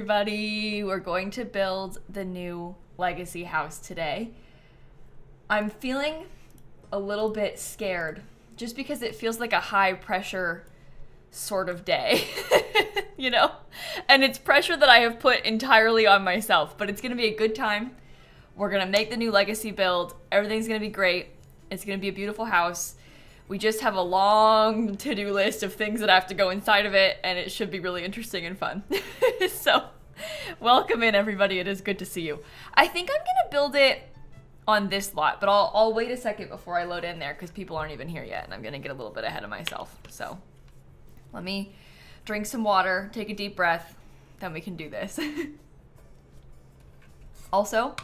Everybody, we're going to build the new legacy house today. I'm feeling a little bit scared just because it feels like a high pressure sort of day, you know? And it's pressure that I have put entirely on myself, but it's gonna be a good time. We're gonna make the new legacy build. Everything's gonna be great. It's gonna be a beautiful house. We just have a long to-do list of things that have to go inside of it, and it should be really interesting and fun. So, welcome in, everybody. It is good to see you. I think I'm gonna build it on this lot, but I'll wait a second before I load in there because people aren't even here yet, and I'm gonna get a little bit ahead of myself. So, let me drink some water, take a deep breath, then we can do this. Also,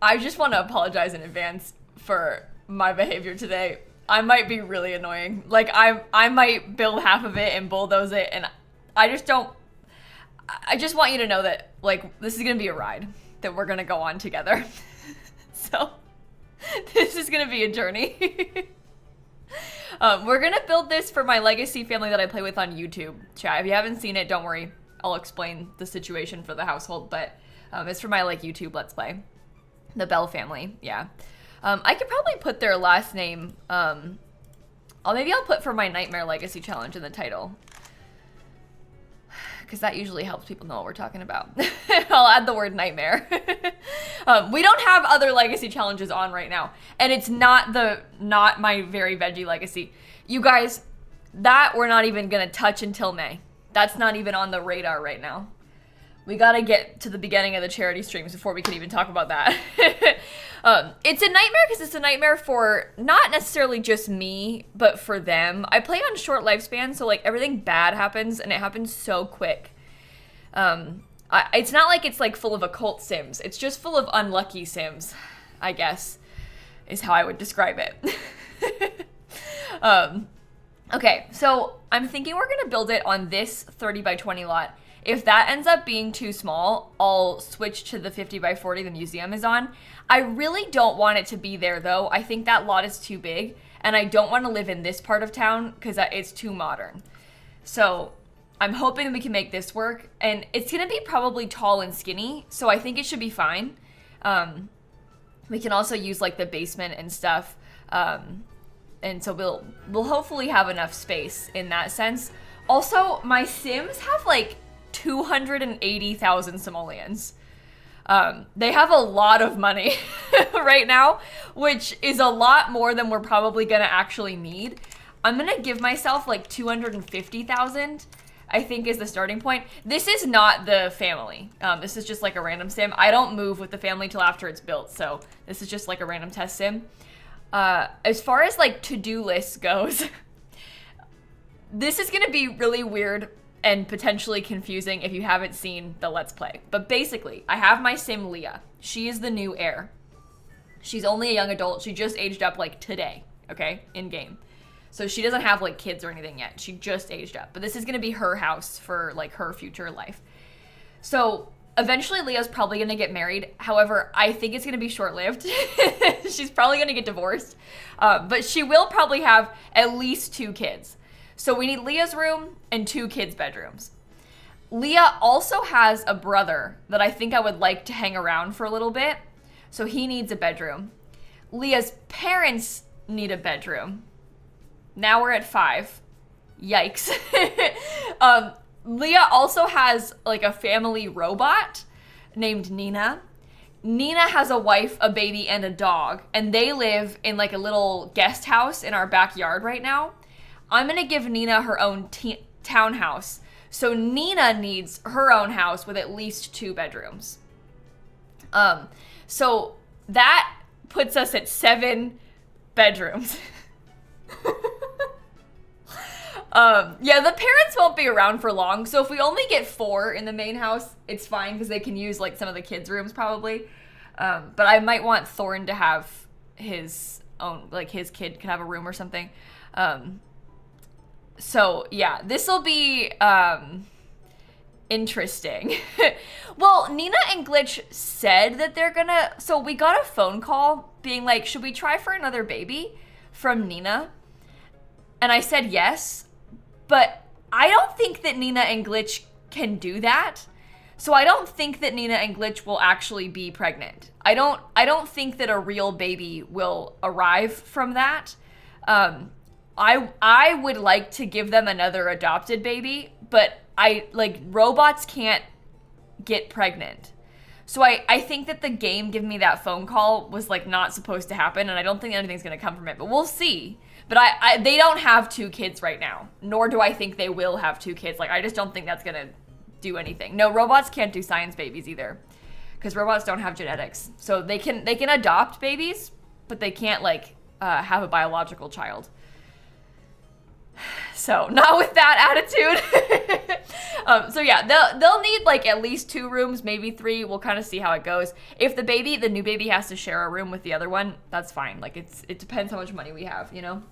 I just want to apologize in advance for my behavior today. I might be really annoying. Like, I might build half of it and bulldoze it, and I just want you to know that, like, this is gonna be a ride that we're gonna go on together. So, this is gonna be a journey. We're gonna build this for my legacy family that I play with on YouTube. Chat, if you haven't seen it, don't worry. I'll explain the situation for the household, but it's for my, like, YouTube Let's Play. The Bell family, yeah. I could probably put their last name, maybe I'll put for my Nightmare Legacy Challenge in the title. Because that usually helps people know what we're talking about. I'll add the word nightmare. We don't have other legacy challenges on right now. And it's not my very veggie legacy. You guys, that we're not even gonna touch until May. That's not even on the radar right now. We gotta get to the beginning of the charity streams before we can even talk about that. It's a nightmare because it's a nightmare for not necessarily just me, but for them. I play on short lifespan, so like everything bad happens and it happens so quick. It's not like it's like full of occult sims. It's just full of unlucky sims, I guess, is how I would describe it. Okay, so I'm thinking we're gonna build it on this 30 by 20 lot. If that ends up being too small, I'll switch to the 50 by 40 the museum is on. I really don't want it to be there though. I think that lot is too big and I don't want to live in this part of town because it's too modern. So I'm hoping we can make this work, and it's gonna be probably tall and skinny, so I think it should be fine. We can also use like the basement and stuff. And so we'll hopefully have enough space in that sense. Also, my Sims have like 280,000 simoleons. They have a lot of money right now, which is a lot more than we're probably gonna actually need. I'm gonna give myself like 250,000, I think is the starting point. This is not the family. This is just like a random sim. I don't move with the family till after it's built, so this is just like a random test sim. As far as like to-do list goes, this is gonna be really weird and potentially confusing if you haven't seen the Let's Play. But basically, I have my sim Leah. She is the new heir. She's only a young adult. She just aged up like today, okay, in game. So she doesn't have like kids or anything yet. She just aged up. But this is gonna be her house for like her future life. So eventually Leah's probably gonna get married. However, I think it's gonna be short-lived. She's probably gonna get divorced. But she will probably have at least 2 kids. So we need Leah's room and 2 kids' bedrooms. Leah also has a brother that I think I would like to hang around for a little bit. So he needs a bedroom. Leah's parents need a bedroom. Now we're at 5. Yikes. Leah also has like a family robot named Nina. Nina has a wife, a baby, and a dog. And they live in like a little guest house in our backyard right now. I'm gonna give Nina her own townhouse. So Nina needs her own house with at least 2 bedrooms. So that puts us at 7 bedrooms. Yeah, the parents won't be around for long. So if we only get 4 in the main house, it's fine because they can use like some of the kids' rooms probably. But I might want Thorin to have his own, like his kid could have a room or something. So yeah, this will be interesting. Well, Nina and Glitch said that they're gonna, so we got a phone call being like, should we try for another baby from Nina? And I said yes, but I don't think that Nina and Glitch can do that. So I don't think that Nina and Glitch will actually be pregnant. I don't think that a real baby will arrive from that. I would like to give them another adopted baby, but robots can't get pregnant. So I think that the game giving me that phone call was like not supposed to happen, and I don't think anything's gonna come from it, but we'll see. But they don't have 2 kids right now, nor do I think they will have 2 kids. Like, I just don't think that's gonna do anything. No, robots can't do science babies either, because robots don't have genetics. So they can adopt babies, but they can't like have a biological child. So not with that attitude. So yeah, they'll need like at least 2 rooms, maybe 3. We'll kind of see how it goes. If the new baby has to share a room with the other one, that's fine. Like it depends how much money we have, you know?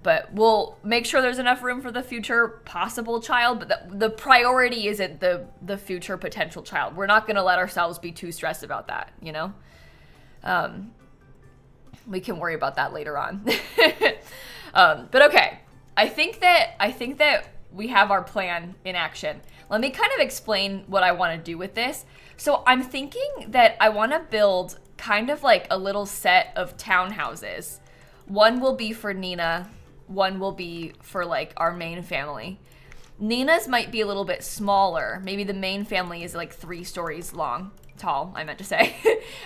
But we'll make sure there's enough room for the future possible child, but the priority isn't the future potential child. We're not gonna let ourselves be too stressed about that, you know? We can worry about that later on. But okay, I think that we have our plan in action. Let me kind of explain what I want to do with this. So I'm thinking that I want to build kind of like a little set of townhouses. One will be for Nina, one will be for like our main family. Nina's might be a little bit smaller. Maybe the main family is like 3 stories tall, I meant to say.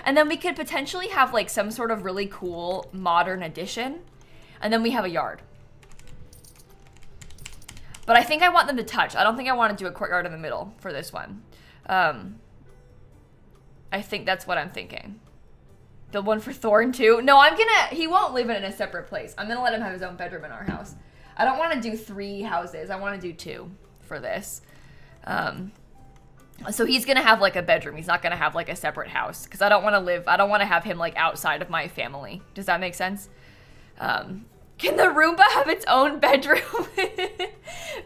And then we could potentially have like some sort of really cool modern addition. And then we have a yard. But I think I want them to touch. I don't think I want to do a courtyard in the middle for this one. I think that's what I'm thinking. Build one for Thorn too. No, he won't live in a separate place. I'm gonna let him have his own bedroom in our house. I don't want to do 3 houses. I want to do 2 for this. So he's gonna have like a bedroom. He's not gonna have like a separate house because I don't want to have him like outside of my family. Does that make sense? Can the Roomba have its own bedroom?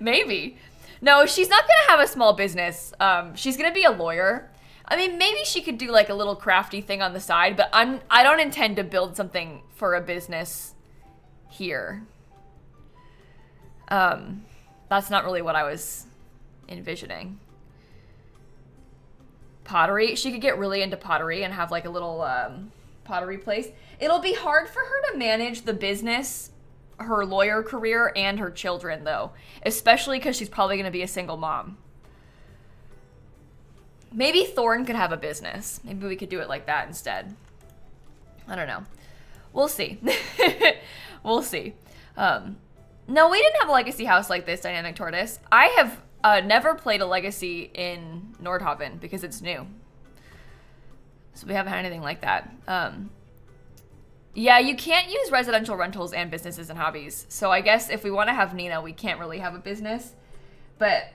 Maybe. No, she's not gonna have a small business. She's gonna be a lawyer. I mean, maybe she could do like a little crafty thing on the side, but I don't intend to build something for a business here. That's not really what I was envisioning. Pottery. She could get really into pottery and have like a little pottery place. It'll be hard for her to manage the business, her lawyer career, and her children though, especially because she's probably going to be a single mom. Maybe Thorn could have a business. Maybe we could do it like that instead. I don't know. We'll see. We'll see. No, we didn't have a legacy house like this, Dynamic Tortoise. I have never played a legacy in Nordhaven because it's new. So we haven't had anything like that. Yeah, you can't use residential rentals and businesses and hobbies. So I guess if we want to have Nina, we can't really have a business. But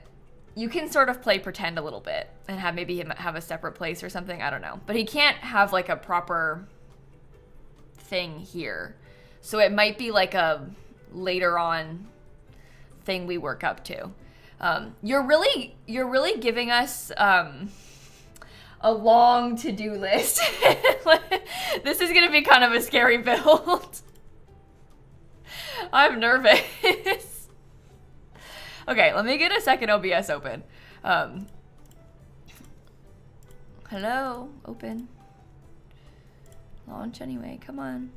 you can sort of play pretend a little bit and have maybe him have a separate place or something. I don't know. But he can't have like a proper thing here. So it might be like a later on thing we work up to. You're really giving us a long to-do list. This is going to be kind of a scary build. I'm nervous. Okay, let me get a second OBS open. Hello, open. Launch anyway, come on.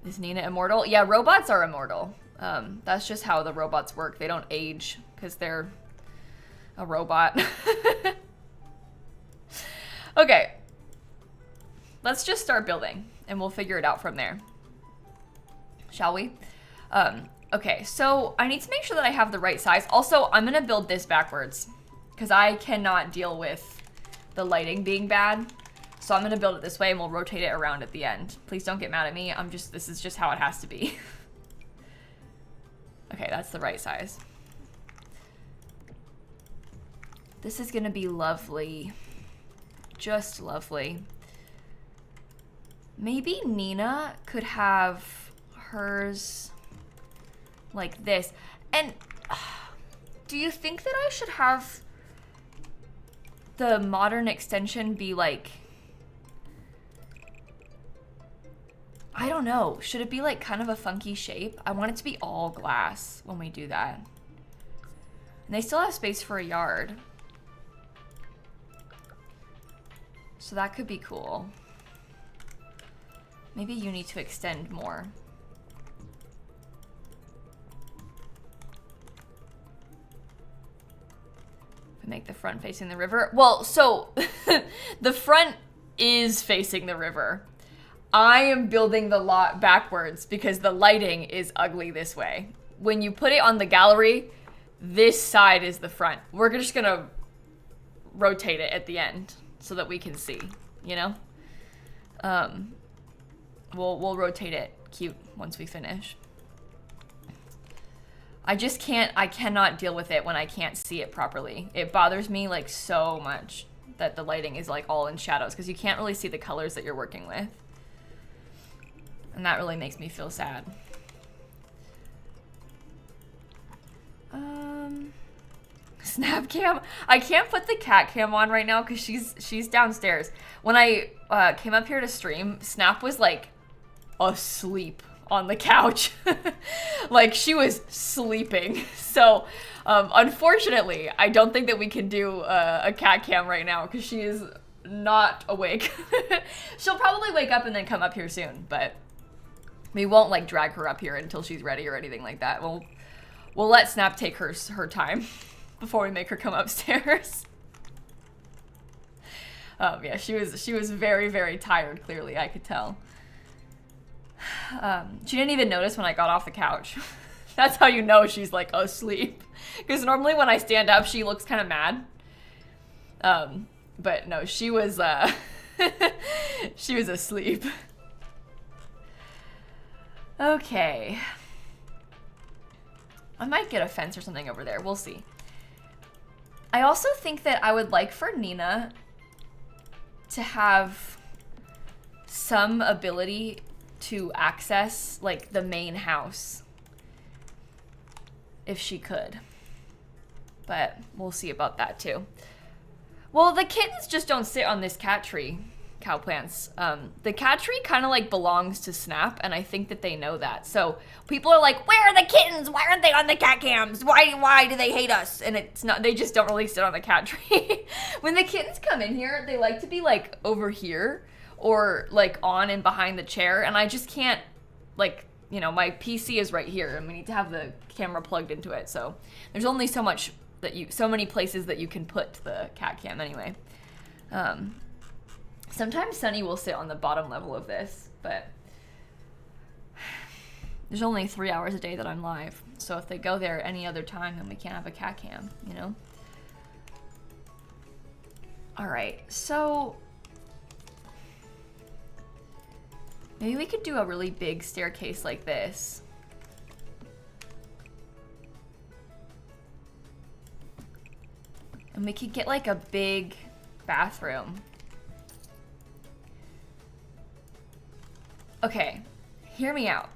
Is Nina immortal? Yeah, robots are immortal. That's just how the robots work. They don't age because they're a robot. Okay, let's just start building and we'll figure it out from there. Shall we? Okay, so I need to make sure that I have the right size. Also, I'm gonna build this backwards because I cannot deal with the lighting being bad. So I'm gonna build it this way and we'll rotate it around at the end. Please don't get mad at me. This is just how it has to be. Okay, that's the right size. This is gonna be lovely. Just lovely. Maybe Nina could have hers like this. And do you think that I should have the modern extension be like, I don't know, should it be like kind of a funky shape? I want it to be all glass when we do that. And they still have space for a yard. So that could be cool. Maybe you need to extend more. Make the front facing the river. Well, so the front is facing the river. I am building the lot backwards because the lighting is ugly this way. When you put it on the gallery, this side is the front. We're just gonna rotate it at the end so that we can see, you know? We'll rotate it cute once we finish. I cannot deal with it when I can't see it properly. It bothers me like so much that the lighting is like all in shadows because you can't really see the colors that you're working with. And that really makes me feel sad. Snap cam. I can't put the cat cam on right now because she's downstairs. When I came up here to stream, Snap was like asleep on the couch. Like she was sleeping. So unfortunately, I don't think that we can do a cat cam right now because she is not awake. She'll probably wake up and then come up here soon, but we won't like drag her up here until she's ready or anything like that. We'll let Snap take her time before we make her come upstairs. Yeah, she was very, very tired, clearly, I could tell. She didn't even notice when I got off the couch. That's how you know she's like asleep. Because normally when I stand up, she looks kind of mad. But no, she was she was asleep. Okay. I might get a fence or something over there. We'll see. I also think that I would like for Nina to have some ability to access like the main house if she could, but we'll see about that too. Well, the kittens just don't sit on this cat tree, cow plants. The cat tree kind of like belongs to Snap, and I think that they know that. So people are like, where are the kittens? Why aren't they on the cat cams? Why do they hate us? And it's not, they just don't really sit on the cat tree. When the kittens come in here, they like to be like over here or like on and behind the chair, and I just can't, like, you know, my PC is right here and we need to have the camera plugged into it, so there's only so many places that you can put the cat cam anyway. Sometimes Sunny will sit on the bottom level of this, but there's only 3 hours a day that I'm live, so if they go there any other time, then we can't have a cat cam, you know? All right, so maybe we could do a really big staircase like this. And we could get like a big bathroom. Okay, hear me out.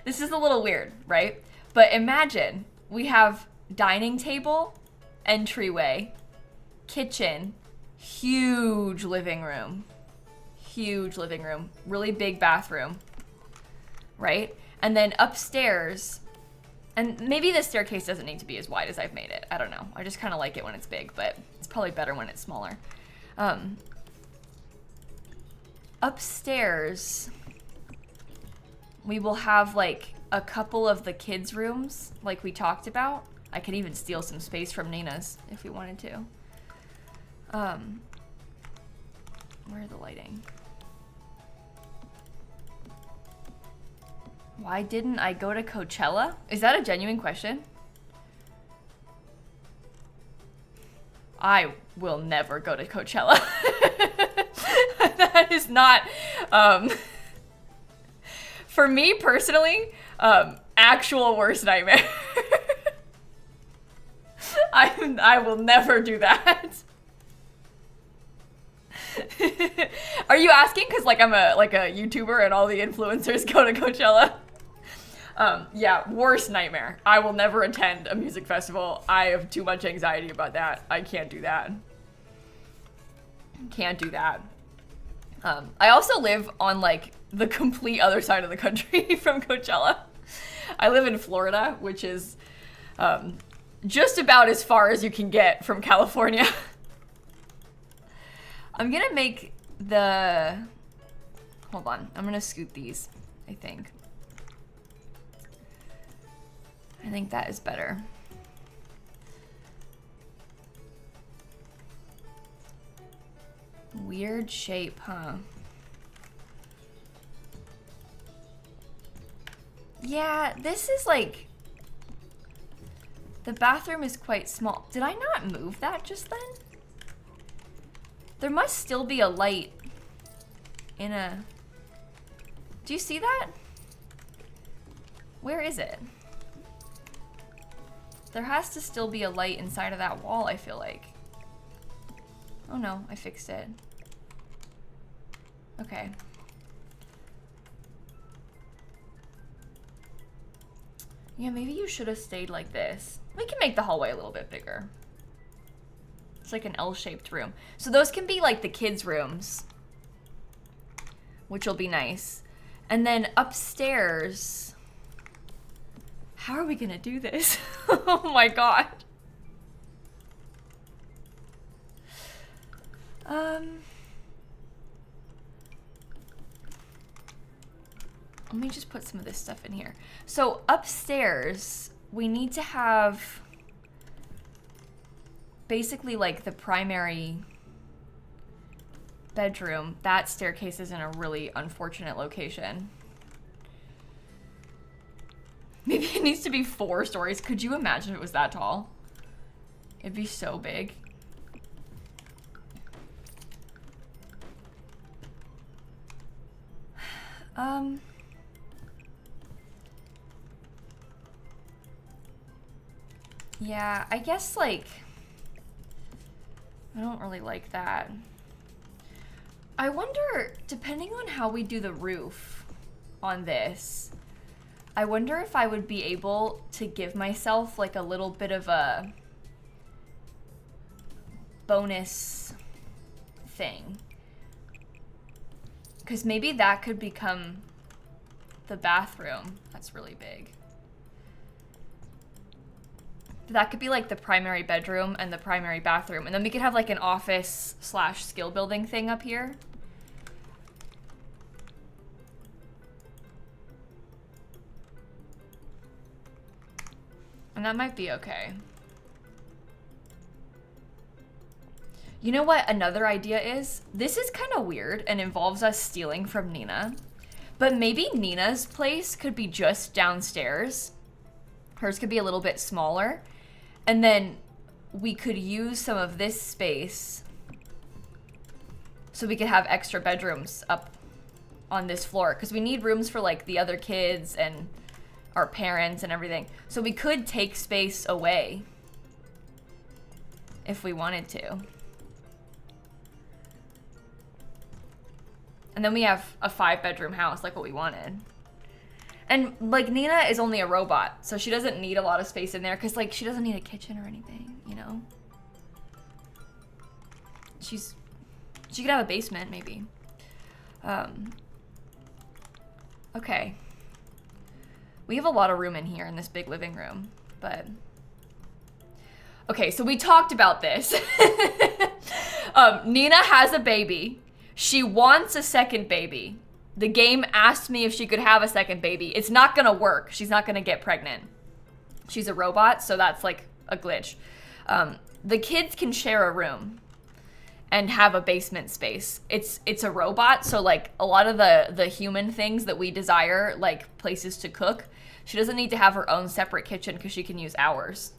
This is a little weird, right? But imagine we have dining table, entryway, kitchen, huge living room, really big bathroom, right? And then upstairs, and maybe the staircase doesn't need to be as wide as I've made it. I don't know. I just kind of like it when it's big, but it's probably better when it's smaller. Upstairs, we will have like a couple of the kids' rooms, like we talked about. I could even steal some space from Nina's if we wanted to. Where are the lighting? Why didn't I go to Coachella? Is that a genuine question? I will never go to Coachella. That is not, for me personally, actual worst nightmare. I will never do that. Are you asking because like I'm a YouTuber and all the influencers go to Coachella? Yeah, worst nightmare. I will never attend a music festival. I have too much anxiety about that. I can't do that. Can't do that. I also live on like the complete other side of the country from Coachella. I live in Florida, which is just about as far as you can get from California. I'm gonna make the, hold on, I'm gonna scoot these, I think. I think that is better. Weird shape, huh? Yeah, this is like, the bathroom is quite small. Did I not move that just then? There must still be a light in a, do you see that? Where is it? There has to still be a light inside of that wall, I feel like. Oh no, I fixed it. Okay. Yeah, maybe you should have stayed like this. We can make the hallway a little bit bigger. It's like an L-shaped room. So those can be like the kids' rooms, which will be nice. And then upstairs, how are we gonna do this? Oh my God. Let me just put some of this stuff in here. So upstairs, we need to have basically like the primary bedroom. That staircase is in a really unfortunate location. Maybe it needs to be 4 stories. Could you imagine if it was that tall? It'd be so big. Yeah, I guess like, I don't really like that. I wonder, depending on how we do the roof on this, I wonder if I would be able to give myself like a little bit of a bonus thing. Because maybe that could become the bathroom. That's really big. That could be like the primary bedroom and the primary bathroom. And then we could have like an office / skill building thing up here. And that might be okay. You know what another idea is? This is kind of weird and involves us stealing from Nina. But maybe Nina's place could be just downstairs. Hers could be a little bit smaller. And then we could use some of this space so we could have extra bedrooms up on this floor. Because we need rooms for like the other kids and our parents and everything. So we could take space away if we wanted to. And then we have a 5-bedroom house like what we wanted. And like Nina is only a robot, so she doesn't need a lot of space in there because like she doesn't need a kitchen or anything, you know? She could have a basement maybe. Okay. We have a lot of room in here in this big living room, but okay, so we talked about this. Nina has a baby. She wants a second baby. The game asked me if she could have a second baby. It's not gonna work. She's not gonna get pregnant. She's a robot, so that's like a glitch. The kids can share a room and have a basement space. It's a robot, so like a lot of the human things that we desire, like places to cook, she doesn't need to have her own separate kitchen because she can use ours.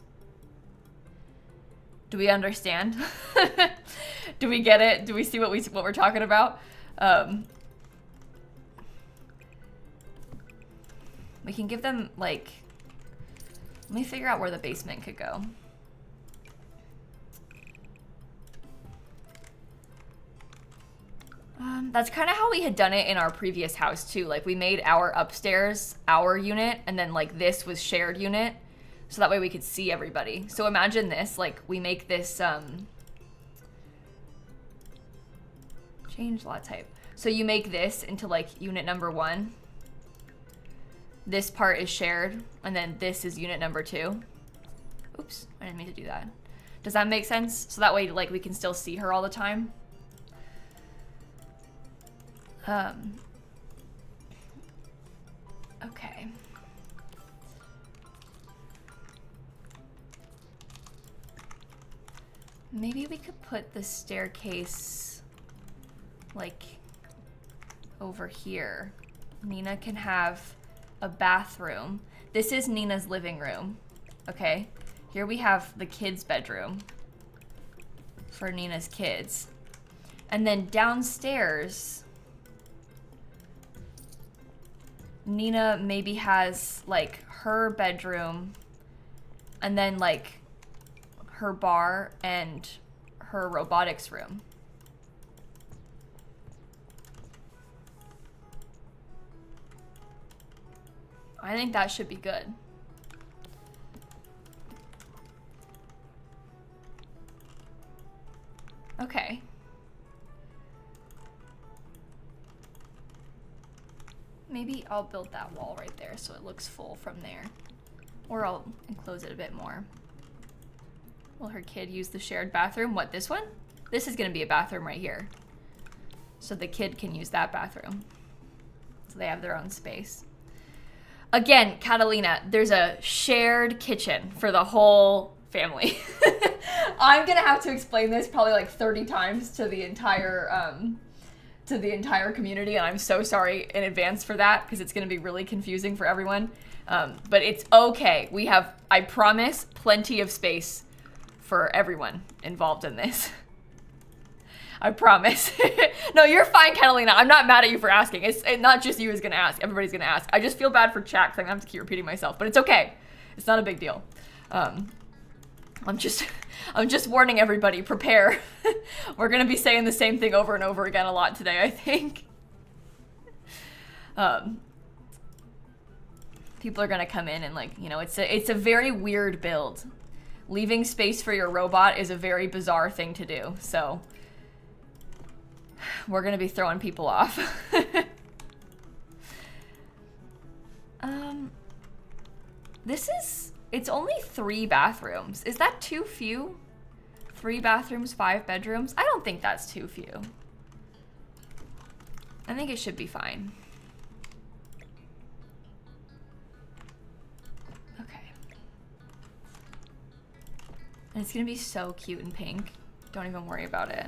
Do we understand? Do we get it? Do we see what we're talking about? We can give them like, let me figure out where the basement could go. That's kind of how we had done it in our previous house too. Like we made our upstairs our unit, and then like this was shared unit, so that way we could see everybody. So imagine this, like we make this change lot type. So you make this into like unit number 1. This part is shared, and then this is unit number 2. Oops, I didn't mean to do that. Does that make sense? So that way, like, we can still see her all the time. Okay. Maybe we could put the staircase, like, over here. Nina can have a bathroom. This is Nina's living room, okay? Here we have the kids' bedroom for Nina's kids. And then downstairs, Nina maybe has, like, her bedroom and then, like, her bar and her robotics room. I think that should be good. Okay. Maybe I'll build that wall right there so it looks full from there. Or I'll enclose it a bit more. Will her kid use the shared bathroom? What, this one? This is gonna be a bathroom right here. So the kid can use that bathroom. So they have their own space. Again, Catalina, there's a shared kitchen for the whole family. I'm gonna have to explain this probably like 30 times to the entire community, and I'm so sorry in advance for that because it's gonna be really confusing for everyone. But it's okay. We have, I promise, plenty of space for everyone involved in this. I promise. No, you're fine, Catalina. I'm not mad at you for asking. It's not just you who's gonna ask. Everybody's gonna ask. I just feel bad for chat because I'm gonna have to keep repeating myself, but it's okay. It's not a big deal. I'm just warning everybody. Prepare. We're gonna be saying the same thing over and over again a lot today, I think. People are gonna come in and, like, you know, it's a very weird build. Leaving space for your robot is a very bizarre thing to do, so we're gonna be throwing people off. It's only 3 bathrooms. Is that too few? 3 bathrooms, 5 bedrooms? I don't think that's too few. I think it should be fine. Okay. And it's gonna be so cute and pink. Don't even worry about it.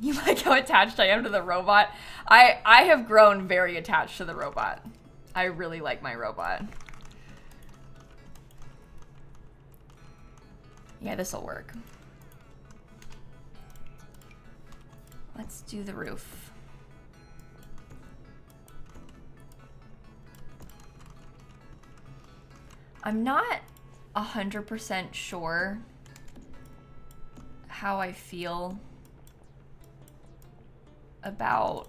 You like how attached I am to the robot? I have grown very attached to the robot. I really like my robot. Yeah, this'll work. Let's do the roof. I'm not 100% sure how I feel about,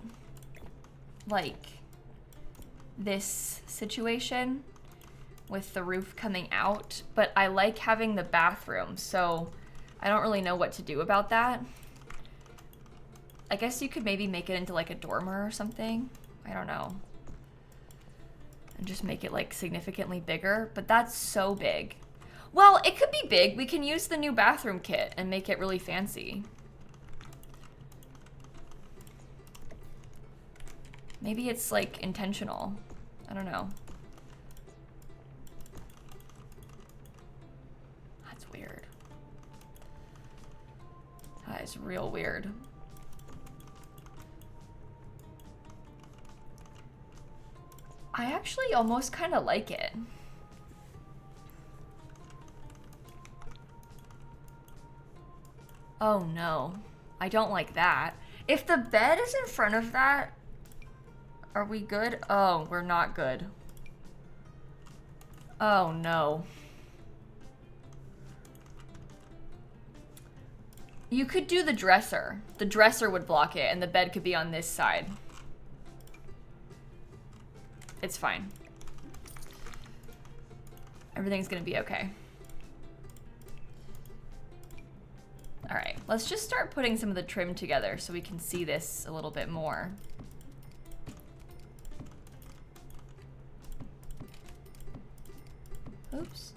like, this situation with the roof coming out, but I like having the bathroom, so I don't really know what to do about that. I guess you could maybe make it into like a dormer or something. I don't know. And just make it like significantly bigger, but that's so big. Well, it could be big. We can use the new bathroom kit and make it really fancy. Maybe it's like intentional. I don't know. That's weird. That is real weird. I actually almost kind of like it. Oh no, I don't like that. If the bed is in front of that, are we good? Oh, we're not good. Oh no. You could do the dresser. The dresser would block it and the bed could be on this side. It's fine. Everything's gonna be okay. All right, let's just start putting some of the trim together so we can see this a little bit more. Oops.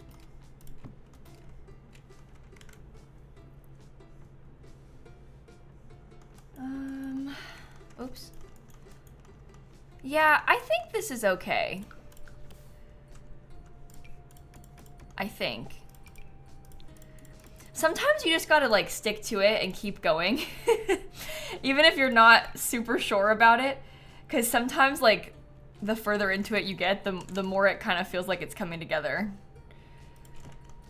Yeah, I think this is okay. I think. Sometimes you just gotta like stick to it and keep going. Even if you're not super sure about it. Because sometimes like the further into it you get, the more it kind of feels like it's coming together.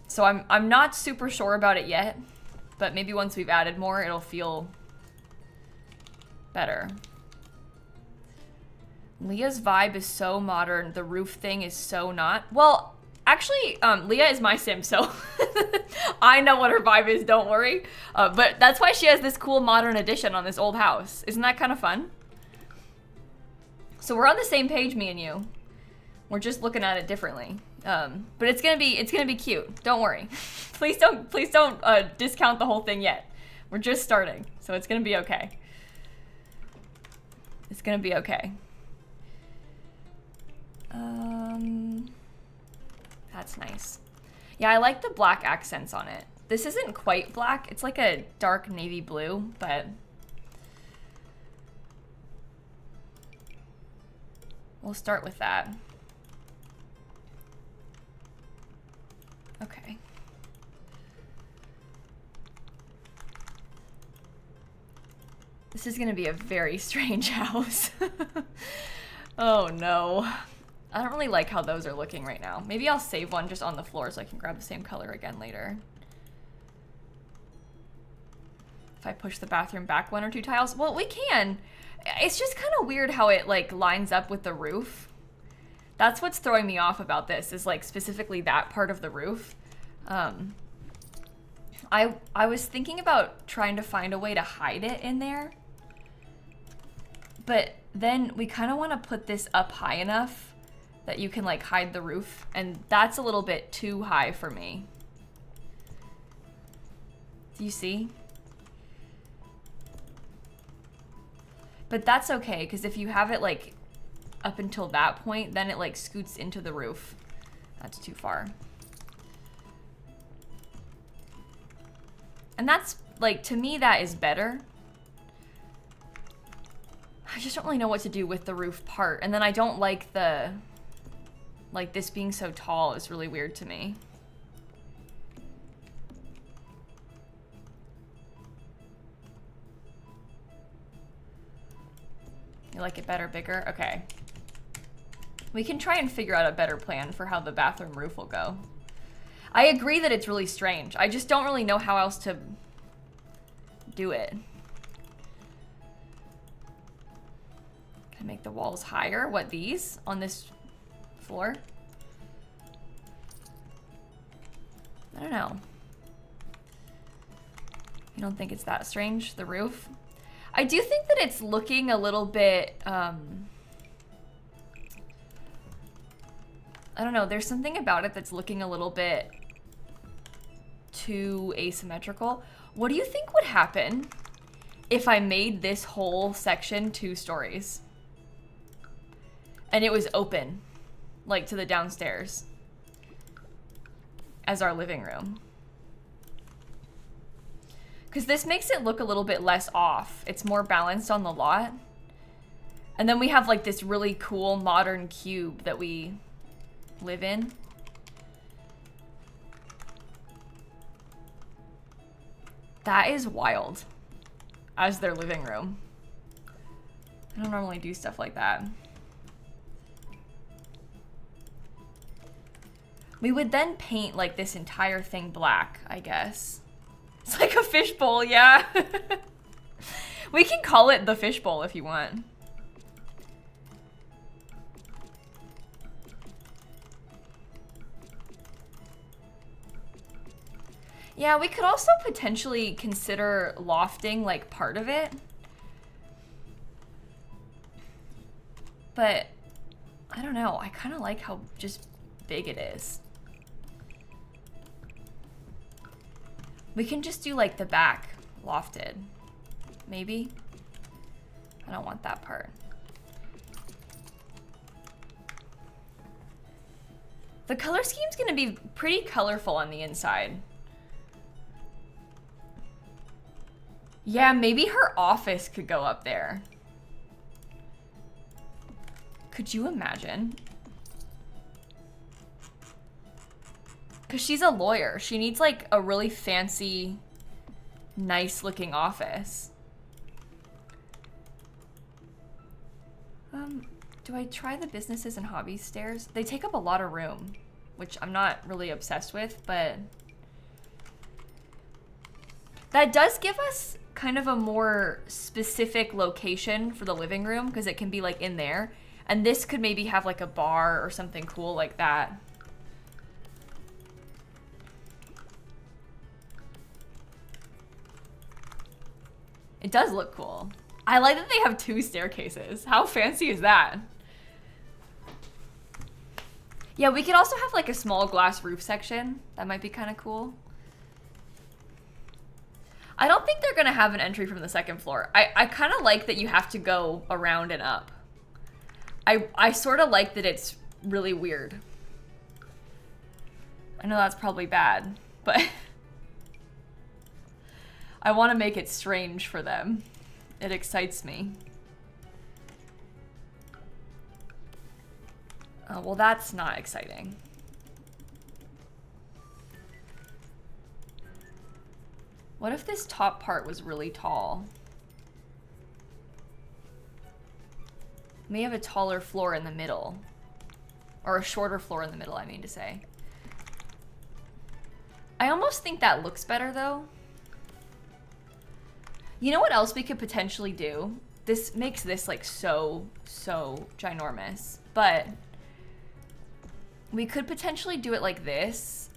So I'm not super sure about it yet. But maybe once we've added more, it'll feel better. Leah's vibe is so modern. The roof thing is so not. Well, actually, Leah is my sim, so I know what her vibe is, don't worry. But that's why she has this cool modern addition on this old house. Isn't that kind of fun? So we're on the same page, me and you. We're just looking at it differently. But it's gonna be cute. Don't worry. please don't discount the whole thing yet. We're just starting, so it's gonna be okay. It's gonna be okay. That's nice. Yeah, I like the black accents on it. This isn't quite black. It's like a dark navy blue, but we'll start with that. Okay. This is gonna be a very strange house. Oh no. I don't really like how those are looking right now. Maybe I'll save one just on the floor so I can grab the same color again later. If I push the bathroom back 1 or 2 tiles, well, we can. It's just kind of weird how it like lines up with the roof. That's what's throwing me off about this, is like specifically that part of the roof. I was thinking about trying to find a way to hide it in there. But then we kind of want to put this up high enough that you can like hide the roof, and that's a little bit too high for me. Do you see? But that's okay, because if you have it like up until that point, then it like scoots into the roof. That's too far. And that's like, to me, that is better. I just don't really know what to do with the roof part. And then I don't like the, like this being so tall is really weird to me. You like it better, bigger? Okay. We can try and figure out a better plan for how the bathroom roof will go. I agree that it's really strange. I just don't really know how else to do it. Can I make the walls higher? What, these? On this floor? I don't know. You don't think it's that strange, the roof? I do think that it's looking a little bit, I don't know, there's something about it that's looking a little bit too asymmetrical. What do you think would happen if I made this whole section 2 stories? And it was open, like to the downstairs, as our living room. Because this makes it look a little bit less off. It's more balanced on the lot. And then we have like this really cool modern cube that we live in. That is wild as their living room. I don't normally do stuff like that. We would then paint like this entire thing black, I guess. It's like a fishbowl, yeah. We can call it the fishbowl if you want. Yeah, we could also potentially consider lofting like part of it. But I don't know, I kind of like how just big it is. We can just do like the back lofted, maybe. I don't want that part. The color scheme's gonna be pretty colorful on the inside. Yeah, maybe her office could go up there. Could you imagine? Because she's a lawyer. She needs like a really fancy, nice looking office. Do I try the businesses and hobbies stairs? They take up a lot of room, which I'm not really obsessed with, but that does give us kind of a more specific location for the living room because it can be like in there. And this could maybe have like a bar or something cool like that. It does look cool. I like that they have 2 staircases. How fancy is that? Yeah, we could also have like a small glass roof section. That might be kind of cool. I don't think they're gonna have an entry from the 2nd floor. I kind of like that you have to go around and up. I sort of like that it's really weird. I know that's probably bad, but I want to make it strange for them. It excites me. Oh, well, that's not exciting. What if this top part was really tall? We have a taller floor in the middle. Or a shorter floor in the middle, I mean to say. I almost think that looks better, though. You know what else we could potentially do? This makes this like so ginormous, but we could potentially do it like this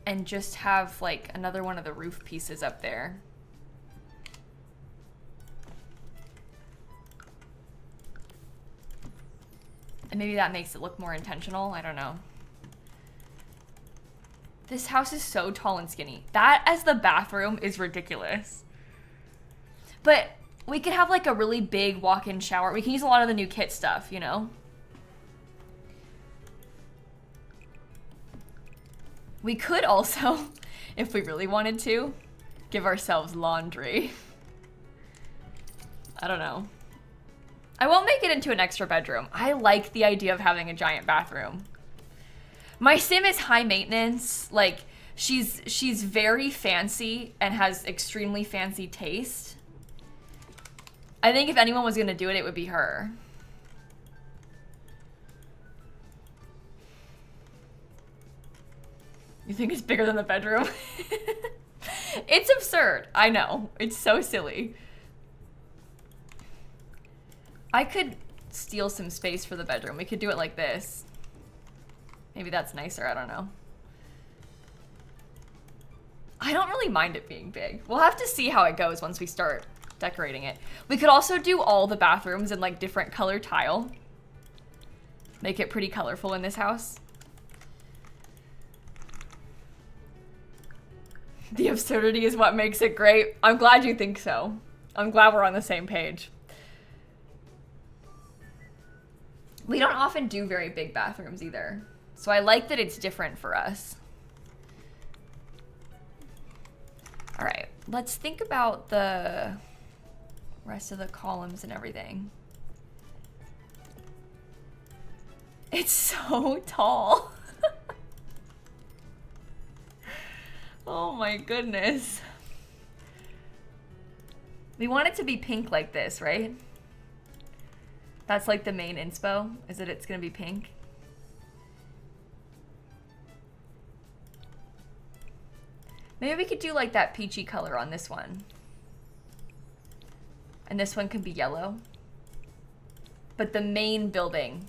and just have like another one of the roof pieces up there. And maybe that makes it look more intentional. I don't know. This house is so tall and skinny. That as the bathroom is ridiculous. But we could have like a really big walk-in shower. We can use a lot of the new kit stuff, you know? We could also, if we really wanted to, give ourselves laundry. I don't know. I won't make it into an extra bedroom. I like the idea of having a giant bathroom. My sim is high maintenance. Like, she's very fancy and has extremely fancy taste. I think if anyone was gonna do it, it would be her. You think it's bigger than the bedroom? It's absurd. I know. It's so silly. I could steal some space for the bedroom. We could do it like this. Maybe that's nicer. I don't know. I don't really mind it being big. We'll have to see how it goes once we start decorating it. We could also do all the bathrooms in like different color tile. Make it pretty colorful in this house. The absurdity is what makes it great. I'm glad you think so. I'm glad we're on the same page. We don't often do very big bathrooms either. So I like that it's different for us. All right, let's think about the rest of the columns and everything. It's so tall. Oh my goodness. We want it to be pink like this, right? That's like the main inspo, is that it's gonna be pink. Maybe we could do like that peachy color on this one. And this one can be yellow. But the main building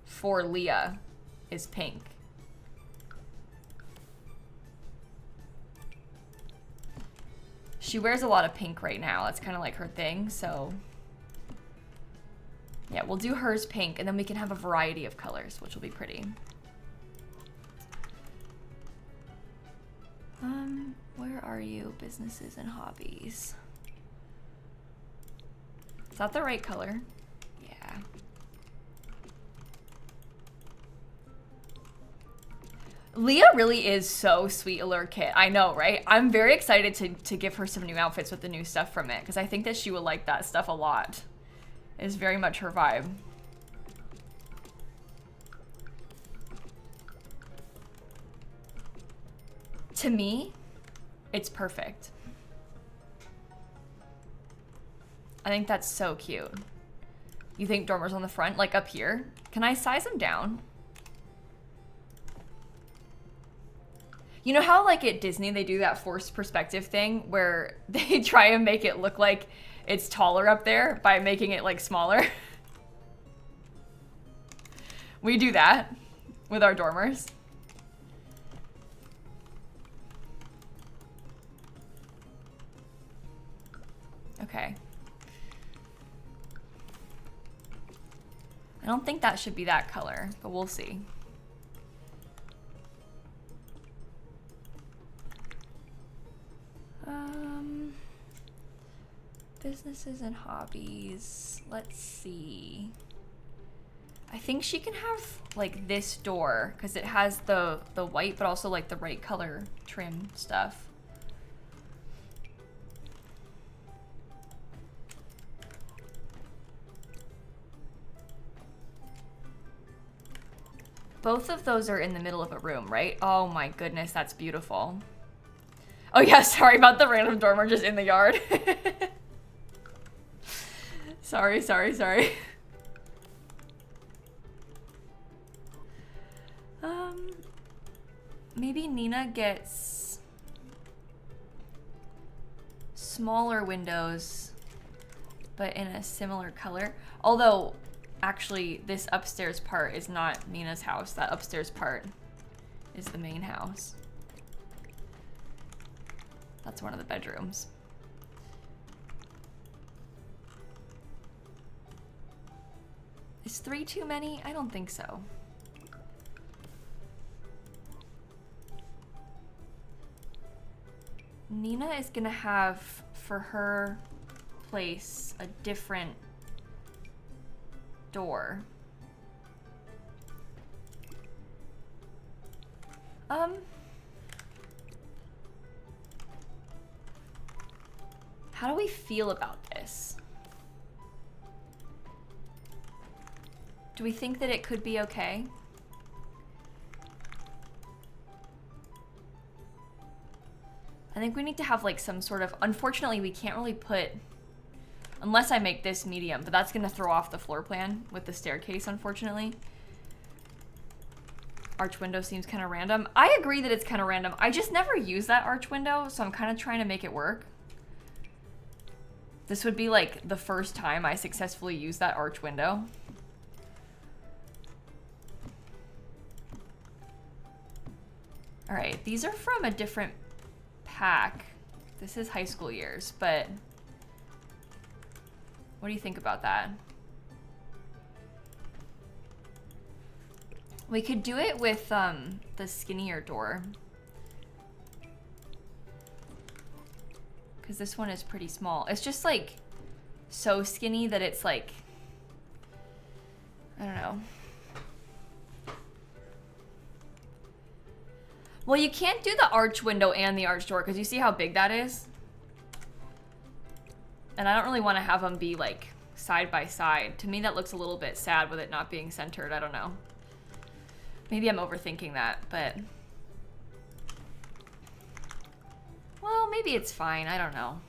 for Leah is pink. She wears a lot of pink right now. That's kind of like her thing, so yeah, we'll do hers pink, and then we can have a variety of colors, which will be pretty. Where are you? Businesses and hobbies. Is that the right color? Yeah. Leah really is so sweet alert kit. I know, right? I'm very excited to give her some new outfits with the new stuff from it, because I think that she will like that stuff a lot. It is very much her vibe. To me, it's perfect. I think that's so cute. You think dormers on the front, like up here? Can I size them down? You know how like at Disney they do that forced perspective thing where they try and make it look like it's taller up there by making it like smaller? We do that with our dormers. Okay. I don't think that should be that color, but we'll see. Businesses and hobbies. Let's see. I think she can have like this door because it has the white, but also like the right color trim stuff. Both of those are in the middle of a room, right? Oh my goodness, that's beautiful. Oh yeah, sorry about the random dormer just in the yard. Sorry. Maybe Nina gets smaller windows, but in a similar color. Although, actually, this upstairs part is not Nina's house. That upstairs part is the main house. That's one of the bedrooms. Is 3 too many? I don't think so. Nina is gonna have, for her place, a different door. How do we feel about this? Do we think that it could be okay? I think we need to have like some sort of, unfortunately we can't really put, unless I make this medium, but that's gonna throw off the floor plan with the staircase, unfortunately. Arch window seems kind of random. I agree that it's kind of random. I just never use that arch window, so I'm kind of trying to make it work. This would be like the first time I successfully use that arch window. All right, these are from a different pack. This is high school years, but what do you think about that? We could do it with the skinnier door. Because this one is pretty small. It's just like so skinny that it's like, I don't know. Well, you can't do the arch window and the arch door because you see how big that is? And I don't really want to have them be like side by side. To me, that looks a little bit sad with it not being centered. I don't know. Maybe I'm overthinking that, but... well, maybe it's fine. I don't know.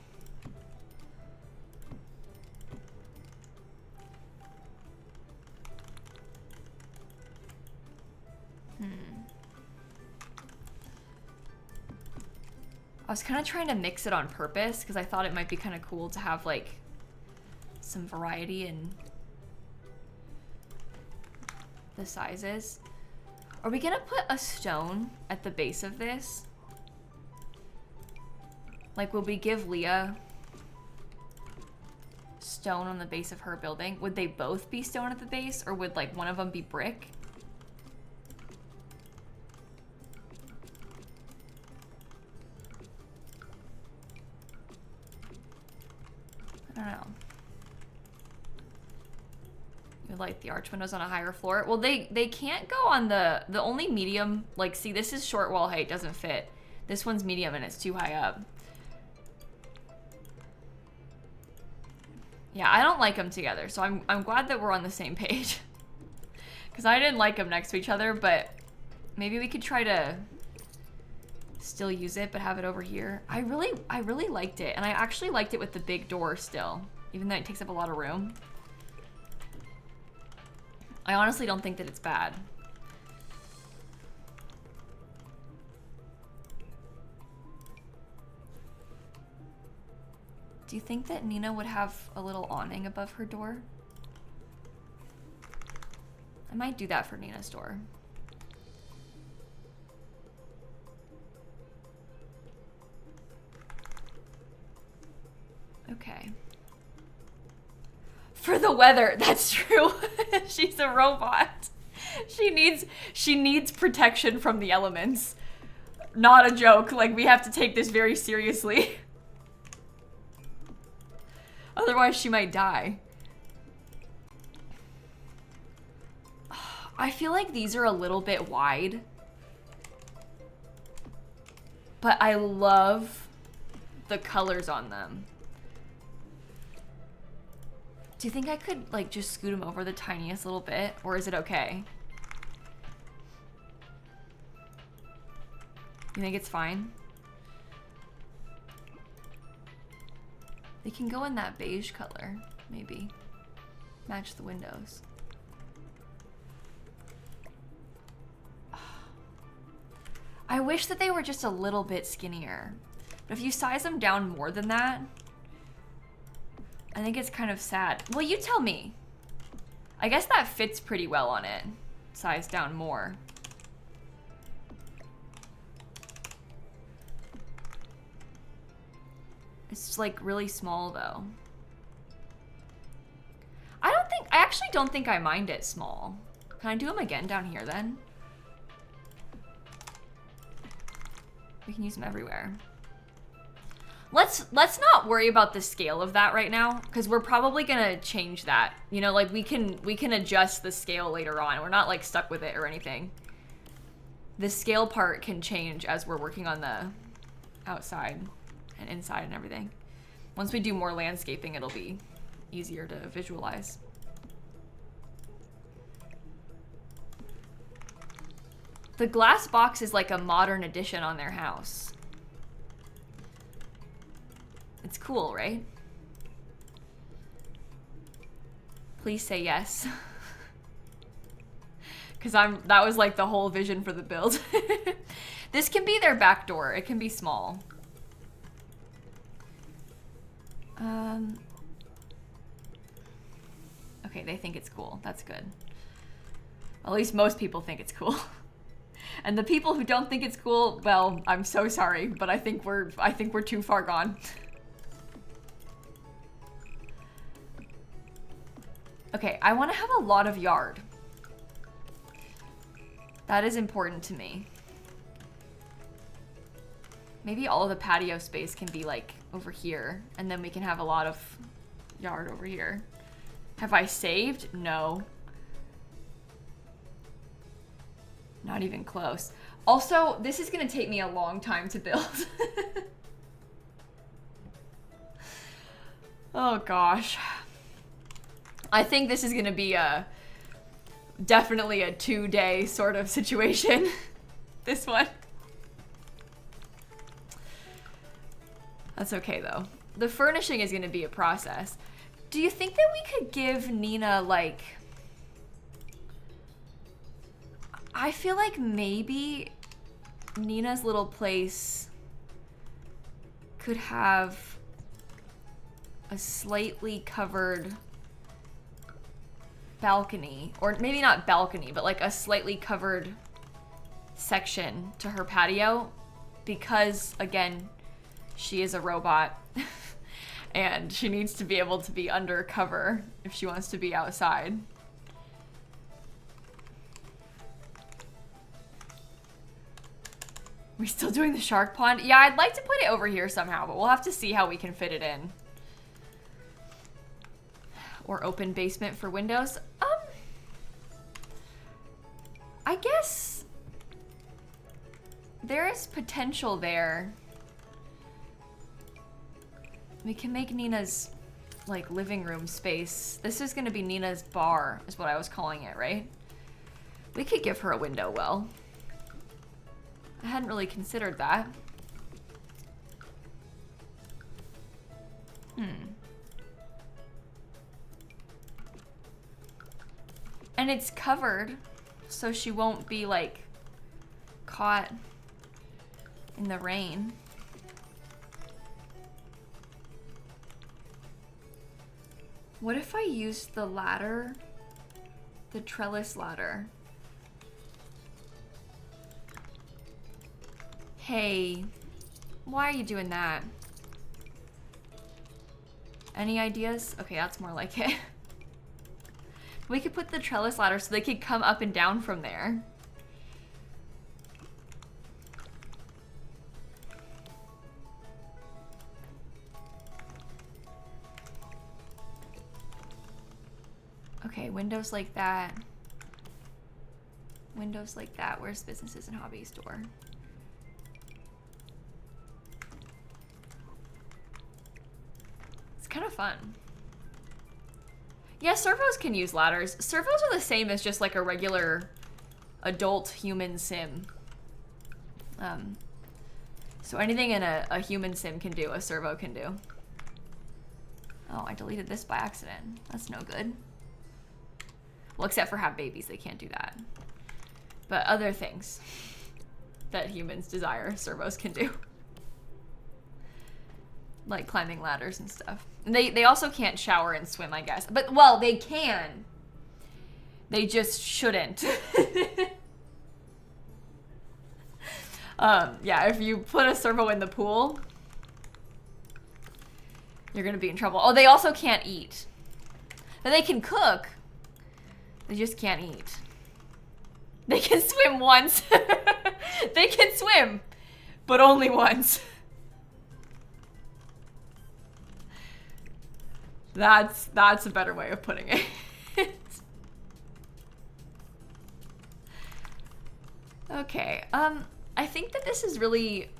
I was kind of trying to mix it on purpose because I thought it might be kind of cool to have like some variety in the sizes. Are we gonna put a stone at the base of this? Like, will we give Leah stone on the base of her building? Would they both be stone at the base, or would like one of them be brick? I don't know. You like the arch windows on a higher floor? Well, they can't go on the only medium, like, see, this is short wall height, doesn't fit. This one's medium and it's too high up. Yeah, I don't like them together, so I'm glad that we're on the same page. Because I didn't like them next to each other, but maybe we could try to still use it, but have it over here. I really liked it, and I actually liked it with the big door still, even though it takes up a lot of room. I honestly don't think that it's bad. Do you think that Nina would have a little awning above her door? I might do that for Nina's door. Okay. For the weather, that's true. She's a robot. She needs protection from the elements. Not a joke. Like, we have to take this very seriously. Otherwise, she might die. I feel like these are a little bit wide. But I love the colors on them. Do you think I could, like, just scoot them over the tiniest little bit? Or is it okay? You think it's fine? They can go in that beige color, maybe. Match the windows. I wish that they were just a little bit skinnier. But if you size them down more than that, I think it's kind of sad. Well, you tell me. I guess that fits pretty well on it. Size down more. It's like really small though. I actually don't think I mind it small. Can I do them again down here then? We can use them everywhere. Let's not worry about the scale of that right now, because we're probably gonna change that. You know, like we can adjust the scale later on. We're not like stuck with it or anything. The scale part can change as we're working on the outside and inside and everything. Once we do more landscaping, it'll be easier to visualize. The glass box is like a modern addition on their house. It's cool, right? Please say yes. Because that was like the whole vision for the build. This can be their back door. It can be small. Okay, they think it's cool. That's good. At least most people think it's cool. And the people who don't think it's cool, well, I'm so sorry, but I think we're too far gone. Okay, I want to have a lot of yard. That is important to me. Maybe all of the patio space can be like over here, and then we can have a lot of yard over here. Have I saved? No. Not even close. Also, this is gonna take me a long time to build. Oh gosh. I think this is gonna be definitely a 2-day sort of situation. This one. That's okay though. The furnishing is gonna be a process. Do you think that we could give Nina like... I feel like maybe Nina's little place could have a slightly covered balcony, or maybe not balcony, but like a slightly covered section to her patio, because again, she is a robot and she needs to be able to be under cover if she wants to be outside. We're still doing the shark pond? Yeah, I'd like to put it over here somehow, but we'll have to see how we can fit it in. Or open basement for windows. I guess there is potential there. We can make Nina's like living room space. This is gonna be Nina's bar, is what I was calling it, right? We could give her a window well. I hadn't really considered that. And it's covered, so she won't be like caught in the rain. What if I used the ladder, the trellis ladder? Hey, why are you doing that? Any ideas? Okay, that's more like it. We could put the trellis ladder so they could come up and down from there. Okay, windows like that. Windows like that. Where's businesses and hobbies door? It's kind of fun. Yeah, servos can use ladders. Servos are the same as just like a regular adult human sim. So anything in a human sim can do, a servo can do. Oh, I deleted this by accident. That's no good. Well, except for have babies, they can't do that. But other things that humans desire, servos can do. Like climbing ladders and stuff. And they also can't shower and swim, I guess. But, well, they can. They just shouldn't. Yeah, if you put a servo in the pool, you're gonna be in trouble. Oh, they also can't eat. But they can cook. They just can't eat. They can swim once. They can swim, but only once. That's a better way of putting it. Okay, I think that this is really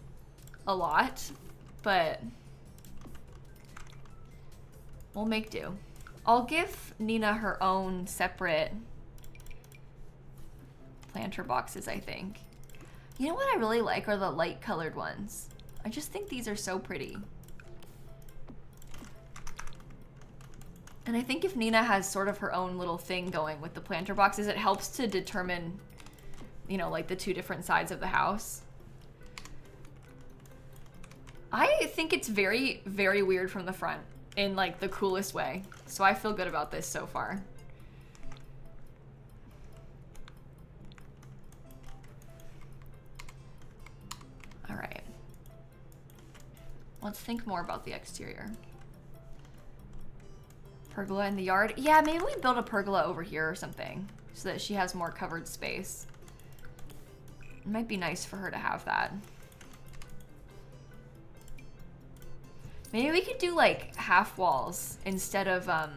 a lot, but we'll make do. I'll give Nina her own separate planter boxes, I think. You know what I really like are the light colored ones. I just think these are so pretty. And I think if Nina has sort of her own little thing going with the planter boxes, it helps to determine, you know, like the two different sides of the house. I think it's very, very weird from the front in like the coolest way. So I feel good about this so far. All right. Let's think more about the exterior. Pergola in the yard. Yeah, maybe we build a pergola over here or something so that she has more covered space. It might be nice for her to have that. Maybe we could do like half walls instead of a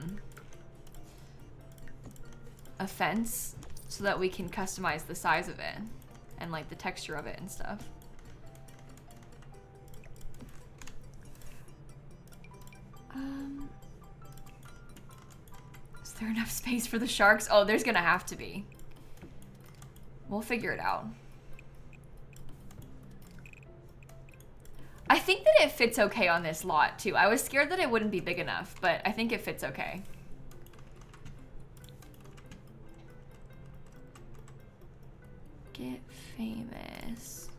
fence so that we can customize the size of it and like the texture of it and stuff. Is there enough space for the sharks? Oh, there's gonna have to be. We'll figure it out. I think that it fits okay on this lot too. I was scared that it wouldn't be big enough, but I think it fits okay. Get famous.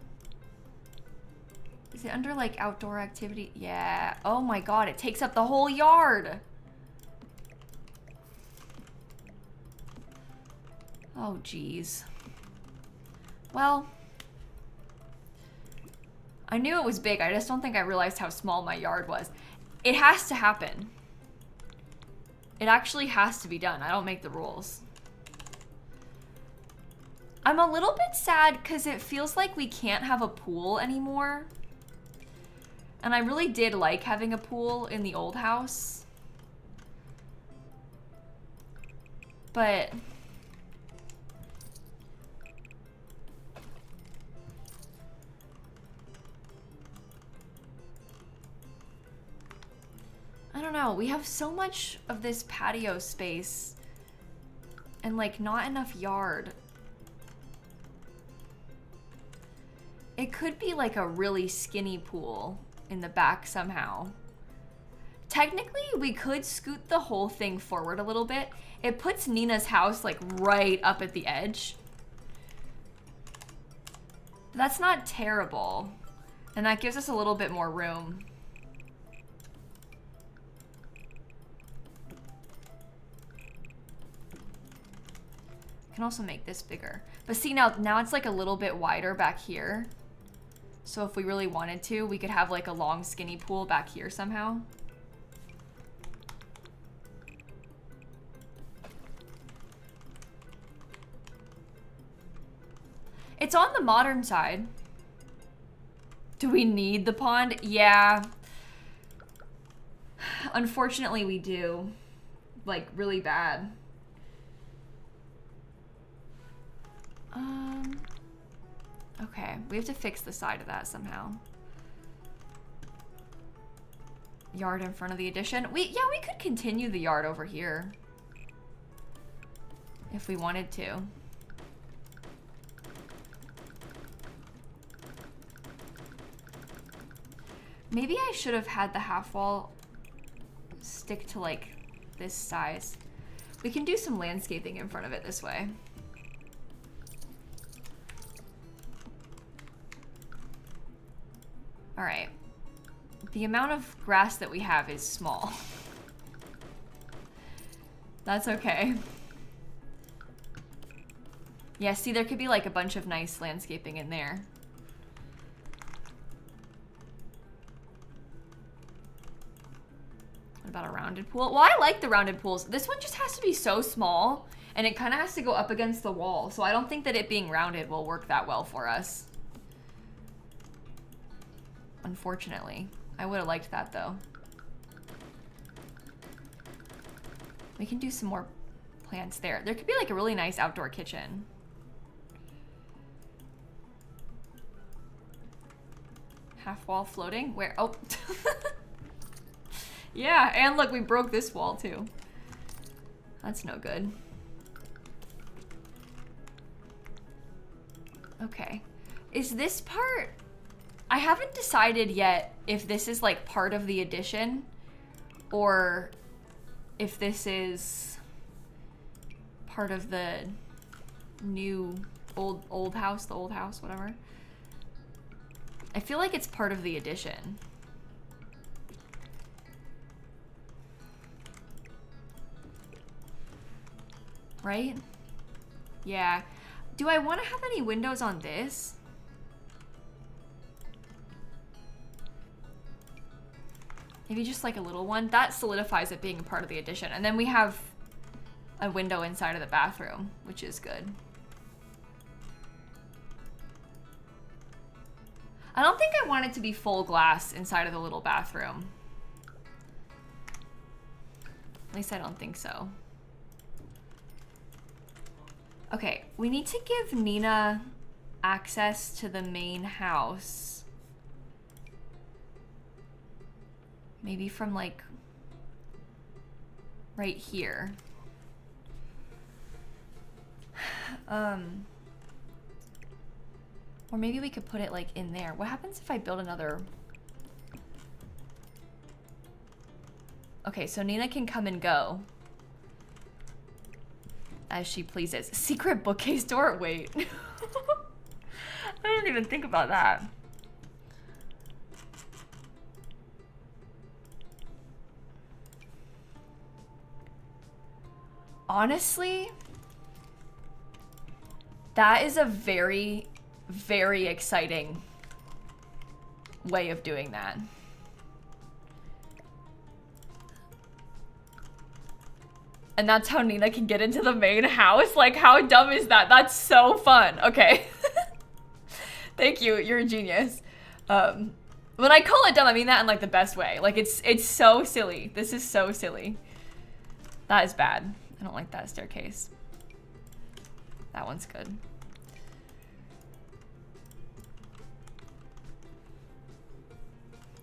Is it under like outdoor activity? Yeah. Oh my god, it takes up the whole yard. Oh geez. Well, I knew it was big. I just don't think I realized how small my yard was. It has to happen. It actually has to be done. I don't make the rules. I'm a little bit sad because it feels like we can't have a pool anymore. And I really did like having a pool in the old house. But I don't know, we have so much of this patio space and like not enough yard. It It could be like a really skinny pool in the back somehow. Technically, we could scoot the whole thing forward a little bit. It puts Nina's house like right up at the edge. That's not terrible. And that gives us a little bit more room. Can also make this bigger. But see, now it's like a little bit wider back here. So if we really wanted to, we could have like a long skinny pool back here somehow. It's on the modern side. Do we need the pond? Yeah. Unfortunately, we do. Like, really bad. Okay, we have to fix the side of that somehow. Yard in front of the addition. We could continue the yard over here. If we wanted to. Maybe I should have had the half wall stick to like this size. We can do some landscaping in front of it this way. All right. The amount of grass that we have is small. That's okay. Yeah, see, there could be like a bunch of nice landscaping in there. What about a rounded pool? Well, I like the rounded pools. This one just has to be so small, and it kind of has to go up against the wall. So I don't think that it being rounded will work that well for us. Unfortunately. I would have liked that, though. We can do some more plants there. There could be like a really nice outdoor kitchen. Half wall floating? Where? Oh. Yeah, and look, we broke this wall too. That's no good. Okay. Is this part... I haven't decided yet if this is like part of the addition or if this is part of the new old house, the old house, whatever. I feel like it's part of the addition. Right? Yeah. Do I want to have any windows on this? Maybe just like a little one. That solidifies it being a part of the addition. And then we have a window inside of the bathroom, which is good. I don't think I want it to be full glass inside of the little bathroom. At least I don't think so. Okay, we need to give Nina access to the main house. Maybe from like right here. Or maybe we could put it like in there. What happens if I build another? Okay, so Nina can come and go as she pleases. Secret bookcase door? Wait. I didn't even think about that. Honestly, that is a very, very exciting way of doing that. And that's how Nina can get into the main house? Like, how dumb is that? That's so fun. Okay. Thank you. You're a genius. When I call it dumb, I mean that in like the best way. Like, it's so silly. This is so silly. That is bad. I don't like that staircase. That one's good.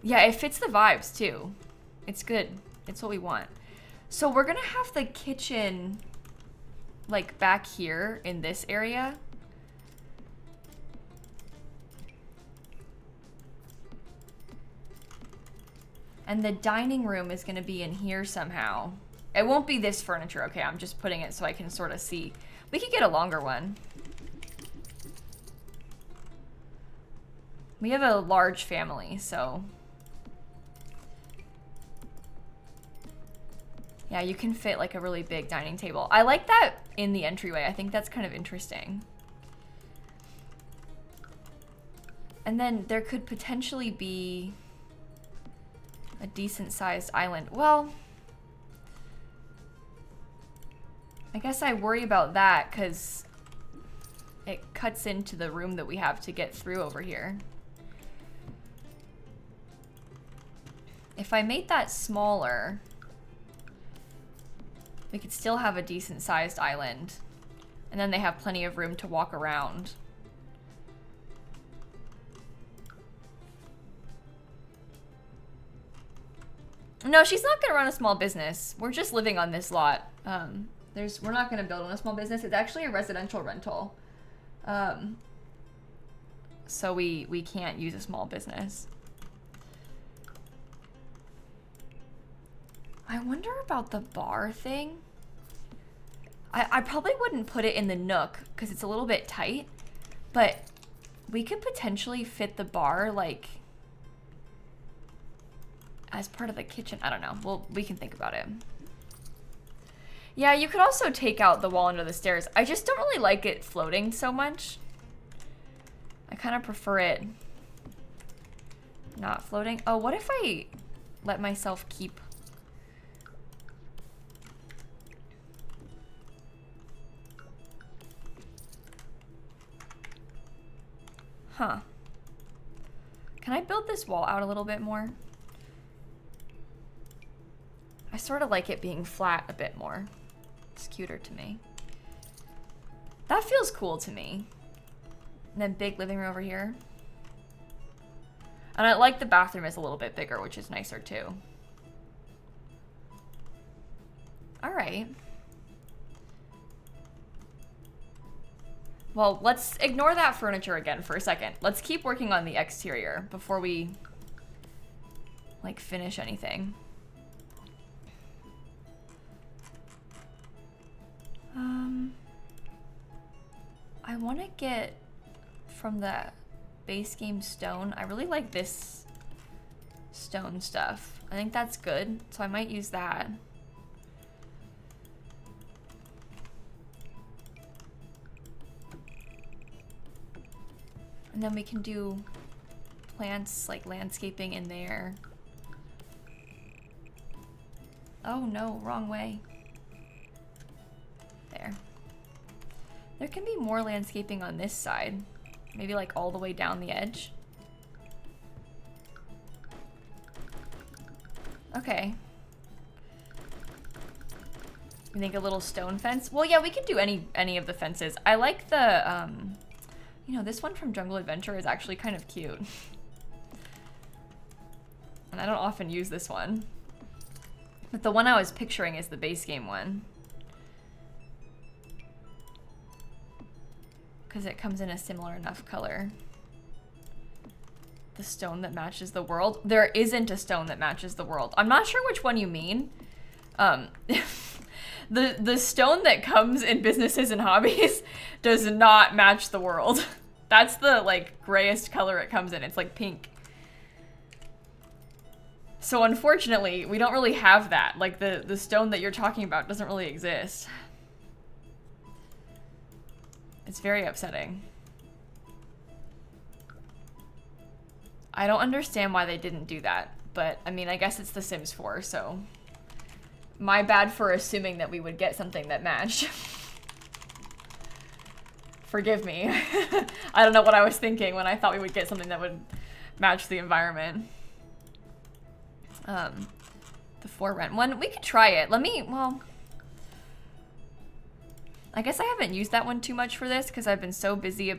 Yeah, it fits the vibes too. It's good. It's what we want. So we're gonna have the kitchen like back here in this area. And the dining room is going to be in here somehow. It won't be this furniture. Okay, I'm just putting it so I can sort of see. We could get a longer one. We have a large family, so... Yeah, you can fit like a really big dining table. I like that in the entryway. I think that's kind of interesting. And then there could potentially be a decent sized island. Well, I guess I worry about that because it cuts into the room that we have to get through over here. If I made that smaller, we could still have a decent sized island. And then they have plenty of room to walk around. No, she's not gonna run a small business. We're just living on this lot. We're not gonna build on a small business. It's actually a residential rental. So we can't use a small business. I wonder about the bar thing. I probably wouldn't put it in the nook because it's a little bit tight, but we could potentially fit the bar like as part of the kitchen. I don't know. Well, we can think about it. Yeah, you could also take out the wall under the stairs. I just don't really like it floating so much. I kind of prefer it not floating. Oh, what if I let myself keep... Huh. Can I build this wall out a little bit more? I sort of like it being flat a bit more. It's cuter to me. That feels cool to me. And then big living room over here. And I like the bathroom is a little bit bigger, which is nicer too. All right. Well, let's ignore that furniture again for a second. Let's keep working on the exterior before we like finish anything. I want to get from the base game stone. I really like this stone stuff. I think that's good, so I might use that. And then we can do plants, like landscaping in there. Oh no, wrong way. There. There can be more landscaping on this side. Maybe like all the way down the edge. Okay. You think a little stone fence? Well, yeah, we could do any of the fences. I like the, you know, this one from Jungle Adventure is actually kind of cute. And I don't often use this one. But the one I was picturing is the base game one. Because it comes in a similar enough color. The stone that matches the world. There isn't a stone that matches the world. I'm not sure which one you mean. The stone that comes in businesses and hobbies does not match the world. That's the like grayest color it comes in. It's like pink. So unfortunately, we don't really have that. Like the stone that you're talking about doesn't really exist. It's very upsetting. I don't understand why they didn't do that, but I mean, I guess it's The Sims 4, so my bad for assuming that we would get something that matched. Forgive me. I don't know what I was thinking when I thought we would get something that would match the environment. The for rent one, we could try it. Well, I guess I haven't used that one too much for this because I've been so busy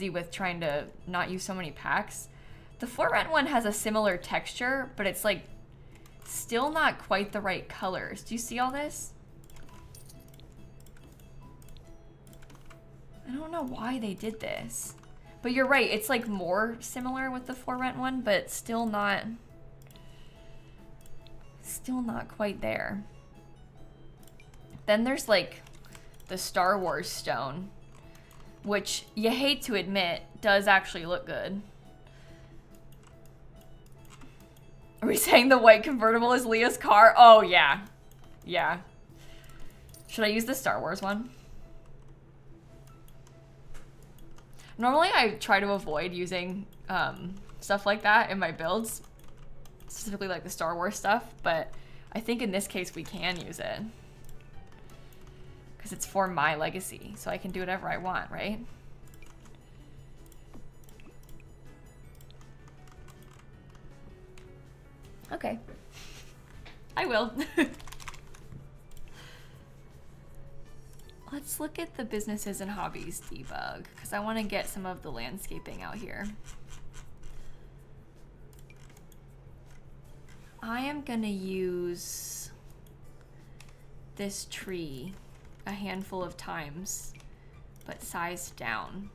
with trying to not use so many packs. The for rent one has a similar texture, but it's like still not quite the right colors. Do you see all this? I don't know why they did this. But you're right, it's like more similar with the for rent one, but still not Still not quite there. Then there's like the Star Wars stone, which you hate to admit does actually look good. Are we saying the white convertible is Leah's car? Oh yeah. Yeah. Should I use the Star Wars one? Normally I try to avoid using stuff like that in my builds, specifically like the Star Wars stuff, but I think in this case we can use it because it's for my legacy, so I can do whatever I want, right? Okay. I will. Let's look at the businesses and hobbies debug because I want to get some of the landscaping out here. I am gonna use this tree a handful of times, but sized down.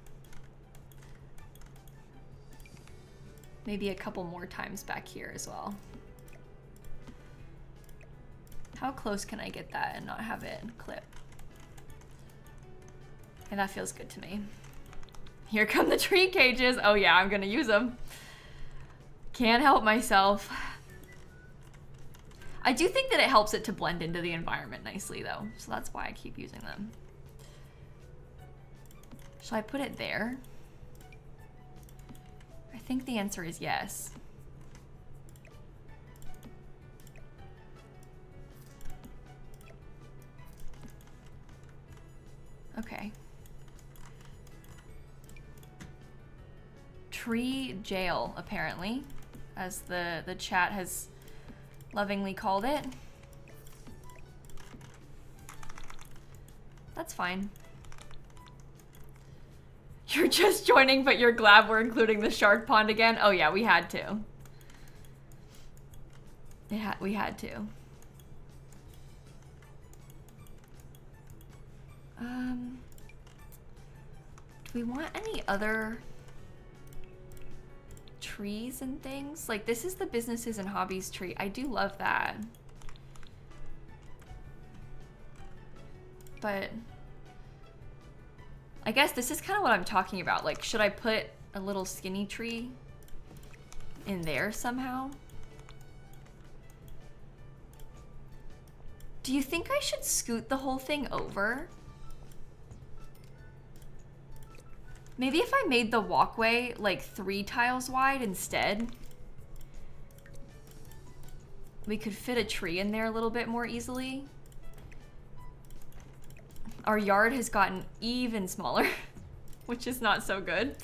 Maybe a couple more times back here as well. How close can I get that and not have it clip? And that feels good to me. Here come the tree cages. Oh yeah, I'm gonna use them. Can't help myself. I do think that it helps it to blend into the environment nicely though, so that's why I keep using them. Shall I put it there? I think the answer is yes. Okay. Tree jail, apparently, as the chat has lovingly called it. That's fine. You're just joining, but you're glad we're including the shark pond again? Oh yeah, we had to. We had to. Do we want any other trees and things? Like, this is the businesses and hobbies tree. I do love that. But I guess this is kind of what I'm talking about. Like, should I put a little skinny tree in there somehow? Do you think I should scoot the whole thing over? Maybe if I made the walkway like 3 tiles wide instead, we could fit a tree in there a little bit more easily. Our yard has gotten even smaller, which is not so good,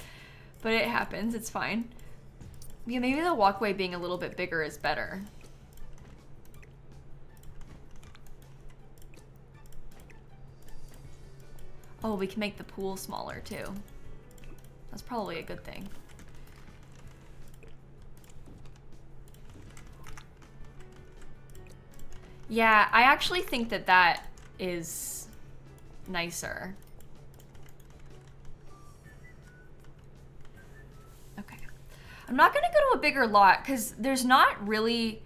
but it happens, it's fine. Yeah, maybe the walkway being a little bit bigger is better. Oh, we can make the pool smaller too. That's probably a good thing. Yeah, I actually think that that is nicer. Okay. I'm not gonna go to a bigger lot because there's not really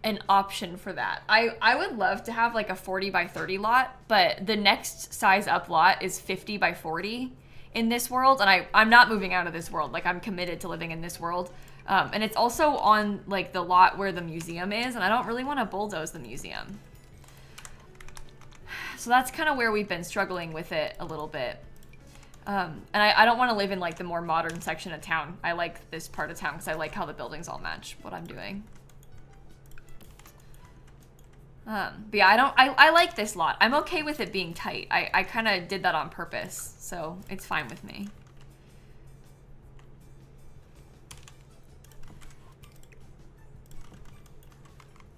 an option for that. I would love to have like a 40 by 30 lot, but the next size up lot is 50 by 40 in this world, and I'm not moving out of this world. Like, I'm committed to living in this world. And it's also on like the lot where the museum is, and I don't really want to bulldoze the museum. So that's kind of where we've been struggling with it a little bit. And I don't want to live in like the more modern section of town. I like this part of town because I like how the buildings all match what I'm doing. But yeah, I like this lot. I'm okay with it being tight. I kind of did that on purpose, so it's fine with me.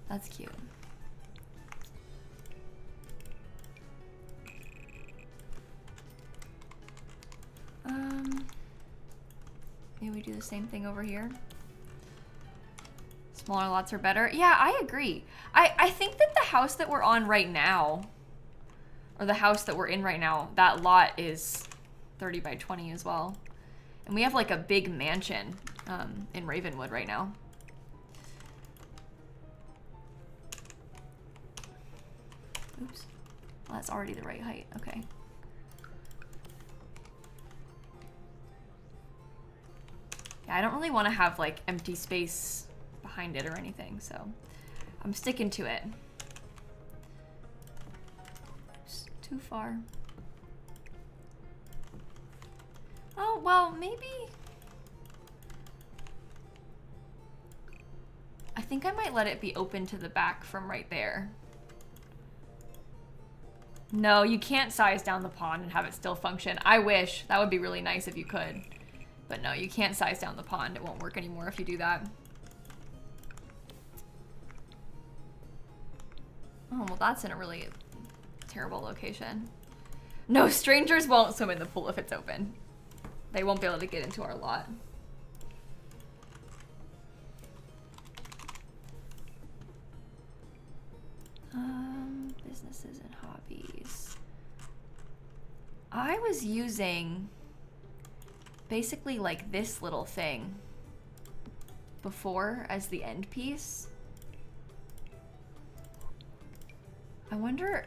That's cute. Maybe we do the same thing over here. Smaller lots are better. Yeah, I agree. I think that the house that we're on right now, or the house that we're in right now, that lot is 30 by 20 as well. And we have like a big mansion in Ravenwood right now. Oops. Well, that's already the right height. Okay. Yeah, I don't really want to have like empty space behind it or anything, so I'm sticking to it. Oops, too far. Oh, well, maybe. I think I might let it be open to the back from right there. No, you can't size down the pond and have it still function. I wish. That would be really nice if you could. But no, you can't size down the pond. It won't work anymore if you do that. Oh, well, that's in a really terrible location. No, strangers won't swim in the pool if it's open. They won't be able to get into our lot. Businesses and hobbies. I was using basically like this little thing before as the end piece. I wonder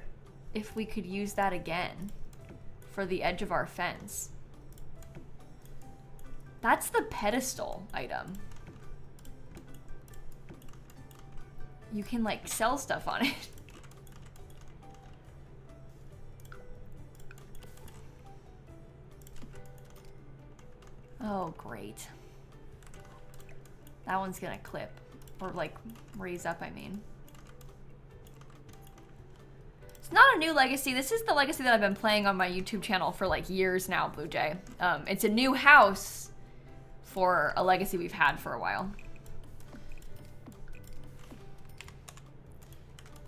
if we could use that again for the edge of our fence. That's the pedestal item. You can like sell stuff on it. Oh, great. That one's gonna clip. Or like raise up, I mean. It's not a new legacy. This is the legacy that I've been playing on my YouTube channel for like years now, Blue Jay. It's a new house for a legacy we've had for a while.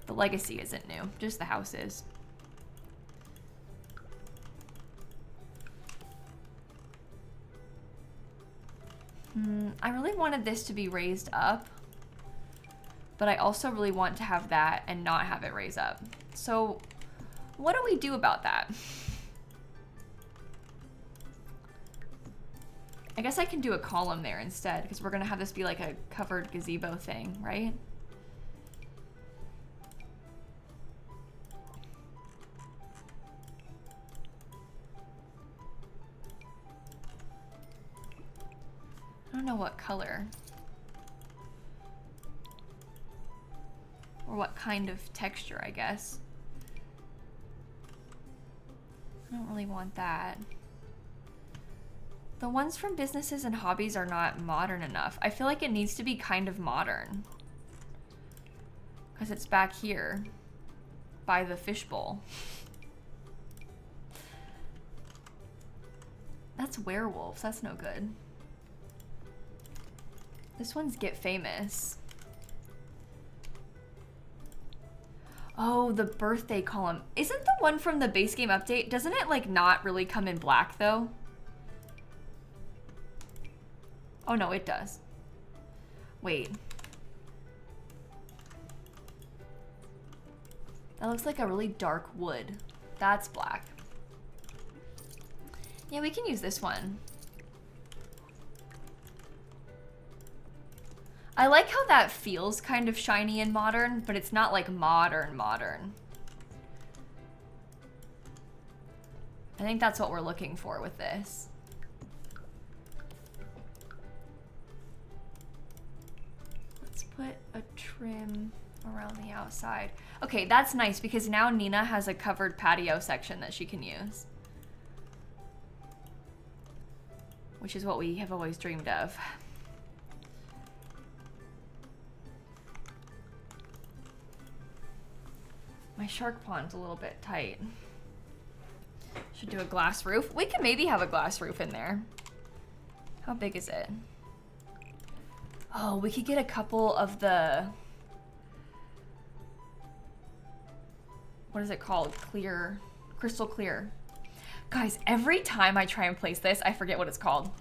The legacy isn't new, just the house is. I really wanted this to be raised up, but I also really want to have that and not have it raise up. So what do we do about that? I guess I can do a column there instead, because we're gonna have this be like a covered gazebo thing, right? I don't know what color or what kind of texture, I guess. I don't really want that. The ones from businesses and hobbies are not modern enough. I feel like it needs to be kind of modern because it's back here by the fishbowl. That's werewolves. That's no good. This one's Get Famous. Oh, the birthday column. Isn't the one from the base game update, doesn't it like not really come in black though? Oh no, it does. Wait. That looks like a really dark wood. That's black. Yeah, we can use this one. I like how that feels kind of shiny and modern, but it's not like modern. I think that's what we're looking for with this. Let's put a trim around the outside. Okay, that's nice because now Nina has a covered patio section that she can use, which is what we have always dreamed of. My shark pond's a little bit tight. Should do a glass roof. We could maybe have a glass roof in there. How big is it? Oh, we could get a couple of the... What is it called? Clear. Crystal clear. Guys, every time I try and place this, I forget what it's called.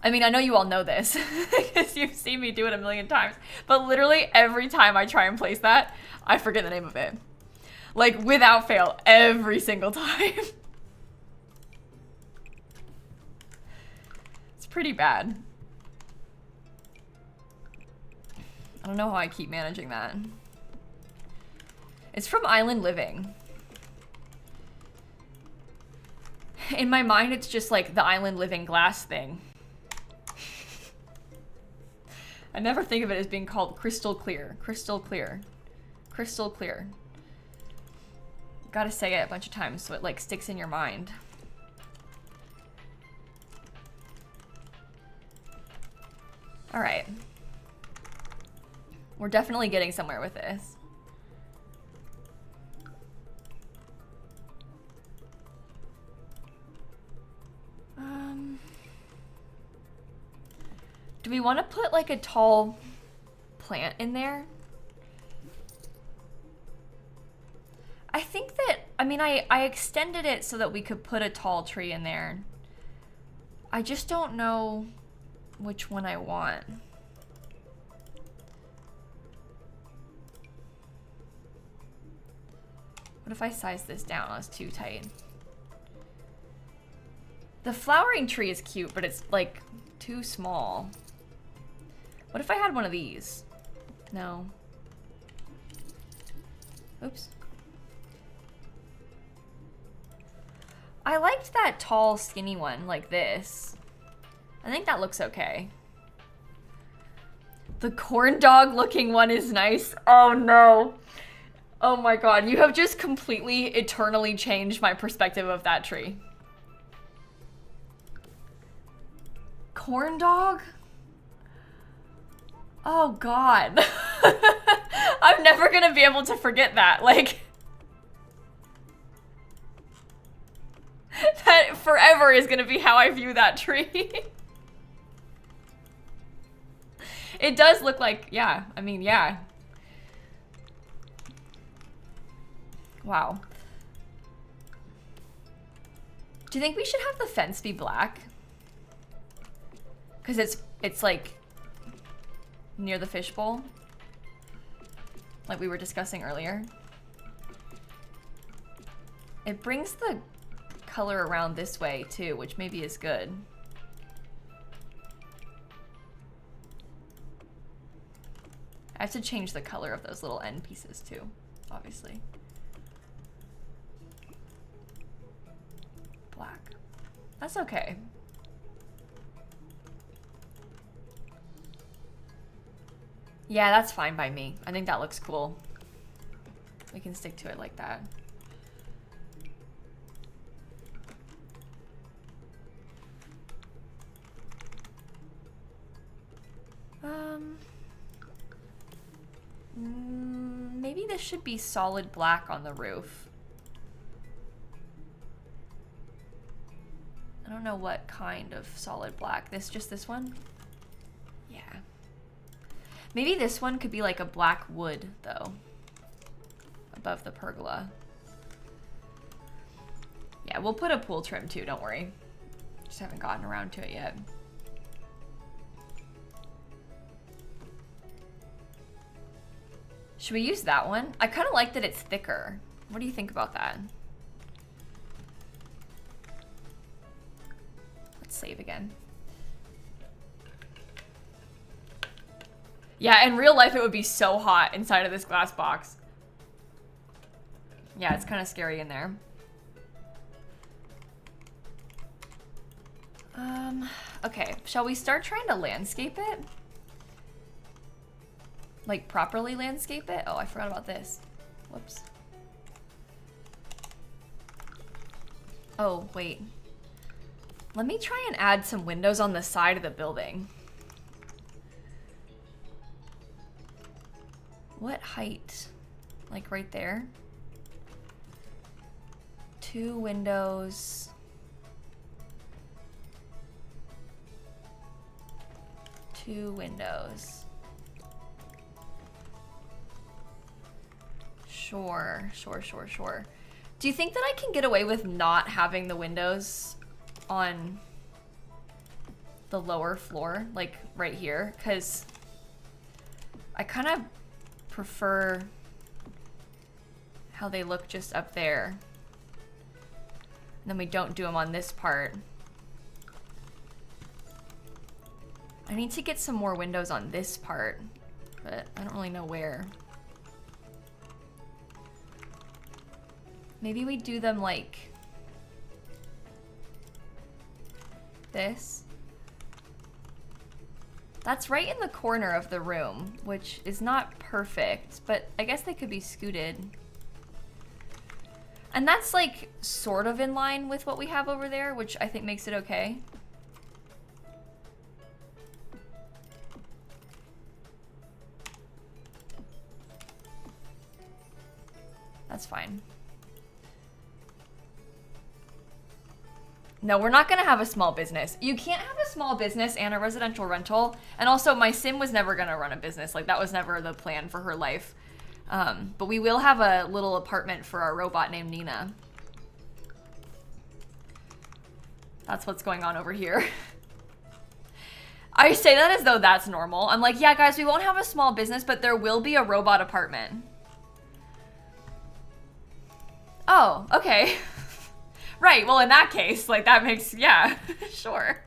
I mean, I know you all know this because you've seen me do it a million times. But literally every time I try and place that, I forget the name of it. Like, without fail, every single time. It's pretty bad. I don't know how I keep managing that. It's from Island Living. In my mind, it's just like the island living glass thing. I never think of it as being called crystal clear. Crystal clear. Crystal clear. Gotta say it a bunch of times so it like sticks in your mind. All right. We're definitely getting somewhere with this. Do we want to put like a tall plant in there? I think that, I mean, I extended it so that we could put a tall tree in there. I just don't know which one I want. What if I size this down? Oh, it's too tight. The flowering tree is cute, but it's like too small. What if I had one of these? No. Oops. I liked that tall, skinny one like this. I think that looks okay. The corn dog looking one is nice. Oh no. Oh my god, you have just completely, eternally changed my perspective of that tree. Corn dog? Oh god. I'm never gonna be able to forget that. Like, that forever is gonna be how I view that tree. It does look like, yeah, I mean, yeah. Wow. Do you think we should have the fence be black? Because it's like near the fishbowl, like we were discussing earlier. It brings the color around this way too, which maybe is good. I have to change the color of those little end pieces too, obviously. Black. That's okay. Yeah, that's fine by me. I think that looks cool. We can stick to it like that. Maybe this should be solid black on the roof. I don't know what kind of solid black. Just this one? Yeah. Maybe this one could be like a black wood, though, above the pergola. Yeah, we'll put a pool trim too, don't worry. Just haven't gotten around to it yet. Should we use that one? I kind of like that it's thicker. What do you think about that? Let's save again. Yeah, in real life it would be so hot inside of this glass box. Yeah, it's kind of scary in there. Okay, shall we start trying to landscape it? Like, properly landscape it? Oh, I forgot about this. Whoops. Oh, wait. Let me try and add some windows on the side of the building. What height? Like right there? 2 windows. 2 windows. Sure. Do you think that I can get away with not having the windows on the lower floor, like right here? Because I kind of prefer how they look just up there. And then we don't do them on this part. I need to get some more windows on this part, but I don't really know where. Maybe we do them like this. That's right in the corner of the room, which is not perfect, but I guess they could be scooted. And that's like sort of in line with what we have over there, which I think makes it okay. That's fine. No, we're not gonna have a small business. You can't have a small business and a residential rental. And also, my sim was never gonna run a business. Like, that was never the plan for her life. But we will have a little apartment for our robot named Nina. That's what's going on over here. I say that as though that's normal. I'm like, yeah, guys, we won't have a small business, but there will be a robot apartment. Oh, okay. Right, well, in that case, like, that makes, yeah, sure.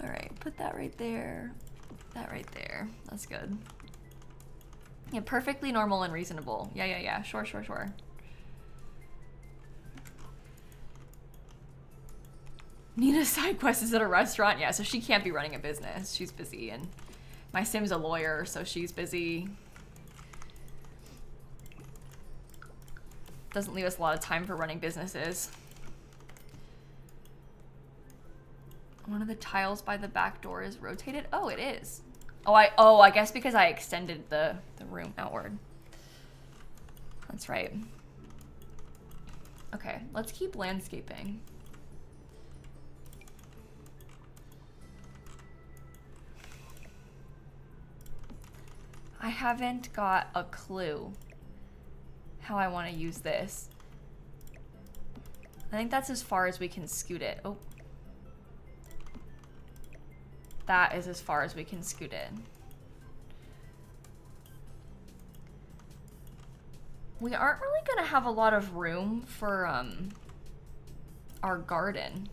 All right, put that right there. That right there. That's good. Yeah, perfectly normal and reasonable. Yeah. Sure. Nina's side quest is at a restaurant. Yeah, so she can't be running a business. She's busy, and my sim's a lawyer, so she's busy. Doesn't leave us a lot of time for running businesses. One of the tiles by the back door is rotated. Oh, it is. Oh, I guess because I extended the room outward. That's right. Okay, let's keep landscaping. I haven't got a clue how I want to use this. I think that's as far as we can scoot it. Oh. That is as far as we can scoot it. We aren't really gonna have a lot of room for our garden.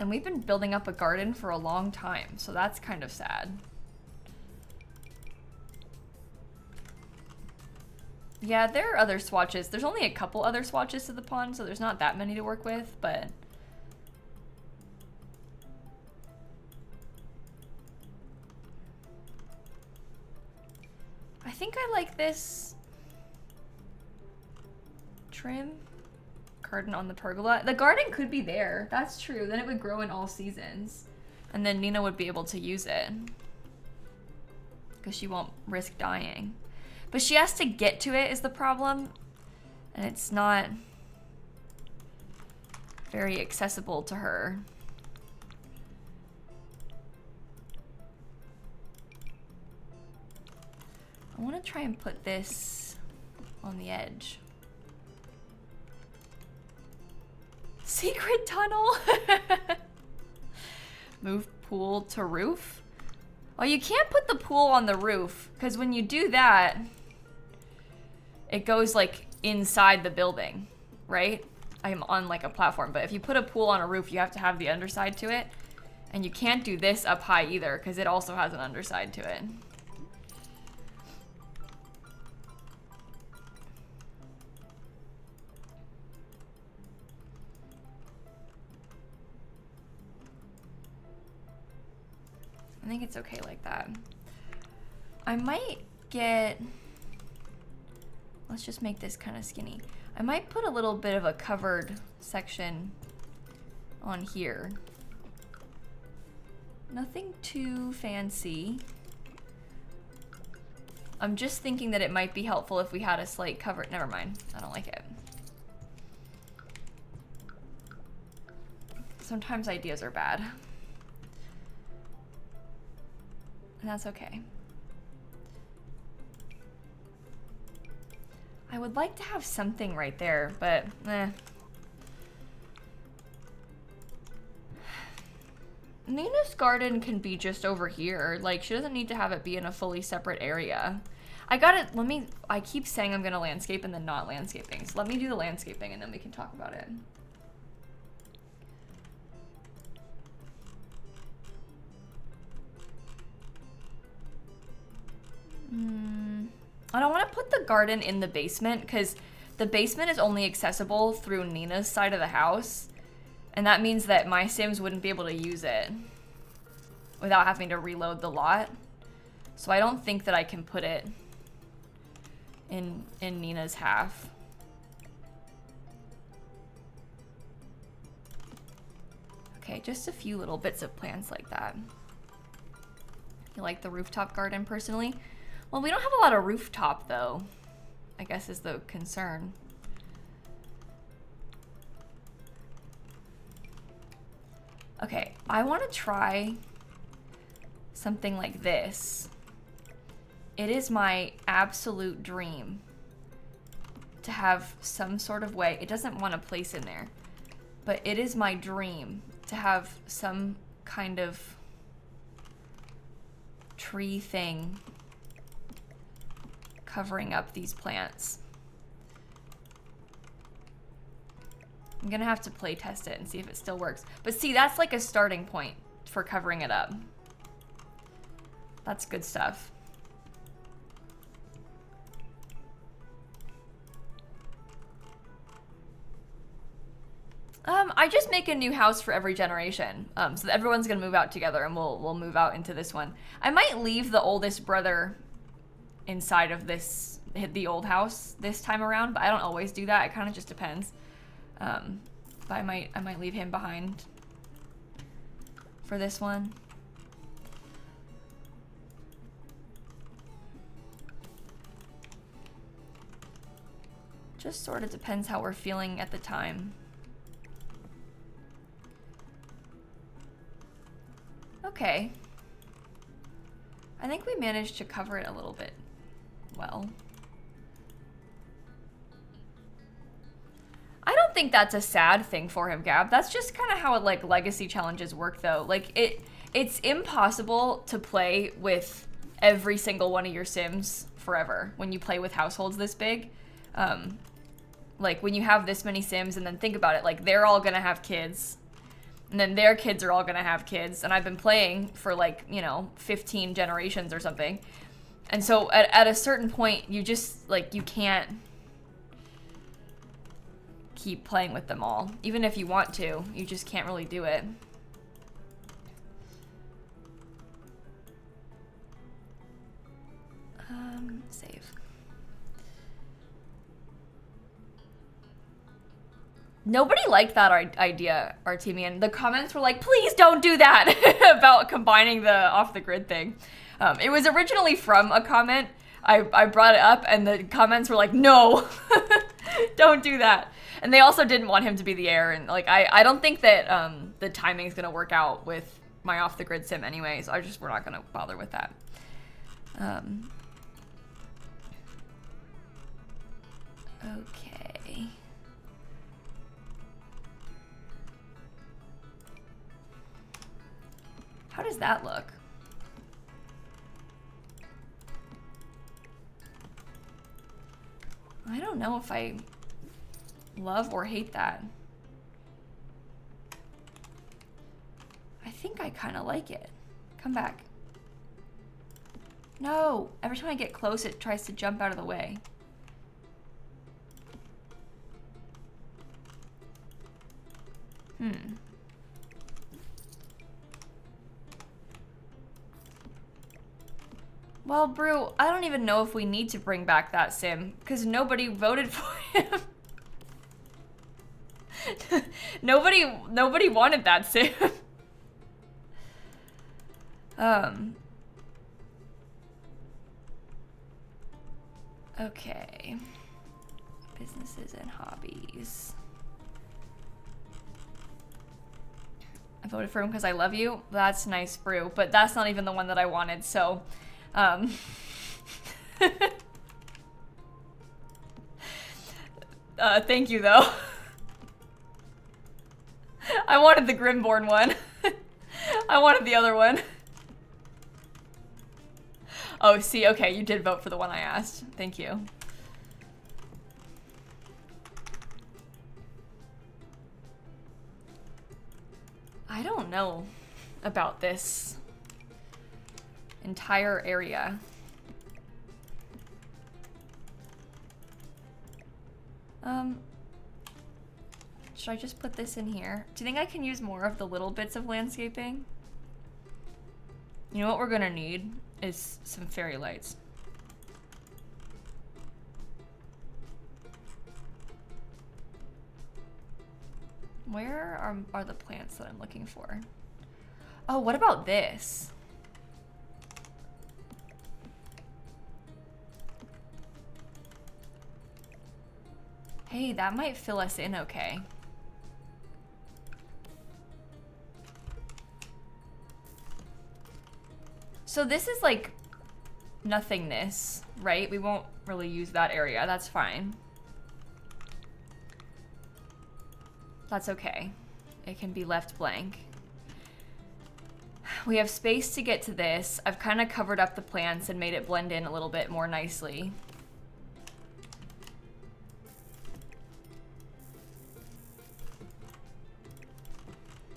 And we've been building up a garden for a long time, so that's kind of sad. Yeah, there are other swatches. There's only a couple other swatches to the pond, so there's not that many to work with, but... I think I like this trim. Garden on the pergola. The garden could be there. That's true. Then it would grow in all seasons. And then Nina would be able to use it. Because she won't risk dying. But she has to get to it is the problem. And it's not very accessible to her. I want to try and put this on the edge. Secret tunnel! Move pool to roof? Oh, you can't put the pool on the roof, because when you do that, it goes like inside the building, right? I'm on like a platform, but if you put a pool on a roof, you have to have the underside to it. And you can't do this up high either, because it also has an underside to it. I think it's okay like that. I might get, let's just make this kind of skinny. I might put a little bit of a covered section on here. Nothing too fancy. I'm just thinking that it might be helpful if we had a slight cover. Never mind, I don't like it. Sometimes ideas are bad. And that's okay. I would like to have something right there, but Nina's garden can be just over here. Like, she doesn't need to have it be in a fully separate area. I keep saying I'm gonna landscape and then not landscaping. So let me do the landscaping and then we can talk about it. I don't want to put the garden in the basement because the basement is only accessible through Nina's side of the house. And that means that my Sims wouldn't be able to use it without having to reload the lot. So I don't think that I can put it in Nina's half. Okay, just a few little bits of plants like that. You like the rooftop garden personally? Well, we don't have a lot of rooftop though, I guess is the concern. Okay, I want to try something like this. It is my absolute dream to have some sort of way. It doesn't want a place in there, but it is my dream to have some kind of tree thing covering up these plants. I'm gonna have to play test it and see if it still works. But see, that's like a starting point for covering it up. That's good stuff. I just make a new house for every generation, so that everyone's gonna move out together, and we'll move out into this one. I might leave the oldest brother inside of the old house this time around, but I don't always do that. It kind of just depends. But I might leave him behind for this one. Just sort of depends how we're feeling at the time. Okay. I think we managed to cover it a little bit well. I don't think that's a sad thing for him, Gab. That's just kind of how like legacy challenges work though. Like it's impossible to play with every single one of your Sims forever when you play with households this big. Like when you have this many Sims, and then think about it, like they're all gonna have kids, and then their kids are all gonna have kids, and I've been playing for like, you know, 15 generations or something. And so at a certain point, you just like, you can't keep playing with them all. Even if you want to, you just can't really do it. Save. Nobody liked that idea, Artemian. The comments were like, please don't do that about combining the off-the-grid thing. It was originally from a comment. I brought it up, and the comments were like, no, don't do that. And they also didn't want him to be the heir. And like, I don't think that the timing is going to work out with my off-the-grid sim anyway, so we're not going to bother with that. Okay. How does that look? I don't know if I love or hate that. I think I kind of like it. Come back. No, every time I get close, it tries to jump out of the way. Well, Brew, I don't even know if we need to bring back that sim, because nobody voted for him. Nobody wanted that sim. Okay. Businesses and hobbies. I voted for him because I love you. That's nice, Brew, but that's not even the one that I wanted, so... thank you, though. I wanted the Grimborn one. I wanted the other one. Oh, see, okay, you did vote for the one I asked. Thank you. I don't know about this entire area. Should I just put this in here? Do you think I can use more of the little bits of landscaping? You know what we're gonna need is some fairy lights. Where are the plants that I'm looking for? Oh, what about this? Hey, that might fill us in okay. So this is like nothingness, right? We won't really use that area. That's fine. That's okay. It can be left blank. We have space to get to this. I've kind of covered up the plants and made it blend in a little bit more nicely.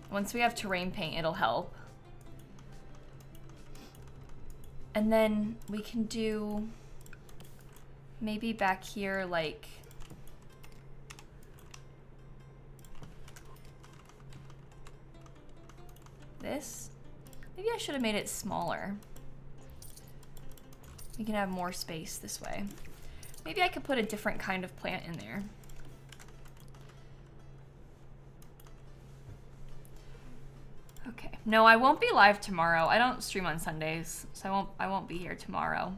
Once we have terrain paint, it'll help. And then we can do maybe back here like this. Maybe I should have made it smaller. We can have more space this way. Maybe I could put a different kind of plant in there. Okay. No, I won't be live tomorrow. I don't stream on Sundays, so I won't be here tomorrow.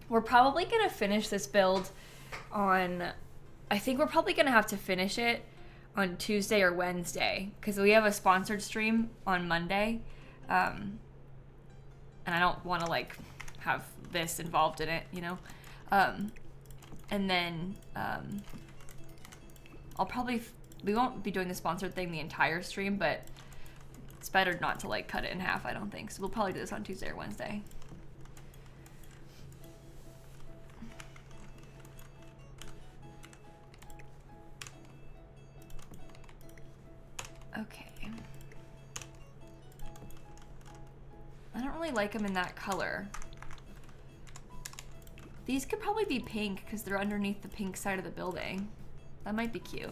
We're probably gonna finish this build on, I think we're probably gonna have to finish it on Tuesday or Wednesday because we have a sponsored stream on Monday. And I don't want to like have this involved in it, you know? And then we won't be doing the sponsored thing the entire stream, but it's better not to like cut it in half, I don't think. So we'll probably do this on Tuesday or Wednesday. Okay. I don't really like them in that color. These could probably be pink because they're underneath the pink side of the building. That might be cute.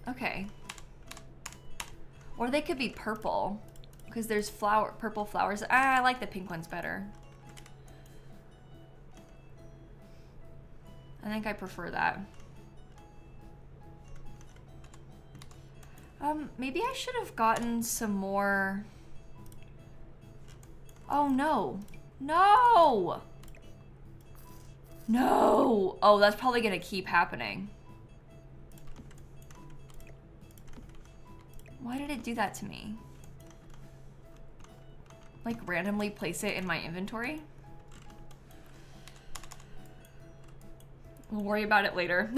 Okay. Or they could be purple because there's purple flowers. I like the pink ones better. I think I prefer that. Maybe I should have gotten some more. Oh no. No! No! Oh, that's probably gonna keep happening. Why did it do that to me? Like randomly place it in my inventory? We'll worry about it later.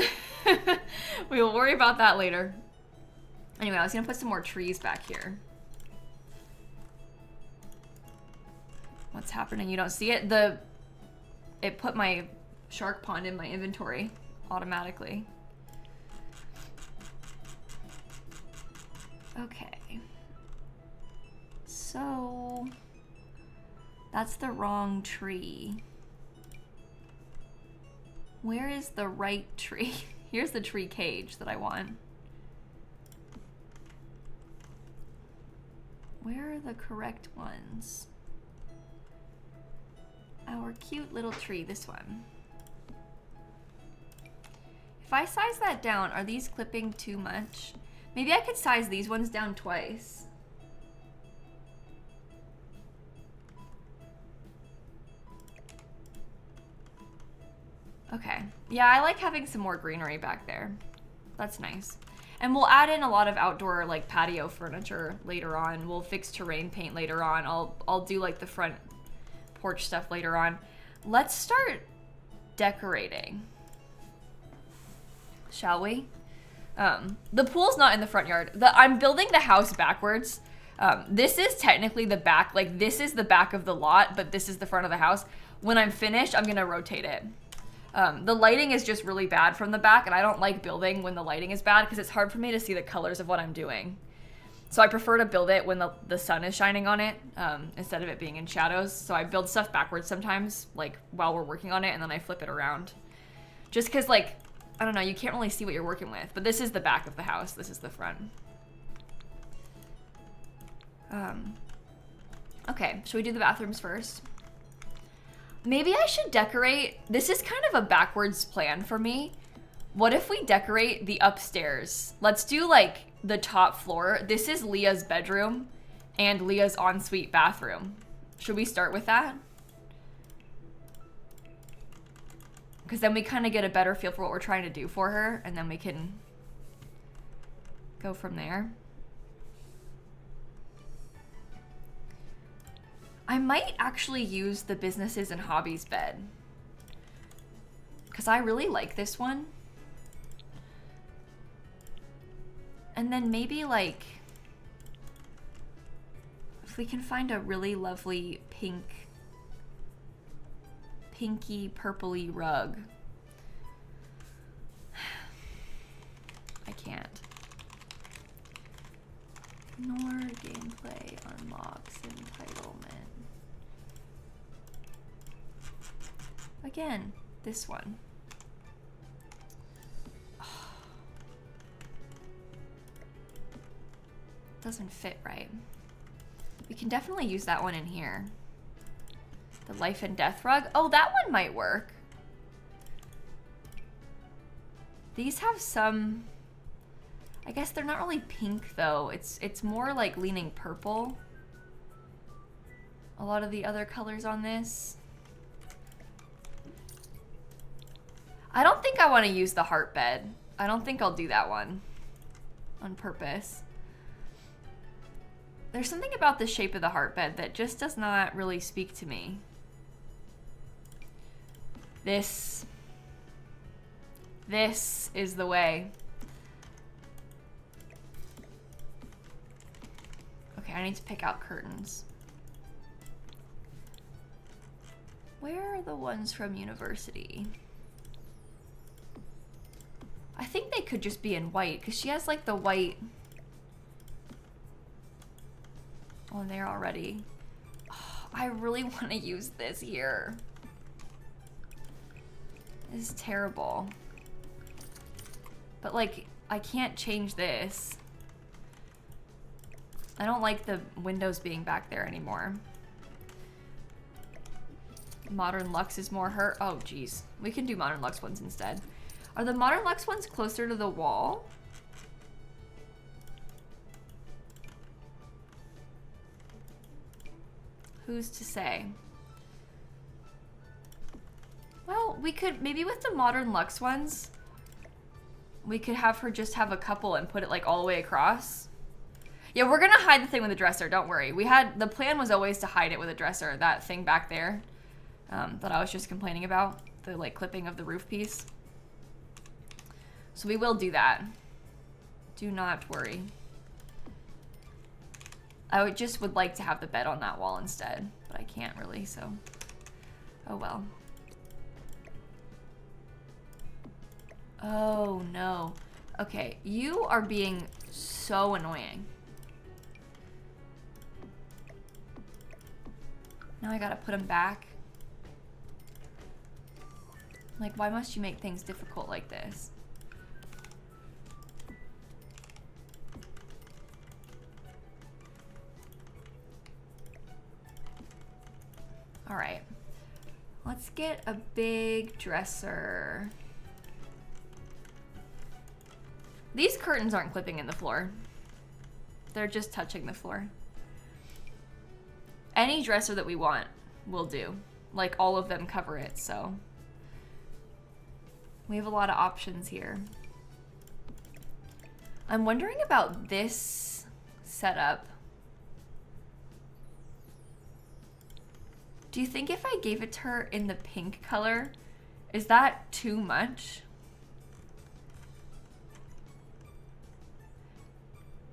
We will worry about that later. Anyway, I was gonna put some more trees back here. What's happening? You don't see it? It put my shark pond in my inventory automatically. Okay. So that's the wrong tree. Where is the right tree? Here's the tree cage that I want. Where are the correct ones? Our cute little tree, this one. If I size that down, are these clipping too much? Maybe I could size these ones down twice. Okay. Yeah, I like having some more greenery back there. That's nice. And we'll add in a lot of outdoor like patio furniture later on. We'll fix terrain paint later on. I'll do like the front porch stuff later on. Let's start decorating. Shall we? The pool's not in the front yard. I'm building the house backwards. This is technically the back, like this is the back of the lot, but this is the front of the house. When I'm finished, I'm gonna rotate it. The lighting is just really bad from the back, and I don't like building when the lighting is bad because it's hard for me to see the colors of what I'm doing. So I prefer to build it when the sun is shining on it instead of it being in shadows. So I build stuff backwards sometimes, like while we're working on it, and then I flip it around. Just because, like, I don't know, you can't really see what you're working with. But this is the back of the house. This is the front. Okay, should we do the bathrooms first? Maybe I should decorate. This is kind of a backwards plan for me. What if we decorate the upstairs? Let's do like the top floor. This is Leah's bedroom and Leah's ensuite bathroom. Should we start with that? Because then we kind of get a better feel for what we're trying to do for her, and then we can go from there. I might actually use the businesses and hobbies bed because I really like this one. And then maybe like if we can find a really lovely pinky purpley rug. I can't. Nor gameplay unlocks entitlement. Again, this one. Doesn't fit right. We can definitely use that one in here. The life and death rug. Oh, that one might work. These have some, I guess they're not really pink though. It's more like leaning purple. A lot of the other colors on this. I don't think I want to use the heart bed. I don't think I'll do that one on purpose. There's something about the shape of the heart bed that just does not really speak to me. This is the way. Okay, I need to pick out curtains. Where are the ones from university? I think they could just be in white because she has like the white on there already. Oh, I really want to use this here. This is terrible. But like, I can't change this. I don't like the windows being back there anymore. Modern Luxe is more her. Oh, geez. We can do Modern Luxe ones instead. Are the Modern Luxe ones closer to the wall? Who's to say? Well, we could, maybe with the Modern Luxe ones, we could have her just have a couple and put it like all the way across. Yeah, we're gonna hide the thing with the dresser, don't worry. The plan was always to hide it with a dresser, that thing back there that I was just complaining about, the like clipping of the roof piece. So we will do that. Do not worry. I would like to have the bed on that wall instead, but I can't really, so oh well. Oh no. Okay, you are being so annoying. Now I gotta put them back. Like, why must you make things difficult like this? All right, let's get a big dresser. These curtains aren't clipping in the floor. They're just touching the floor. Any dresser that we want will do. Like, all of them cover it, so we have a lot of options here. I'm wondering about this setup. Do you think if I gave it to her in the pink color, is that too much?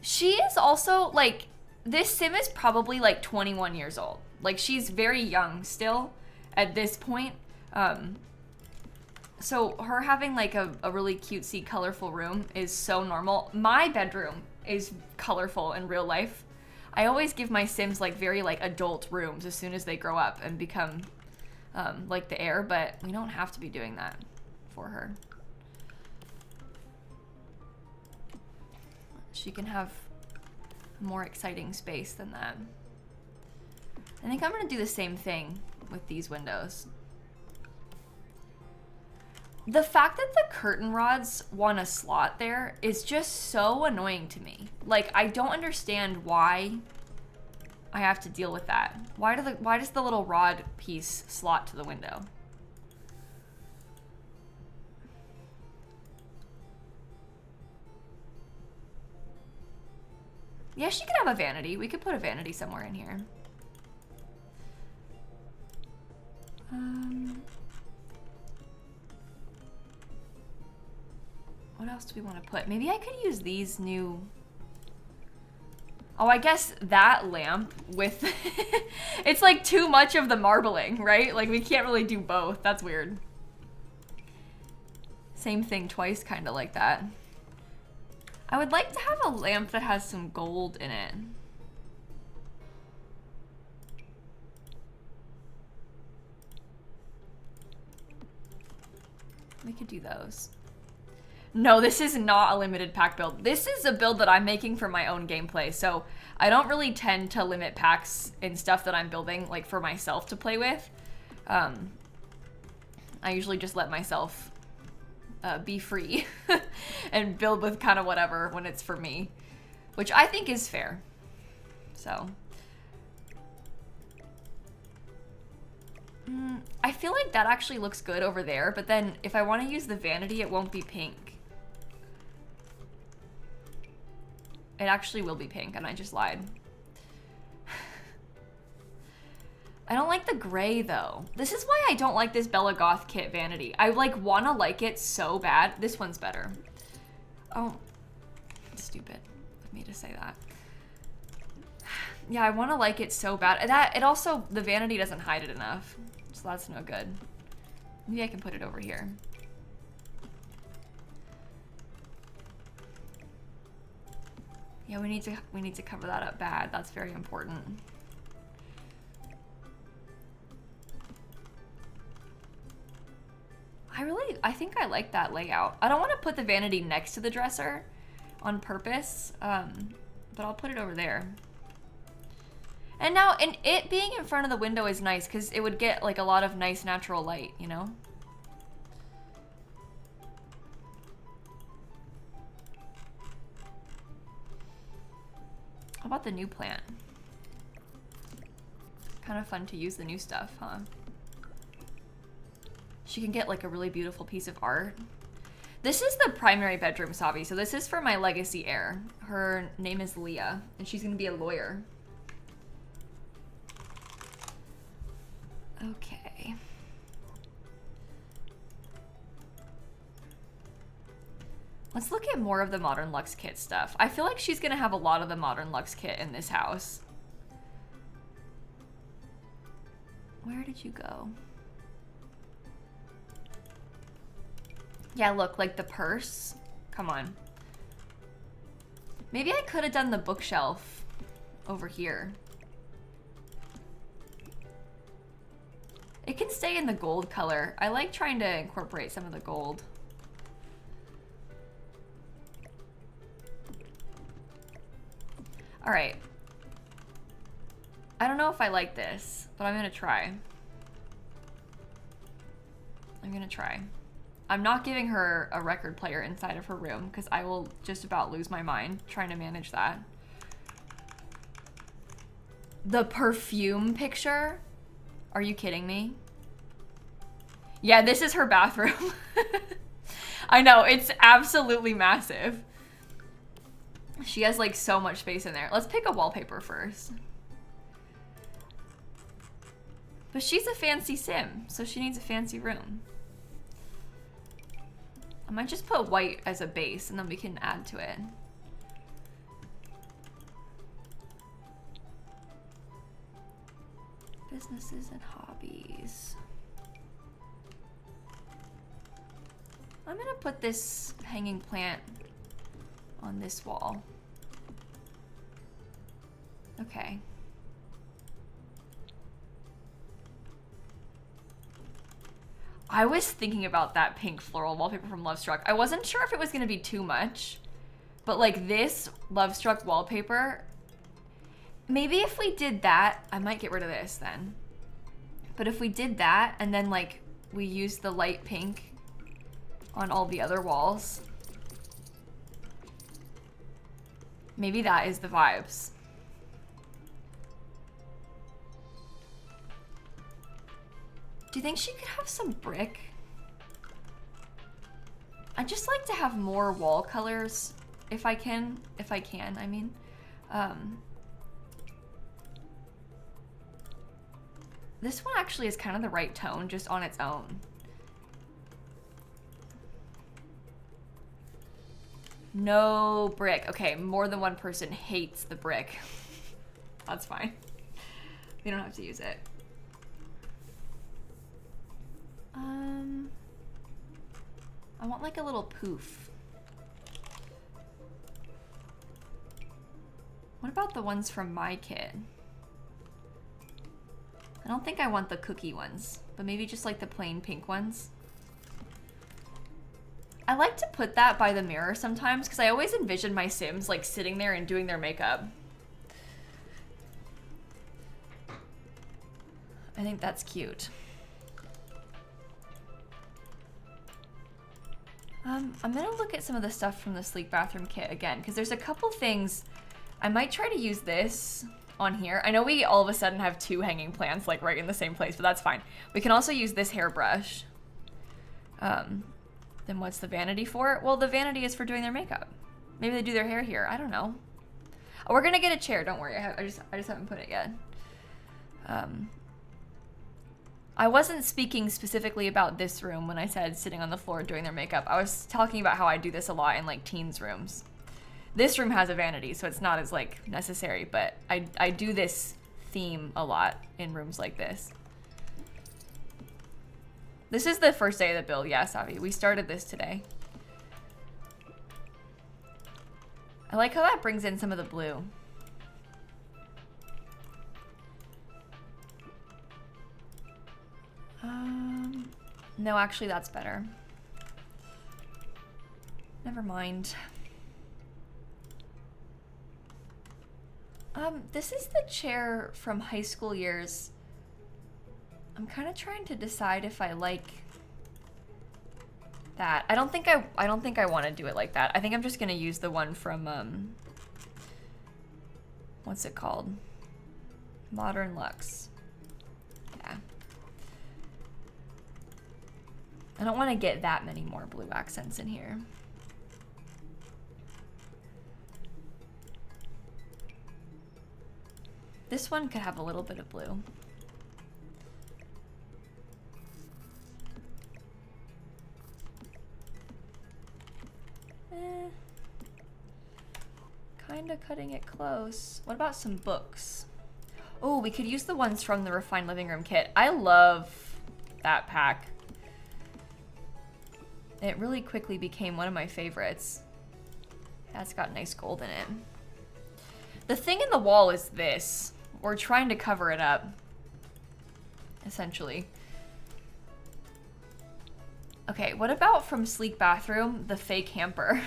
She is also, like, this sim is probably like 21 years old. Like, she's very young still at this point. So her having like a really cutesy, colorful room is so normal. My bedroom is colorful in real life. I always give my Sims like very like adult rooms as soon as they grow up and become like the heir, but we don't have to be doing that for her. She can have a more exciting space than that. I think I'm gonna do the same thing with these windows. The fact that the curtain rods want a slot there is just so annoying to me. Like, I don't understand why I have to deal with that. Why does the little rod piece slot to the window? Yeah, she could have a vanity. We could put a vanity somewhere in here. What else do we want to put? Maybe I could use these new... Oh, I guess that lamp with... It's like too much of the marbling, right? Like we can't really do both. That's weird. Same thing twice, kind of like that. I would like to have a lamp that has some gold in it. We could do those. No, this is not a limited pack build. This is a build that I'm making for my own gameplay, so I don't really tend to limit packs in stuff that I'm building, like, for myself to play with. I usually just let myself be free and build with kind of whatever when it's for me, which I think is fair. So... I feel like that actually looks good over there, but then if I want to use the vanity, it won't be pink. It actually will be pink, and I just lied. I don't like the gray, though. This is why I don't like this Bella Goth kit vanity. I, like, want to like it so bad. This one's better. Oh, stupid of me to say that. Yeah, I want to like it so bad. It also, the vanity doesn't hide it enough. So that's no good. Maybe I can put it over here. Yeah, we need to cover that up bad. That's very important. I think I like that layout. I don't want to put the vanity next to the dresser on purpose, but I'll put it over there. And now, and it being in front of the window is nice because it would get like a lot of nice natural light, you know? How about the new plant? Kind of fun to use the new stuff, huh? She can get like a really beautiful piece of art. This is the primary bedroom, Savi. So this is for my legacy heir. Her name is Leah, and she's gonna be a lawyer. Okay. Let's look at more of the Modern Luxe Kit stuff. I feel like she's gonna have a lot of the Modern Luxe Kit in this house. Where did you go? Yeah, look, like the purse. Come on. Maybe I could have done the bookshelf over here. It can stay in the gold color. I like trying to incorporate some of the gold. All right. I don't know if I like this, but I'm gonna try. I'm not giving her a record player inside of her room because I will just about lose my mind trying to manage that. The perfume picture? Are you kidding me? Yeah, this is her bathroom. I know, it's absolutely massive. She has like so much space in there. Let's pick a wallpaper first. But she's a fancy sim, so she needs a fancy room. I might just put white as a base and then we can add to it. Businesses and hobbies. I'm gonna put this hanging plant on this wall. Okay. I was thinking about that pink floral wallpaper from Love Struck. I wasn't sure if it was gonna be too much, but like this Love Struck wallpaper, maybe if we did that, I might get rid of this then. But if we did that and then like we used the light pink on all the other walls, maybe that is the vibes. Do you think she could have some brick? I just like to have more wall colors if I can, I mean. This one actually is kind of the right tone just on its own. No brick. Okay, more than one person hates the brick. That's fine. We don't have to use it. I want like a little poof. What about the ones from my kit? I don't think I want the cookie ones, but maybe just like the plain pink ones. I like to put that by the mirror sometimes because I always envision my Sims like sitting there and doing their makeup. I think that's cute. I'm gonna look at some of the stuff from the sleek bathroom kit again, because there's a couple things. I might try to use this on here. I know we all of a sudden have two hanging plants like right in the same place, but that's fine. We can also use this hairbrush. Then what's the vanity for? Well, the vanity is for doing their makeup. Maybe they do their hair here. I don't know. Oh, we're gonna get a chair. Don't worry. I just haven't put it yet. I wasn't speaking specifically about this room when I said sitting on the floor doing their makeup. I was talking about how I do this a lot in like teens rooms. This room has a vanity, so it's not as like necessary, but I do this theme a lot in rooms like this. This is the first day of the build. Yeah, Savi, we started this today. I like how that brings in some of the blue. No, actually that's better. Never mind. This is the chair from high school years. I'm kind of trying to decide if I like that. I don't think I want to do it like that. I think I'm just gonna use the one from what's it called? Modern Luxe. Yeah. I don't want to get that many more blue accents in here. This one could have a little bit of blue. Kinda cutting it close. What about some books? Oh, we could use the ones from the Refined Living Room kit. I love that pack. It really quickly became one of my favorites. Yeah, it's got nice gold in it. The thing in the wall is this. We're trying to cover it up, essentially. Okay, what about from Sleek Bathroom, the fake hamper?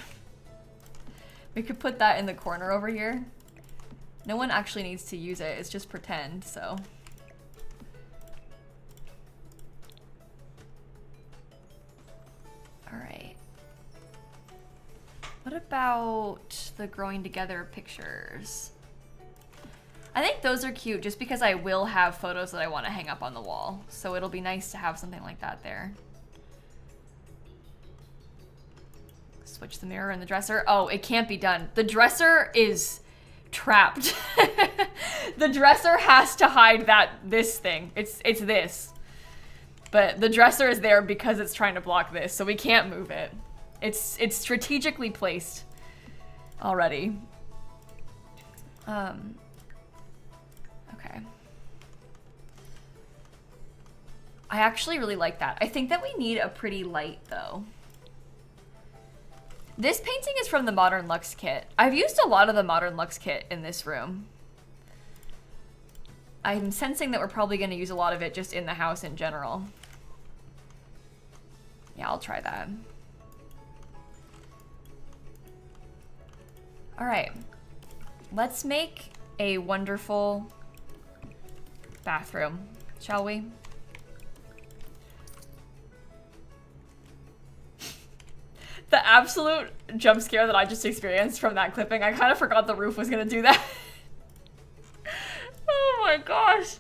We could put that in the corner over here. No one actually needs to use it, it's just pretend, so. All right. What about the growing together pictures? I think those are cute just because I will have photos that I want to hang up on the wall. So it'll be nice to have something like that there. Switch the mirror and the dresser. Oh, it can't be done. The dresser is trapped. The dresser has to hide this thing. It's this. But the dresser is there because it's trying to block this, so we can't move it. It's strategically placed already. Okay. I actually really like that. I think that we need a pretty light though. This painting is from the Modern Luxe kit. I've used a lot of the Modern Luxe kit in this room. I'm sensing that we're probably going to use a lot of it just in the house in general. Yeah, I'll try that. All right. Let's make a wonderful bathroom, shall we? The absolute jump scare that I just experienced from that clipping, I kind of forgot the roof was gonna do that. Oh my gosh.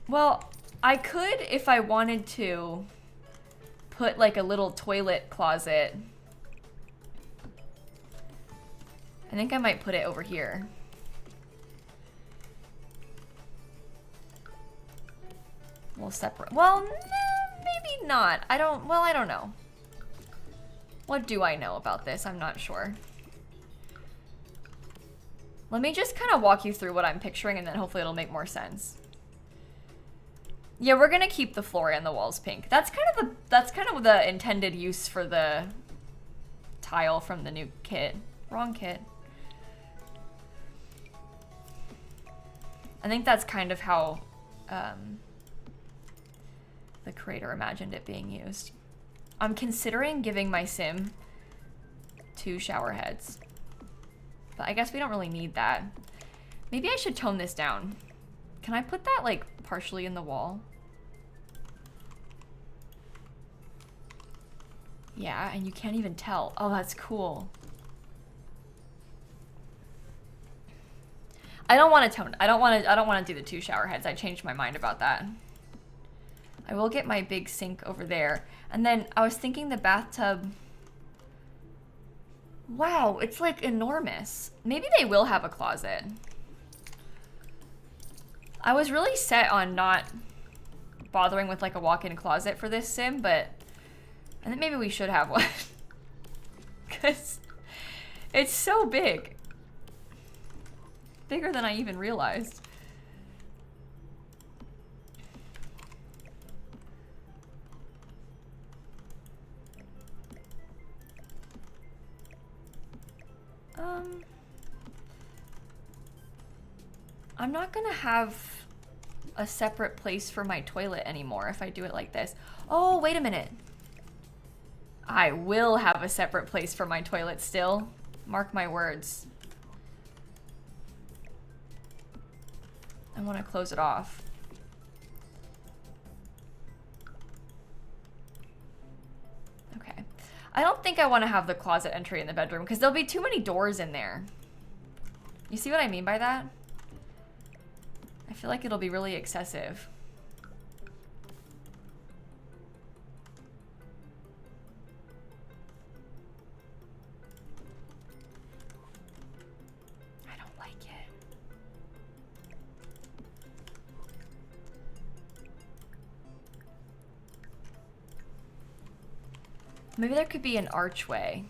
Well, I could, if I wanted to, put like a little toilet closet. I think I might put it over here. We'll separate. Well, maybe not. I don't know. What do I know about this? I'm not sure. Let me just kind of walk you through what I'm picturing, and then hopefully it'll make more sense. Yeah, we're gonna keep the floor and the walls pink. That's kind of the intended use for the tile from the new kit. Wrong kit. I think that's kind of how the creator imagined it being used. I'm considering giving my sim 2 shower heads. But I guess we don't really need that. Maybe I should tone this down. Can I put that like partially in the wall? Yeah, and you can't even tell. Oh, that's cool. I don't want to tone. I don't want to do the 2 shower heads. I changed my mind about that. I will get my big sink over there. And then I was thinking the bathtub. Wow, it's like enormous. Maybe they will have a closet. I was really set on not bothering with like a walk-in closet for this sim, but I think maybe we should have one. Because it's so big. Bigger than I even realized. I'm not gonna have a separate place for my toilet anymore if I do it like this. Oh, wait a minute. I will have a separate place for my toilet still. Mark my words. I want to close it off. Okay. I don't think I want to have the closet entry in the bedroom because there'll be too many doors in there. You see what I mean by that? I feel like it'll be really excessive. I don't like it. Maybe there could be an archway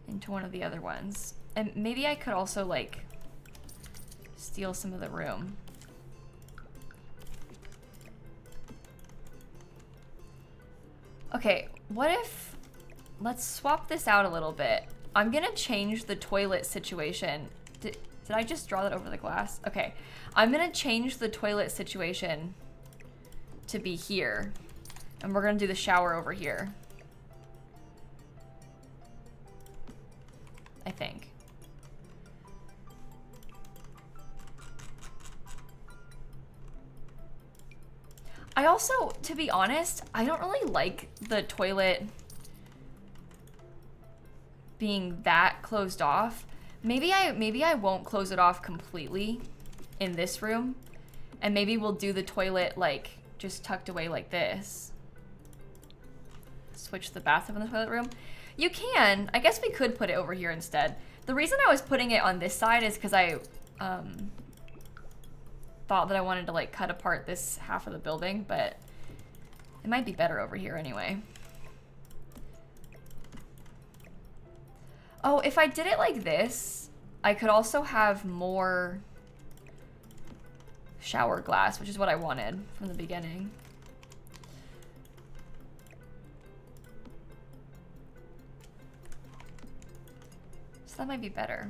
into one of the other ones. And maybe I could also like steal some of the room. Okay, what if, let's swap this out a little bit. I'm gonna change the toilet situation. Did I just draw that over the glass? Okay, I'm gonna change the toilet situation to be here. And we're gonna do the shower over here. I think. I also, to be honest, I don't really like the toilet being that closed off. Maybe I won't close it off completely in this room. And maybe we'll do the toilet like just tucked away like this. Switch the bathroom and the toilet room. You can. I guess we could put it over here instead. The reason I was putting it on this side is because I thought that I wanted to like cut apart this half of the building, but it might be better over here anyway. Oh, if I did it like this, I could also have more shower glass, which is what I wanted from the beginning. So that might be better.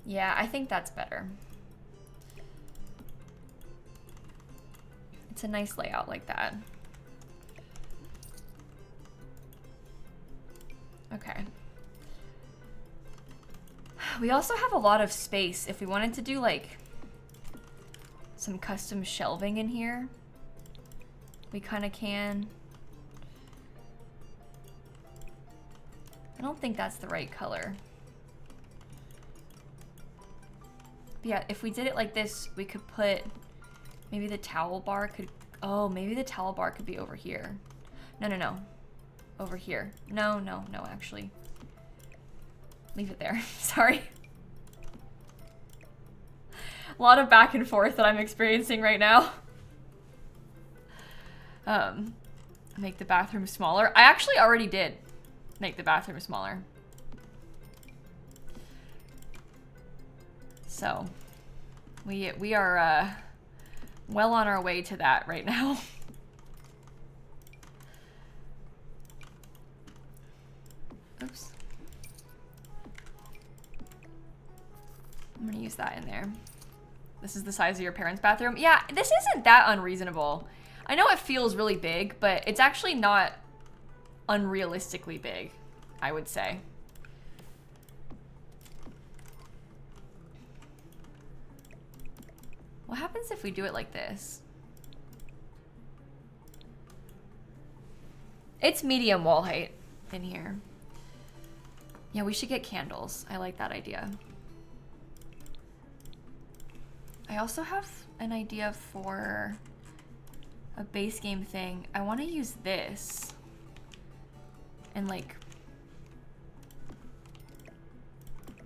Yeah, I think that's better. It's a nice layout like that. Okay. We also have a lot of space if we wanted to do like some custom shelving in here. We kind of can. I don't think that's the right color. But yeah, if we did it like this, we could put, maybe the towel bar could, oh, maybe the towel bar could be over here. No, no, no. Over here. No, no, no, actually. Leave it there. Sorry. A lot of back and forth that I'm experiencing right now. Make the bathroom smaller. I actually already did make the bathroom smaller. So we are well on our way to that right now. Oops. I'm gonna use that in there. This is the size of your parents' bathroom. Yeah, this isn't that unreasonable. I know it feels really big, but it's actually not unrealistically big, I would say. What happens if we do it like this? It's medium wall height in here. Yeah, we should get candles. I like that idea. I also have an idea for a base game thing. I want to use this and like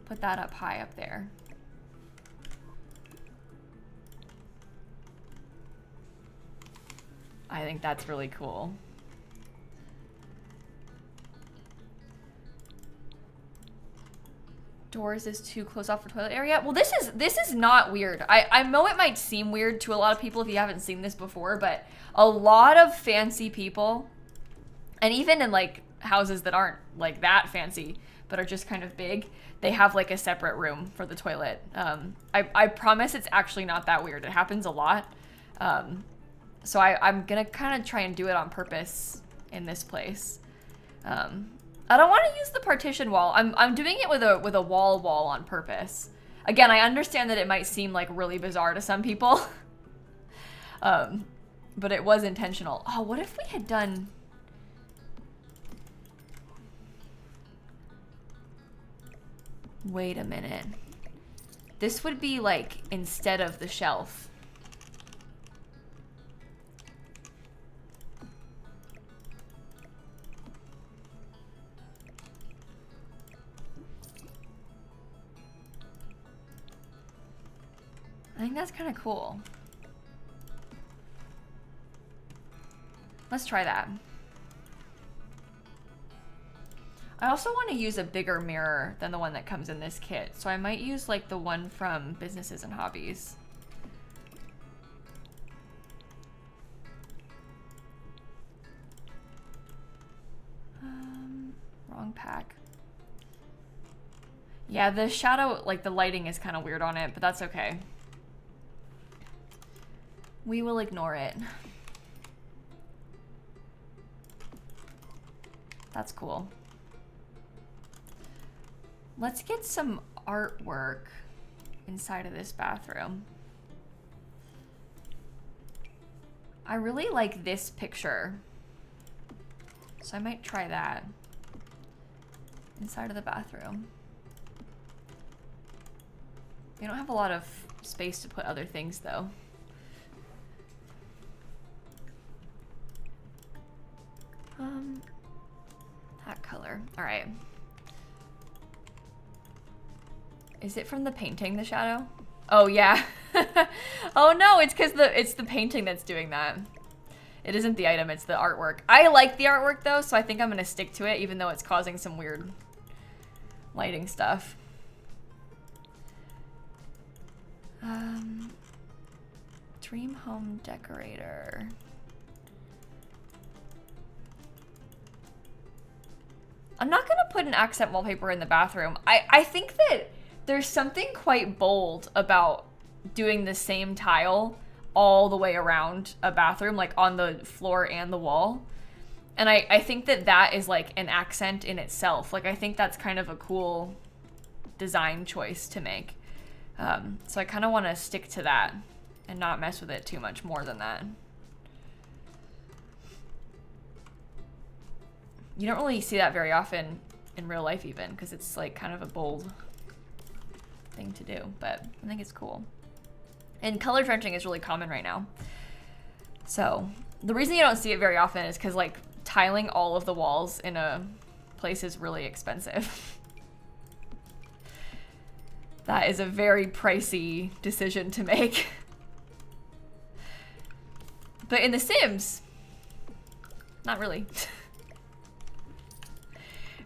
put that up high up there. I think that's really cool. Doors is too close off for toilet area. Well, this is not weird. I know it might seem weird to a lot of people if you haven't seen this before, but a lot of fancy people, and even in like houses that aren't like that fancy, but are just kind of big, they have like a separate room for the toilet. I promise it's actually not that weird. It happens a lot. So I'm gonna kind of try and do it on purpose in this place. I don't want to use the partition wall. I'm doing it with a wall on purpose. Again, I understand that it might seem like really bizarre to some people. But it was intentional. Oh, what if we had done... Wait a minute. This would be like instead of the shelf. I think that's kind of cool. Let's try that. I also want to use a bigger mirror than the one that comes in this kit, so I might use like the one from Businesses and Hobbies. Wrong pack. Yeah, the shadow, like the lighting is kind of weird on it, but that's okay. We will ignore it. That's cool. Let's get some artwork inside of this bathroom. I really like this picture, so I might try that inside of the bathroom. We don't have a lot of space to put other things though. That color. All right. Is it from the painting, the shadow? Oh yeah. Oh no, it's because it's the painting that's doing that. It isn't the item, it's the artwork. I like the artwork though, so I think I'm gonna stick to it even though it's causing some weird lighting stuff. Dream home decorator. I'm not gonna put an accent wallpaper in the bathroom. I think that There's something quite bold about doing the same tile all the way around a bathroom, like on the floor and the wall. And I think that that is like an accent in itself. Like, I think that's kind of a cool design choice to make. So I kind of want to stick to that and not mess with it too much more than that. You don't really see that very often in real life even, because it's like kind of a bold thing to do, but I think it's cool. And color trenching is really common right now. So the reason you don't see it very often is because like tiling all of the walls in a place is really expensive. That is a very pricey decision to make. But in The Sims, not really.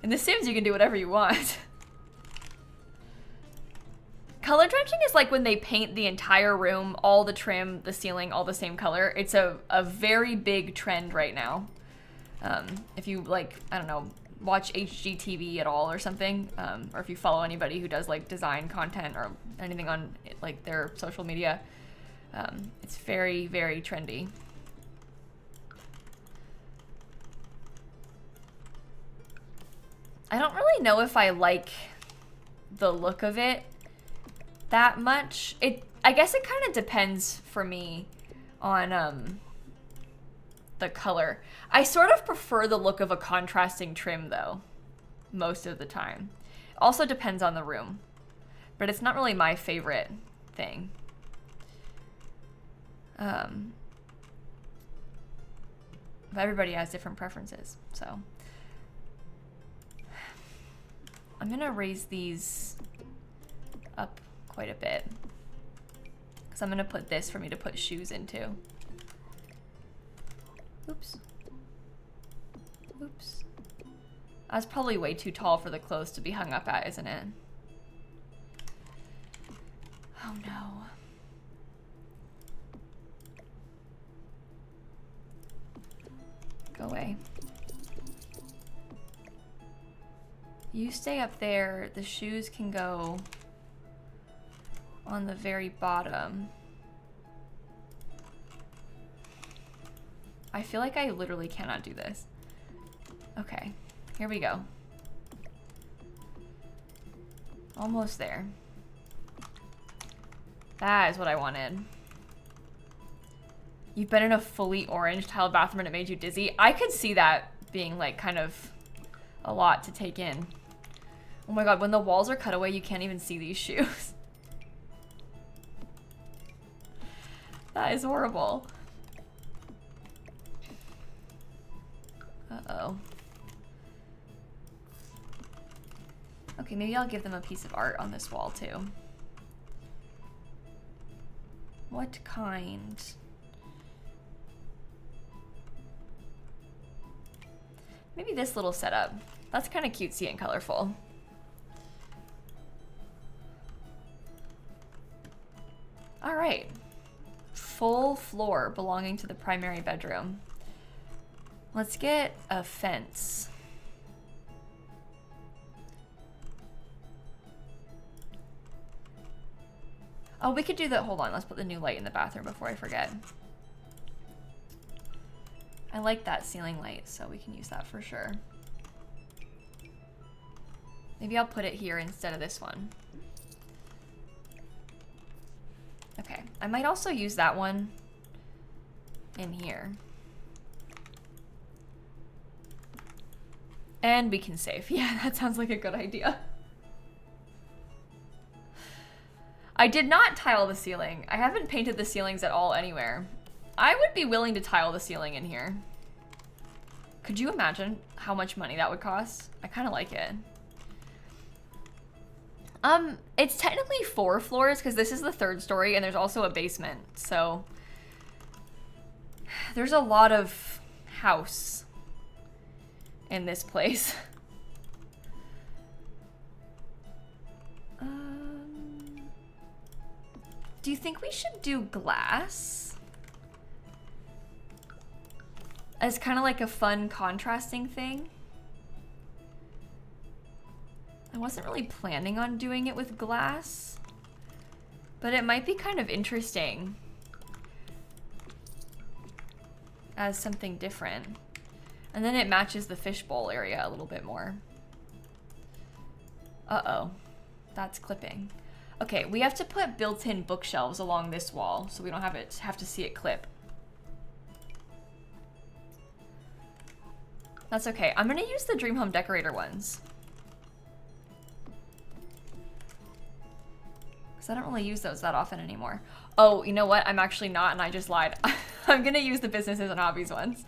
In The Sims, you can do whatever you want. Color trenching is like when they paint the entire room, all the trim, the ceiling, all the same color. It's a very big trend right now. If you like, I don't know, watch HGTV at all or something, or if you follow anybody who does like design content or anything on like their social media, it's very, very trendy. I don't really know if I like the look of it that much. I guess it kind of depends for me on the color. I sort of prefer the look of a contrasting trim though, most of the time. Also depends on the room, but it's not really my favorite thing. But everybody has different preferences, so. I'm gonna raise these up quite a bit because I'm gonna put this for me to put shoes into. Oops. Oops. That's probably way too tall for the clothes to be hung up at, isn't it? Oh no. Go away. You stay up there. The shoes can go on the very bottom. I feel like I literally cannot do this. Okay, here we go. Almost there. That is what I wanted. You've been in a fully orange tiled bathroom and it made you dizzy. I could see that being like kind of a lot to take in. Oh my god, when the walls are cut away, you can't even see these shoes. That is horrible. Uh-oh. Okay, maybe I'll give them a piece of art on this wall too. What kind? Maybe this little setup. That's kind of cutesy and colorful. All right. Full floor belonging to the primary bedroom. Let's get a fence. Oh, we could do that. Hold on. Let's put the new light in the bathroom before I forget. I like that ceiling light, so we can use that for sure. Maybe I'll put it here instead of this one. Okay, I might also use that one in here. And we can save. Yeah, that sounds like a good idea. I did not tile the ceiling. I haven't painted the ceilings at all anywhere. I would be willing to tile the ceiling in here. Could you imagine how much money that would cost? I kind of like it. It's technically 4 floors because this is the 3rd story and there's also a basement. So there's a lot of house in this place. Do you think we should do glass as kind of like a fun contrasting thing? I wasn't really planning on doing it with glass, but it might be kind of interesting as something different. And then it matches the fishbowl area a little bit more. Uh-oh, that's clipping. Okay, we have to put built-in bookshelves along this wall so we don't have to see it clip. That's okay. I'm gonna use the Dream Home Decorator ones. Because I don't really use those that often anymore. Oh, you know what? I'm actually not, and I just lied. I'm gonna use the Businesses and Hobbies ones.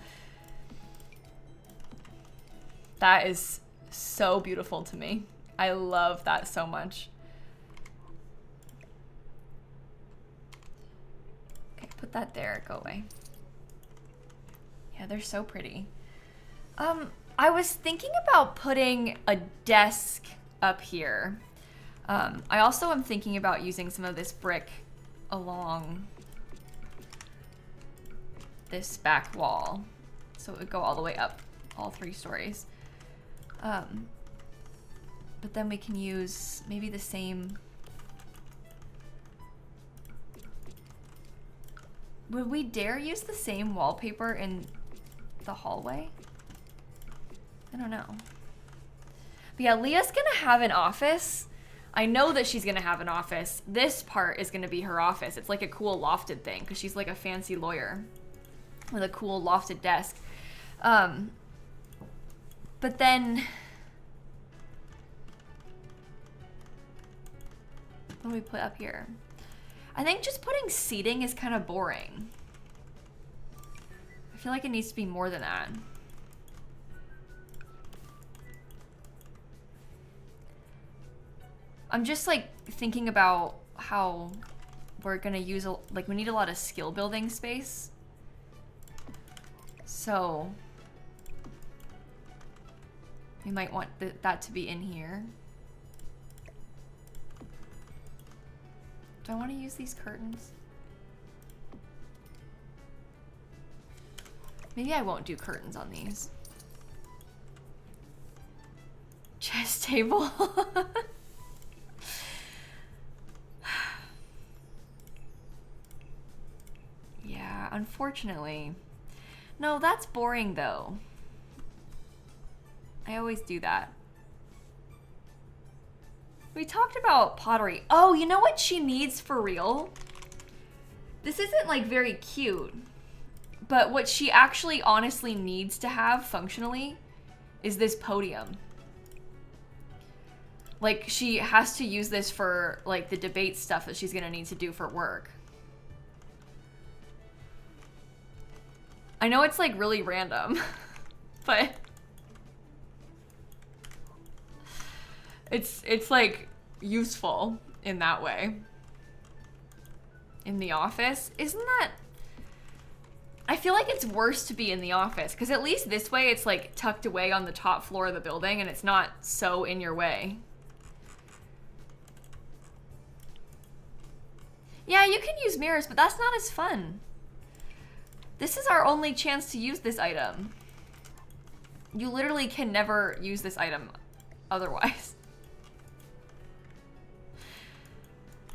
That is so beautiful to me. I love that so much. Okay, put that there, go away. Yeah, they're so pretty. I was thinking about putting a desk up here. I also am thinking about using some of this brick along this back wall. So it would go all the way up, all 3 stories. But then we can use maybe the same. Would we dare use the same wallpaper in the hallway? I don't know. But yeah, Leah's gonna have an office. I know that she's gonna have an office. This part is gonna be her office. It's like a cool lofted thing because she's like a fancy lawyer with a cool lofted desk. But then, what do we put up here? I think just putting seating is kind of boring. I feel like it needs to be more than that. I'm just like thinking about how we're gonna use, like we need a lot of skill building space. So we might want that to be in here. Do I want to use these curtains? Maybe I won't do curtains on these. Chess table. Yeah, unfortunately. No, that's boring though. I always do that. We talked about pottery. Oh, you know what she needs for real? This isn't like very cute, but what she actually honestly needs to have functionally is this podium. Like she has to use this for like the debate stuff that she's gonna need to do for work. I know it's like really random, but it's like useful in that way. In the office, isn't that? I feel like it's worse to be in the office because at least this way it's like tucked away on the top floor of the building and it's not so in your way. Yeah, you can use mirrors, but that's not as fun. This is our only chance to use this item. You literally can never use this item otherwise.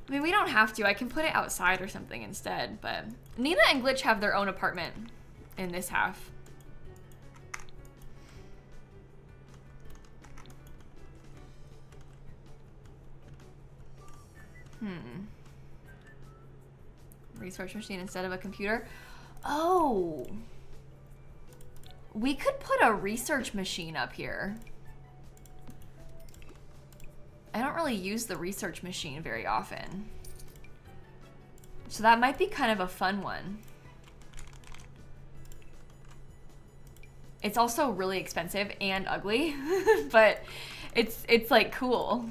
I mean, we don't have to. I can put it outside or something instead, but Nina and Glitch have their own apartment in this half. Research machine instead of a computer. Oh. We could put a research machine up here. I don't really use the research machine very often. So that might be kind of a fun one. It's also really expensive and ugly, but it's like cool.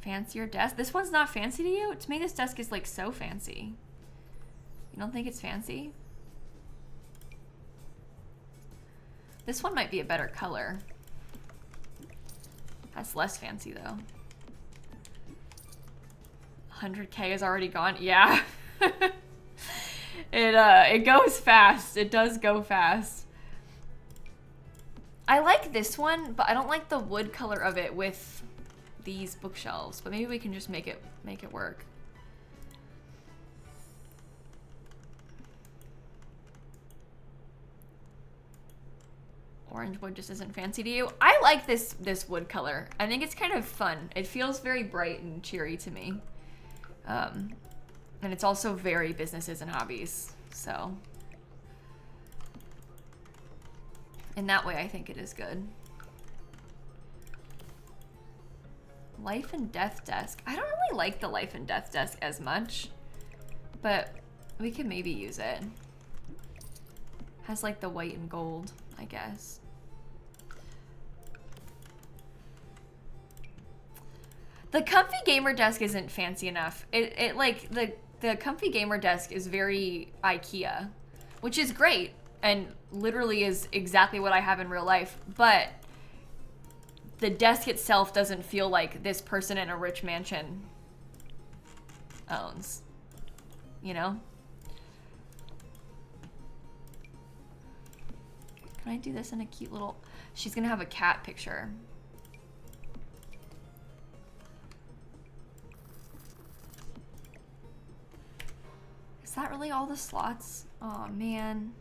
Fancier desk? This one's not fancy to you? To me, this desk is like so fancy. You don't think it's fancy? This one might be a better color. That's less fancy though. 100K is already gone. Yeah. It goes fast. It does go fast. I like this one, but I don't like the wood color of it with these bookshelves. But maybe we can just make it work. Orange wood just isn't fancy to you. I like this wood color. I think it's kind of fun. It feels very bright and cheery to me. And it's also very businesses and hobbies. So in that way, I think it is good. Life and death desk. I don't really like the life and death desk as much, but we can maybe use it. Has like the white and gold, I guess. The comfy gamer desk isn't fancy enough. It like the comfy gamer desk is very IKEA, which is great and literally is exactly what I have in real life, but the desk itself doesn't feel like this person in a rich mansion owns, you know? Can I do this in a cute little... She's gonna have a cat picture. Is that really all the slots? Oh man.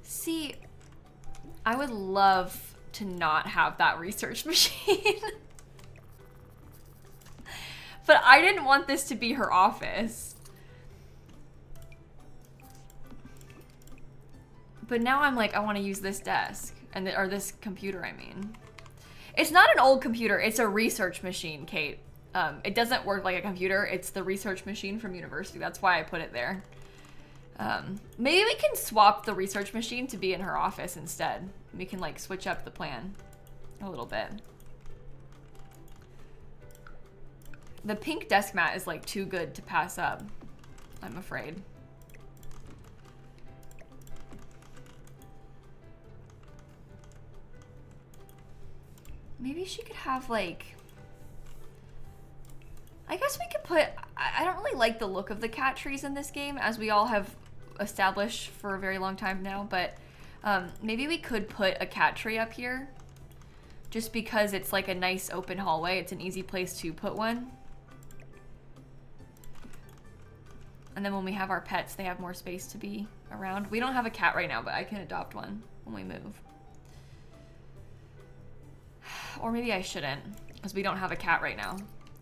See, I would love to not have that research machine. But I didn't want this to be her office. But now I'm like, I want to use this desk, or this computer, I mean. It's not an old computer, it's a research machine, Kate. It doesn't work like a computer, it's the research machine from university. That's why I put it there. Maybe we can swap the research machine to be in her office instead. We can like switch up the plan a little bit. The pink desk mat is like too good to pass up, I'm afraid. Maybe she could have like, I guess we could put, I don't really like the look of the cat trees in this game, as we all have established for a very long time now, but maybe we could put a cat tree up here just because it's like a nice open hallway. It's an easy place to put one. And then when we have our pets, they have more space to be around. We don't have a cat right now, but I can adopt one when we move. Or maybe I shouldn't, because we don't have a cat right now.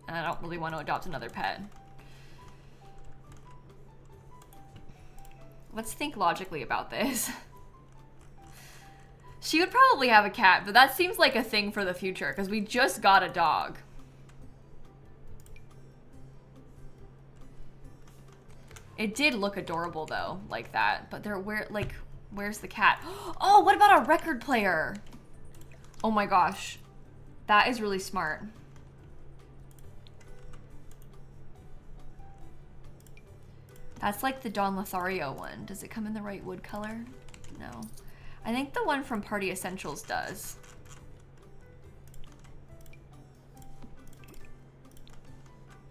And I don't really want to adopt another pet. Let's think logically about this. She would probably have a cat, but that seems like a thing for the future, because we just got a dog. It did look adorable though, like that. But where's the cat? Oh, what about a record player? Oh my gosh. That is really smart. That's like the Don Lothario one. Does it come in the right wood color? No. I think the one from Party Essentials does.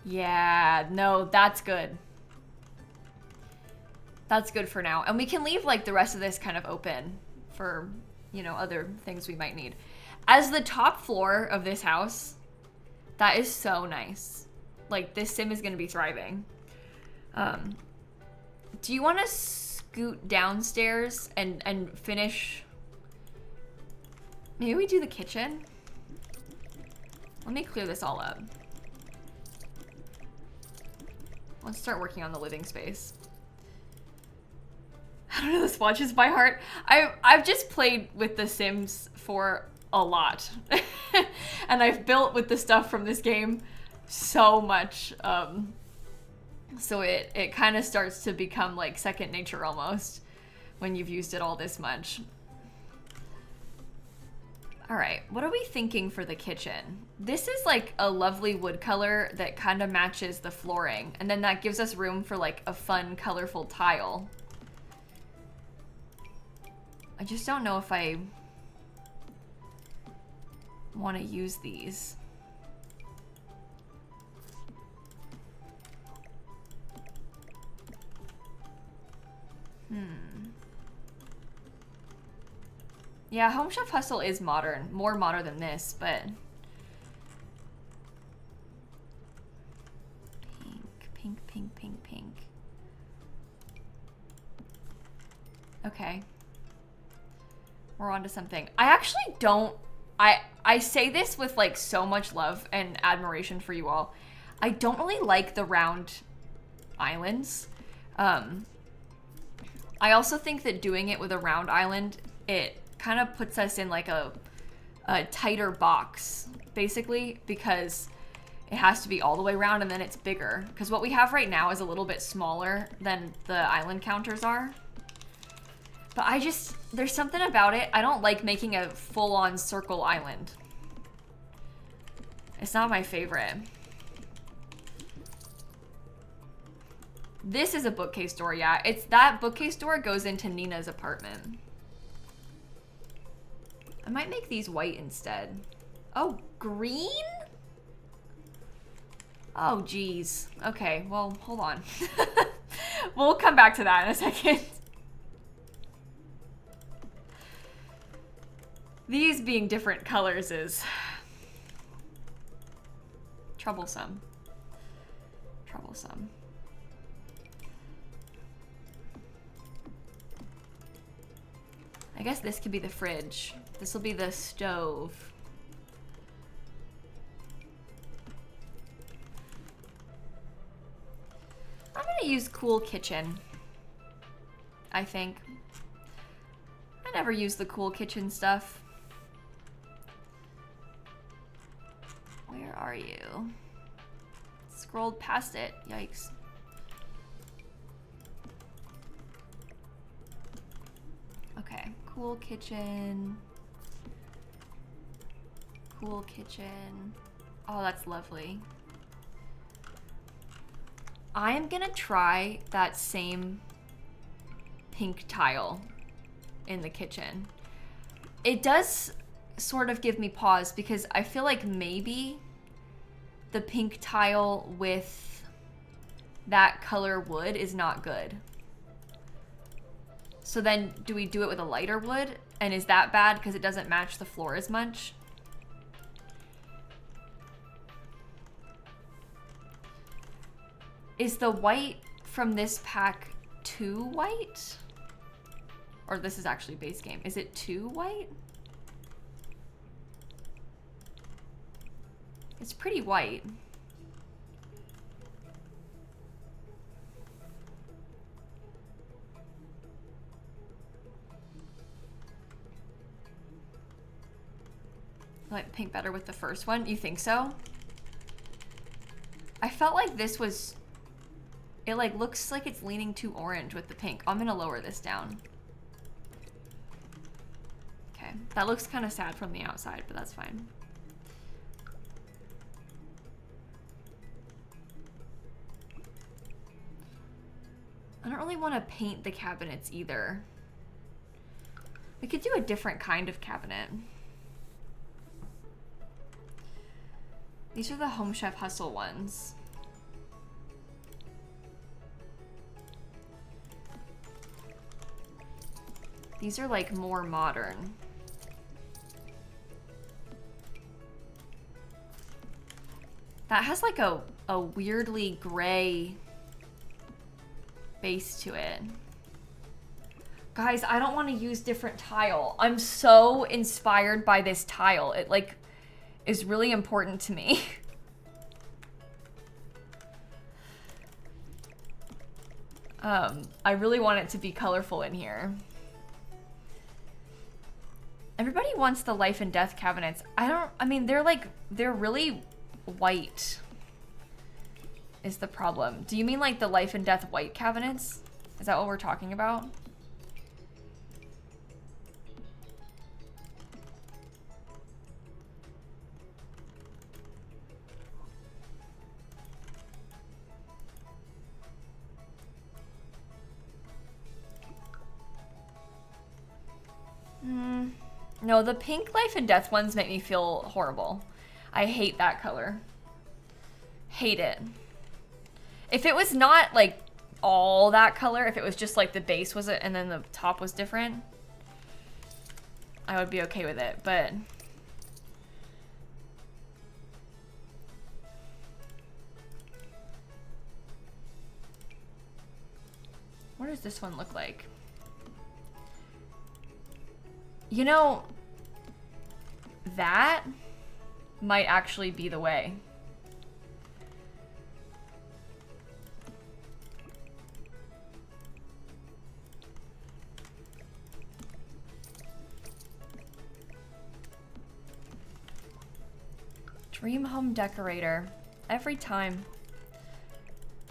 Yeah, no, that's good. That's good for now. And we can leave like the rest of this kind of open for, you know, other things we might need. As the top floor of this house, that is so nice. Like, this sim is going to be thriving. Do you want to scoot downstairs and finish? Maybe we do the kitchen? Let me clear this all up. Let's start working on the living space. I don't know the swatches by heart. I've just played with The Sims for a lot. And I've built with the stuff from this game so much. So it kind of starts to become like second nature almost when you've used it all this much. All right, what are we thinking for the kitchen? This is like a lovely wood color that kind of matches the flooring. And then that gives us room for like a fun, colorful tile. I just don't know if I want to use these. Yeah, Home Chef Hustle is modern. More modern than this, but... Pink, pink, pink, pink, pink. Okay. We're on to something. I actually don't... I say this with like so much love and admiration for you all. I don't really like the round islands. I also think that doing it with a round island, it kind of puts us in like a tighter box, basically, because it has to be all the way around and then it's bigger. Because what we have right now is a little bit smaller than the island counters are. But there's something about it. I don't like making a full-on circle island. It's not my favorite. This is a bookcase door, yeah. That bookcase door goes into Nina's apartment. I might make these white instead. Oh, green? Oh, geez. Okay, well, hold on. We'll come back to that in a second. These being different colors is troublesome. Troublesome. I guess this could be the fridge. This will be the stove. I'm gonna use cool kitchen, I think. I never use the cool kitchen stuff. Where are you? Scrolled past it. Yikes. Okay, cool kitchen. Cool kitchen. Oh, that's lovely. I am gonna try that same pink tile in the kitchen. It does sort of give me pause because I feel like maybe the pink tile with that color wood is not good. So then do we do it with a lighter wood? And is that bad because it doesn't match the floor as much? Is the white from this pack too white? Or this is actually base game. Is it too white? It's pretty white. I like pink better with the first one. You think so? I felt like this was... It like looks like it's leaning too orange with the pink. I'm gonna lower this down. Okay, that looks kind of sad from the outside, but that's fine. I don't really want to paint the cabinets either. We could do a different kind of cabinet. These are the Home Chef Hustle ones. These are like more modern. That has like a weirdly gray base to it. Guys, I don't want to use different tile. I'm so inspired by this tile. It like is really important to me. I really want it to be colorful in here. Everybody wants the life and death cabinets. I mean, they're really white is the problem. Do you mean like the life and death white cabinets? Is that what we're talking about? No, the pink life and death ones make me feel horrible. I hate that color. Hate it. If it was not like all that color, if it was just like the base was it and then the top was different, I would be okay with it, but what does this one look like? You know, that might actually be the way. Dream home decorator. Every time.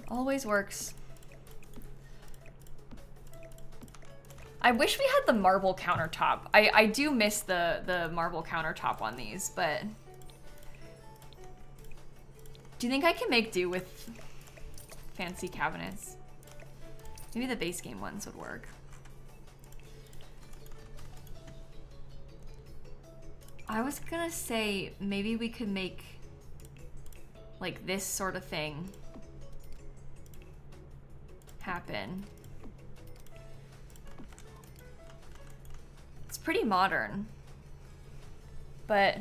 Always works. I wish we had the marble countertop. I do miss the marble countertop on these, but do you think I can make do with fancy cabinets? Maybe the base game ones would work. I was gonna say maybe we could make like this sort of thing happen. It's pretty modern, but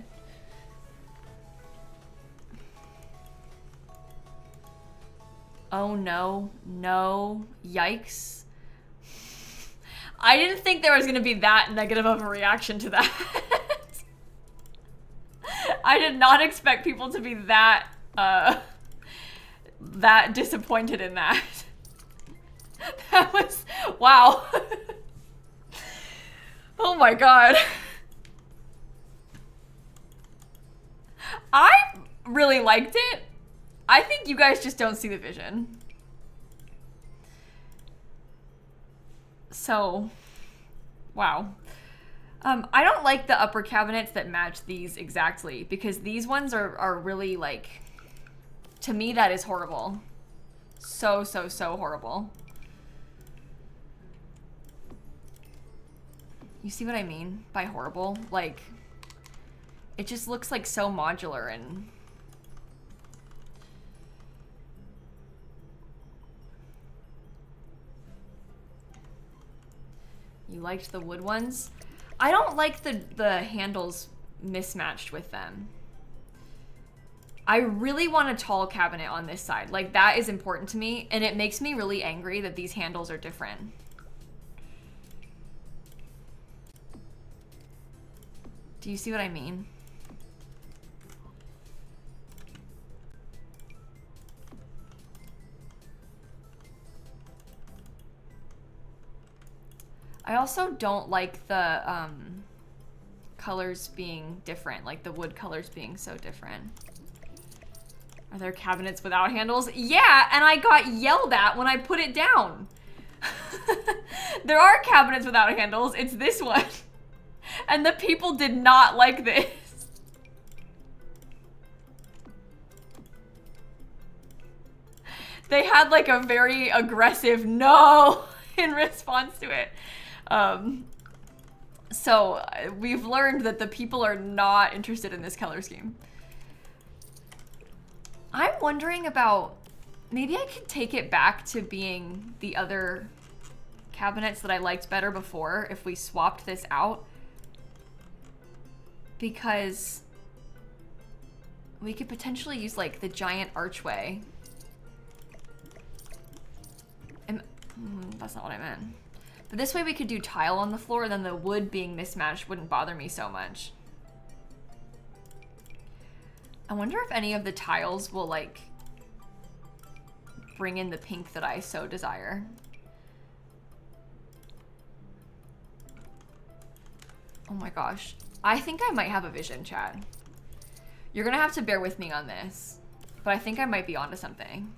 oh no, no, yikes. I didn't think there was gonna be that negative of a reaction to that. I did not expect people to be that that disappointed in that. That was, wow. Oh my god. I really liked it. I think you guys just don't see the vision. So, wow. I don't like the upper cabinets that match these exactly, because these ones are really like, to me that is horrible. So, so, so horrible. You see what I mean by horrible? Like, it just looks like so modular and you liked the wood ones? I don't like the handles mismatched with them. I really want a tall cabinet on this side. Like, that is important to me, and it makes me really angry that these handles are different. Do you see what I mean? I also don't like the colors being different, like the wood colors being so different. Are there cabinets without handles? Yeah, and I got yelled at when I put it down. There are cabinets without handles. It's this one. And the people did not like this. They had like a very aggressive no in response to it. So we've learned that the people are not interested in this color scheme. I'm wondering about, maybe I could take it back to being the other cabinets that I liked better before if we swapped this out. Because we could potentially use like the giant archway. That's not what I meant. But this way we could do tile on the floor, then the wood being mismatched wouldn't bother me so much. I wonder if any of the tiles will like bring in the pink that I so desire. Oh my gosh. I think I might have a vision, chat. You're gonna have to bear with me on this, but I think I might be onto something.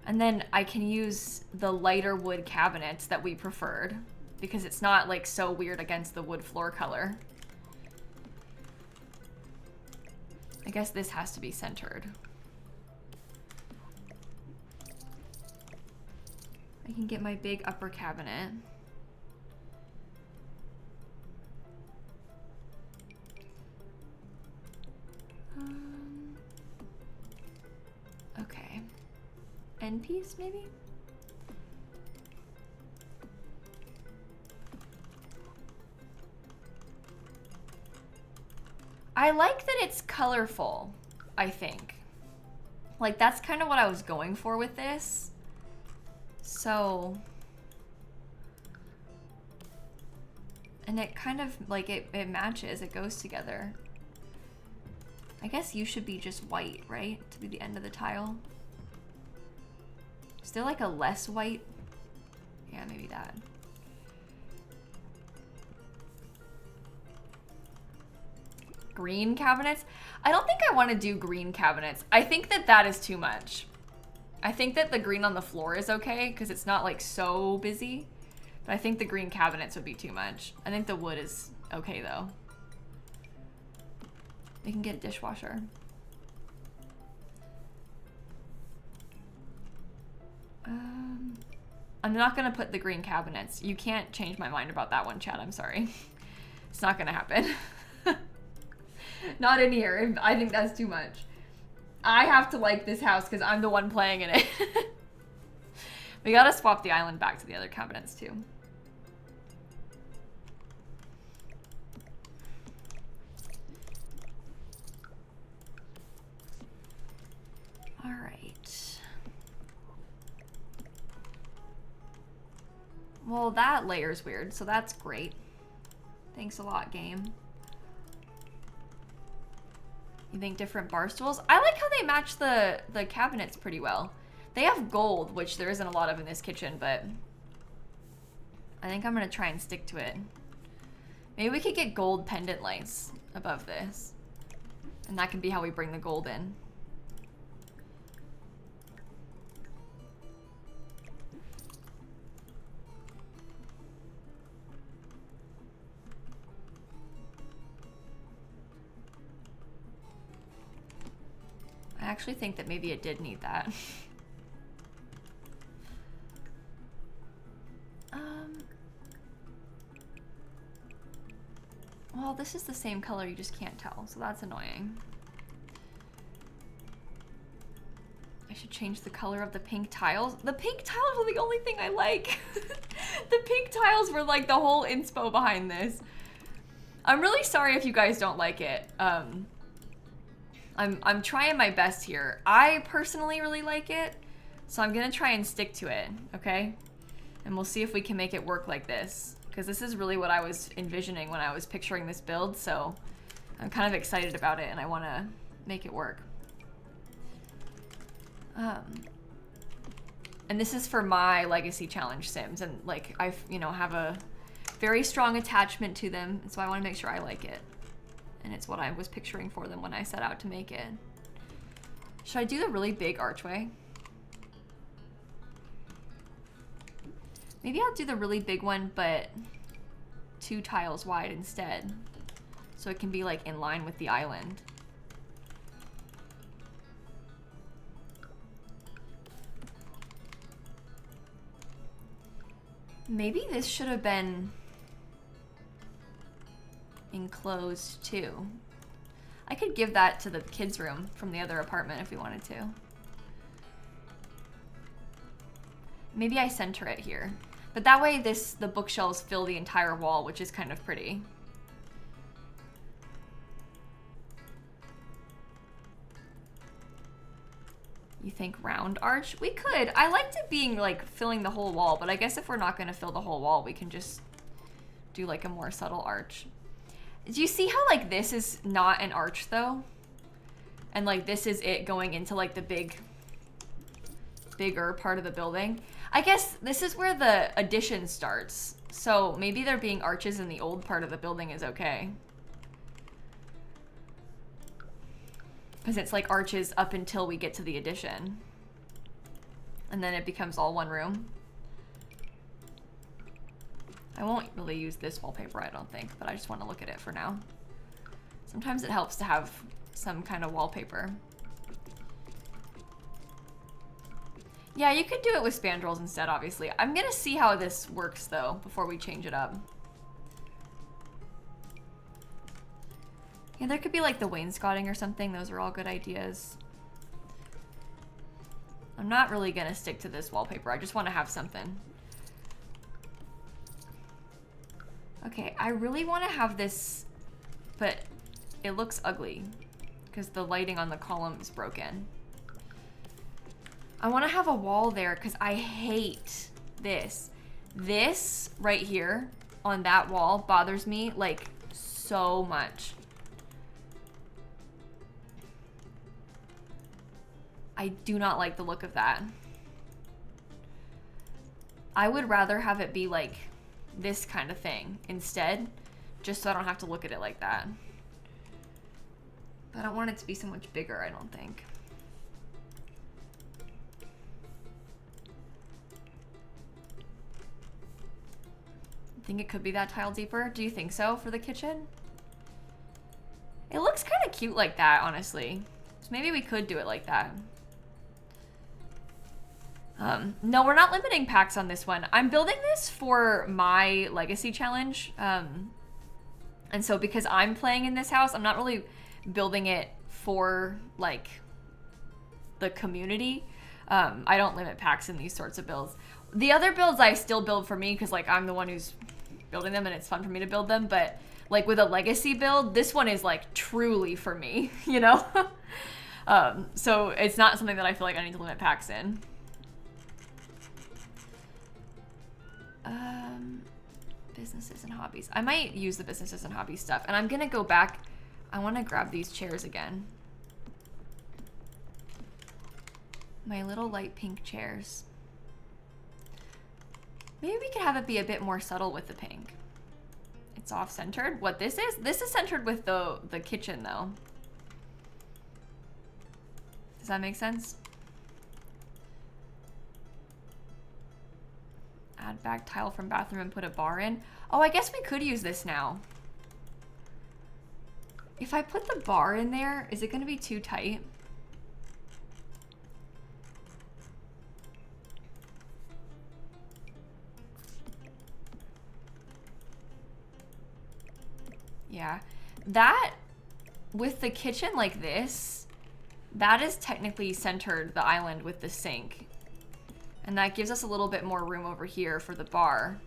And then I can use the lighter wood cabinets that we preferred because it's not like so weird against the wood floor color. I guess this has to be centered. I can get my big upper cabinet. Okay. end piece, maybe? I like that it's colorful, I think. Like, that's kind of what I was going for with this. So... And it kind of, like, it matches, it goes together. I guess you should be just white, right? To be the end of the tile. Is there like a less white? Yeah, maybe that. Green cabinets? I don't think I want to do green cabinets. I think that that is too much. I think that the green on the floor is okay because it's not like so busy. But I think the green cabinets would be too much. I think the wood is okay though. We can get a dishwasher. I'm not gonna put the green cabinets. You can't change my mind about that one, Chad. I'm sorry. It's not gonna happen. Not in here. I think that's too much. I have to like this house because I'm the one playing in it. We gotta swap the island back to the other cabinets too. All right. Well, that layer's weird, so that's great. Thanks a lot, game. You think different bar stools? I like how they match the cabinets pretty well. They have gold, which there isn't a lot of in this kitchen, but I think I'm gonna try and stick to it. Maybe we could get gold pendant lights above this. And that can be how we bring the gold in. I actually think that maybe it did need that. Well, this is the same color, you just can't tell, so that's annoying. I should change the color of the pink tiles. The pink tiles are the only thing I like. The pink tiles were like the whole inspo behind this. I'm really sorry if you guys don't like it. I'm trying my best here. I personally really like it, so I'm gonna try and stick to it, okay? And we'll see if we can make it work like this, because this is really what I was envisioning when I was picturing this build, so I'm kind of excited about it and I want to make it work. And this is for my Legacy Challenge Sims, and like I, you know, have a very strong attachment to them, so I want to make sure I like it. And it's what I was picturing for them when I set out to make it. Should I do the really big archway? Maybe I'll do the really big one, but 2 tiles wide instead. So it can be like in line with the island. Maybe this should have been enclosed too. I could give that to the kids' room from the other apartment if we wanted to. Maybe I center it here. But that way the bookshelves fill the entire wall, which is kind of pretty. You think round arch? We could. I liked it being like filling the whole wall, but I guess if we're not gonna fill the whole wall, we can just do like a more subtle arch. Do you see how like this is not an arch though? And like this is it going into like the bigger part of the building. I guess this is where the addition starts. So maybe there being arches in the old part of the building is okay. Because it's like arches up until we get to the addition. And then it becomes all one room. I won't really use this wallpaper, I don't think, but I just want to look at it for now. Sometimes it helps to have some kind of wallpaper. Yeah, you could do it with spandrels instead, obviously. I'm gonna see how this works though, before we change it up. Yeah, there could be like the wainscoting or something. Those are all good ideas. I'm not really gonna stick to this wallpaper. I just want to have something. Okay, I really want to have this, but it looks ugly because the lighting on the column is broken. I want to have a wall there because I hate this. This right here on that wall bothers me like so much. I do not like the look of that. I would rather have it be like this kind of thing instead, just so I don't have to look at it like that. But I don't want it to be so much bigger, I don't think. I think it could be that tile deeper. Do you think so for the kitchen? It looks kind of cute like that, honestly. So maybe we could do it like that. No, we're not limiting packs on this one. I'm building this for my legacy challenge. And so because I'm playing in this house, I'm not really building it for like the community. I don't limit packs in these sorts of builds. The other builds I still build for me because like I'm the one who's building them and it's fun for me to build them. But like with a legacy build, this one is like truly for me, you know? So it's not something that I feel like I need to limit packs in. Businesses and hobbies. I might use the businesses and hobbies stuff. And I'm gonna go back. I want to grab these chairs again. My little light pink chairs. Maybe we could have it be a bit more subtle with the pink. It's off-centered. What this is? This is centered with the kitchen though. Does that make sense? Add back tile from bathroom and put a bar in. Oh, I guess we could use this now. If I put the bar in there, is it going to be too tight? Yeah. That, with the kitchen like this, that is technically centered the island with the sink. And that gives us a little bit more room over here for the bar.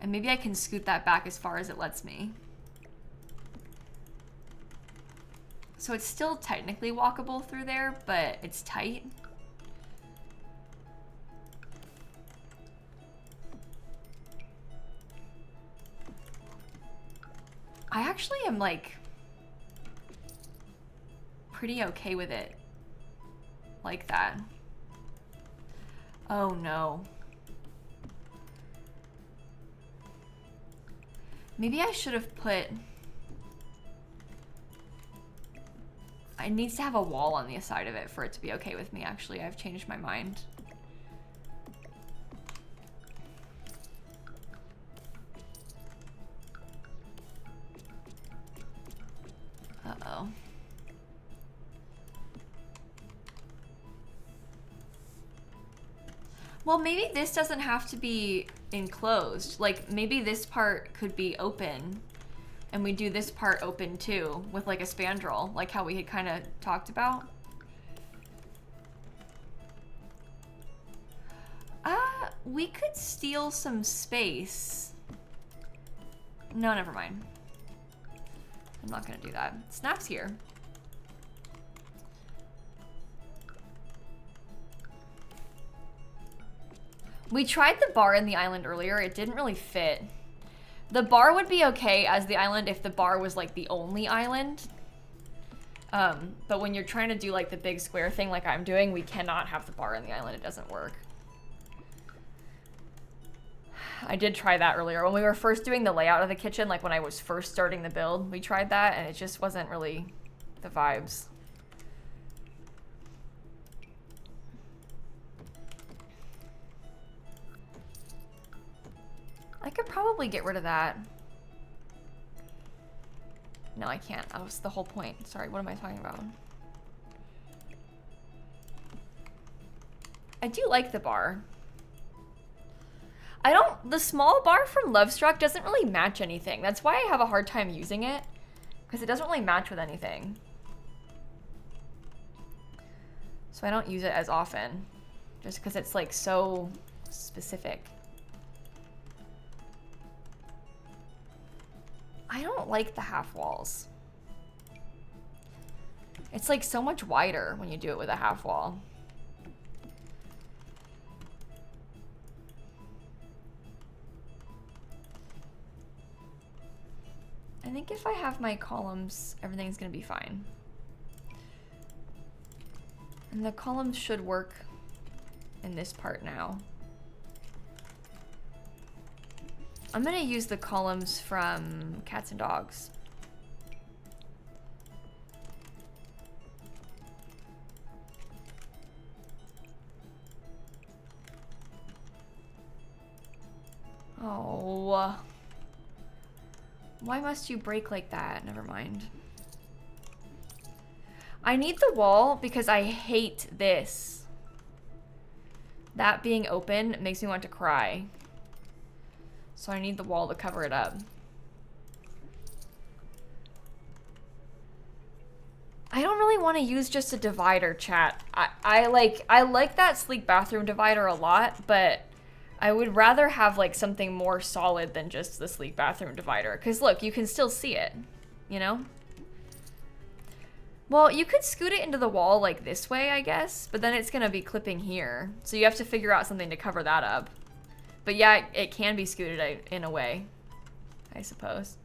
And maybe I can scoot that back as far as it lets me. So it's still technically walkable through there, but it's tight. I actually am like pretty okay with it like that. Oh no. Maybe I should have put... It needs to have a wall on the side of it for it to be okay with me, actually. I've changed my mind. Uh-oh. Well, maybe this doesn't have to be enclosed. Like, maybe this part could be open, and we do this part open too, with like a spandrel, like how we had kind of talked about. We could steal some space. No, never mind. I'm not gonna do that. Snap's here. We tried the bar in the island earlier. It didn't really fit. The bar would be okay as the island if the bar was like the only island. But when you're trying to do like the big square thing like I'm doing, we cannot have the bar in the island. It doesn't work. I did try that earlier. When we were first doing the layout of the kitchen, like when I was first starting the build, we tried that and it just wasn't really the vibes. I could probably get rid of that. No, I can't. That was the whole point. Sorry, what am I talking about? I do like the bar. The small bar from Lovestruck doesn't really match anything. That's why I have a hard time using it, because it doesn't really match with anything. So I don't use it as often just because it's like so specific. I don't like the half walls. It's like so much wider when you do it with a half wall. I think if I have my columns, everything's gonna be fine. And the columns should work in this part now. I'm gonna use the columns from Cats and Dogs. Oh. Why must you break like that? Never mind. I need the wall because I hate this. That being open makes me want to cry. So I need the wall to cover it up. I don't really want to use just a divider, chat. I like that sleek bathroom divider a lot, but I would rather have like something more solid than just the sleek bathroom divider. Because look, you can still see it, you know? Well, you could scoot it into the wall like this way, I guess, but then it's gonna be clipping here. So you have to figure out something to cover that up. But yeah, it can be scooted in a way, I suppose.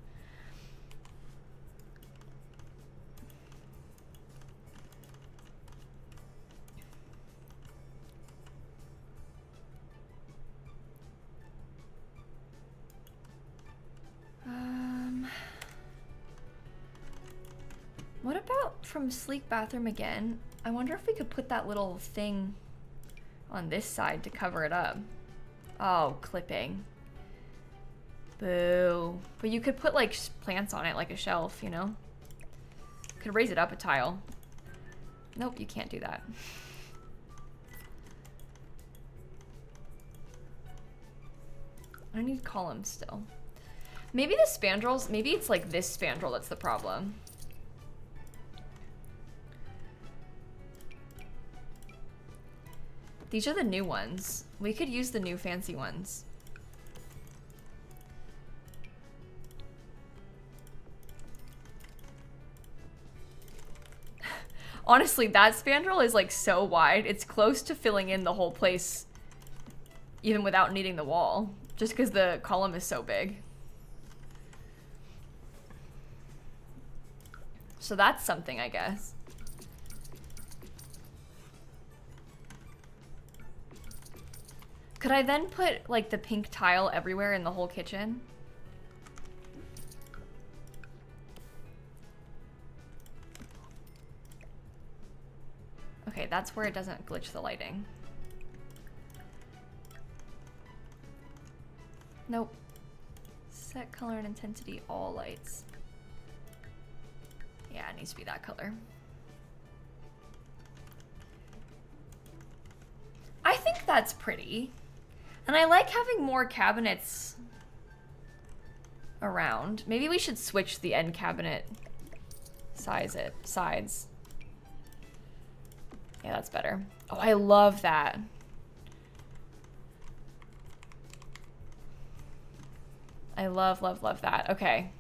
What about from sleek bathroom again? I wonder if we could put that little thing on this side to cover it up. Oh, clipping. Boo. But you could put like plants on it, like a shelf, you know? Could raise it up a tile. Nope, you can't do that. I need columns still. Maybe the spandrels, maybe it's like this spandrel that's the problem. These are the new ones. We could use the new fancy ones. Honestly, that spandrel is like so wide. It's close to filling in the whole place even without needing the wall, just because the column is so big. So that's something, I guess. Could I then put like the pink tile everywhere in the whole kitchen? Okay, that's where it doesn't glitch the lighting. Nope. Set color and intensity, all lights. Yeah, it needs to be that color. I think that's pretty. And I like having more cabinets around. Maybe we should switch the end cabinet sides. Yeah, that's better. Oh, I love that. I love, love, love that. Okay.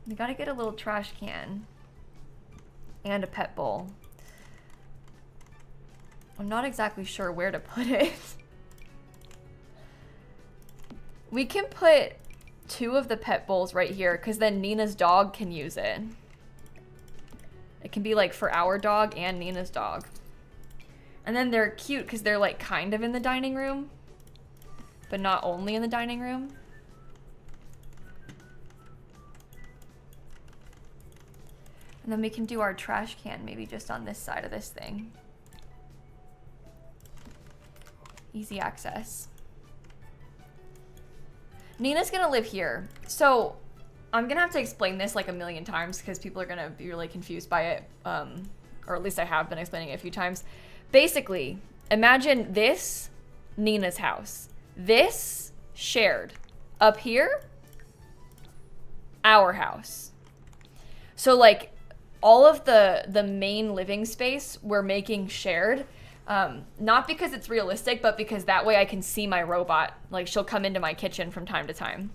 We gotta get a little trash can and a pet bowl. I'm not exactly sure where to put it. We can put 2 of the pet bowls right here because then Nina's dog can use it. It can be like for our dog and Nina's dog. And then they're cute because they're like kind of in the dining room, but not only in the dining room. And then we can do our trash can maybe just on this side of this thing. Easy access. Nina's gonna live here. So I'm gonna have to explain this like a million times because people are gonna be really confused by it. Or at least I have been explaining it a few times. Basically, imagine this, Nina's house. This, shared. Up here, our house. So like, all of the main living space we're making shared. Not because it's realistic, but because that way I can see my robot. Like, she'll come into my kitchen from time to time.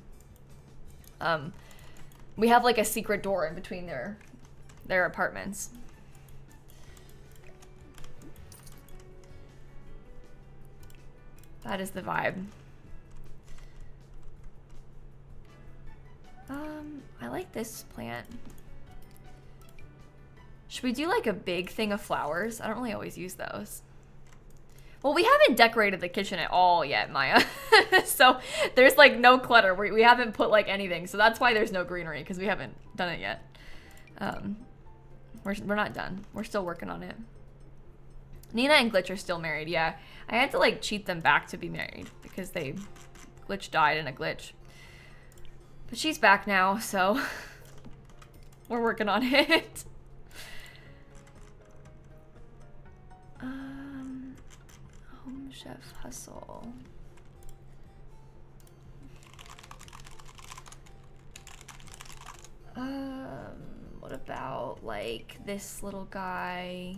We have like a secret door in between their apartments. That is the vibe. I like this plant. Should we do like a big thing of flowers? I don't really always use those. Well, we haven't decorated the kitchen at all yet, Maya. So there's like no clutter. We haven't put like anything. So that's why there's no greenery, because we haven't done it yet. We're not done. We're still working on it. Nina and Glitch are still married, yeah. I had to like cheat them back to be married because Glitch died in a glitch. But she's back now, so we're working on it. Home chef hustle. What about like this little guy?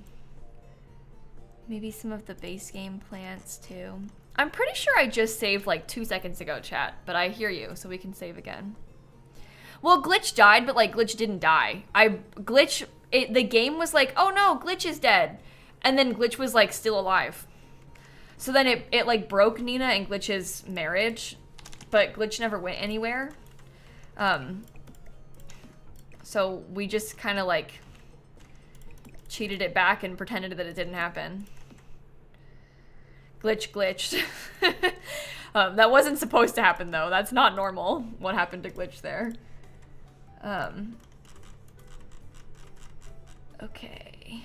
Maybe some of the base game plants too. I'm pretty sure I just saved like 2 seconds ago, chat, but I hear you, so we can save again. Well, Glitch died, but like Glitch didn't die. The game was like, oh no, Glitch is dead. And then Glitch was like still alive. So then it like broke Nina and Glitch's marriage, but Glitch never went anywhere. So we just kind of like cheated it back and pretended that it didn't happen. Glitch glitched. That wasn't supposed to happen though. That's not normal, what happened to Glitch there. Okay.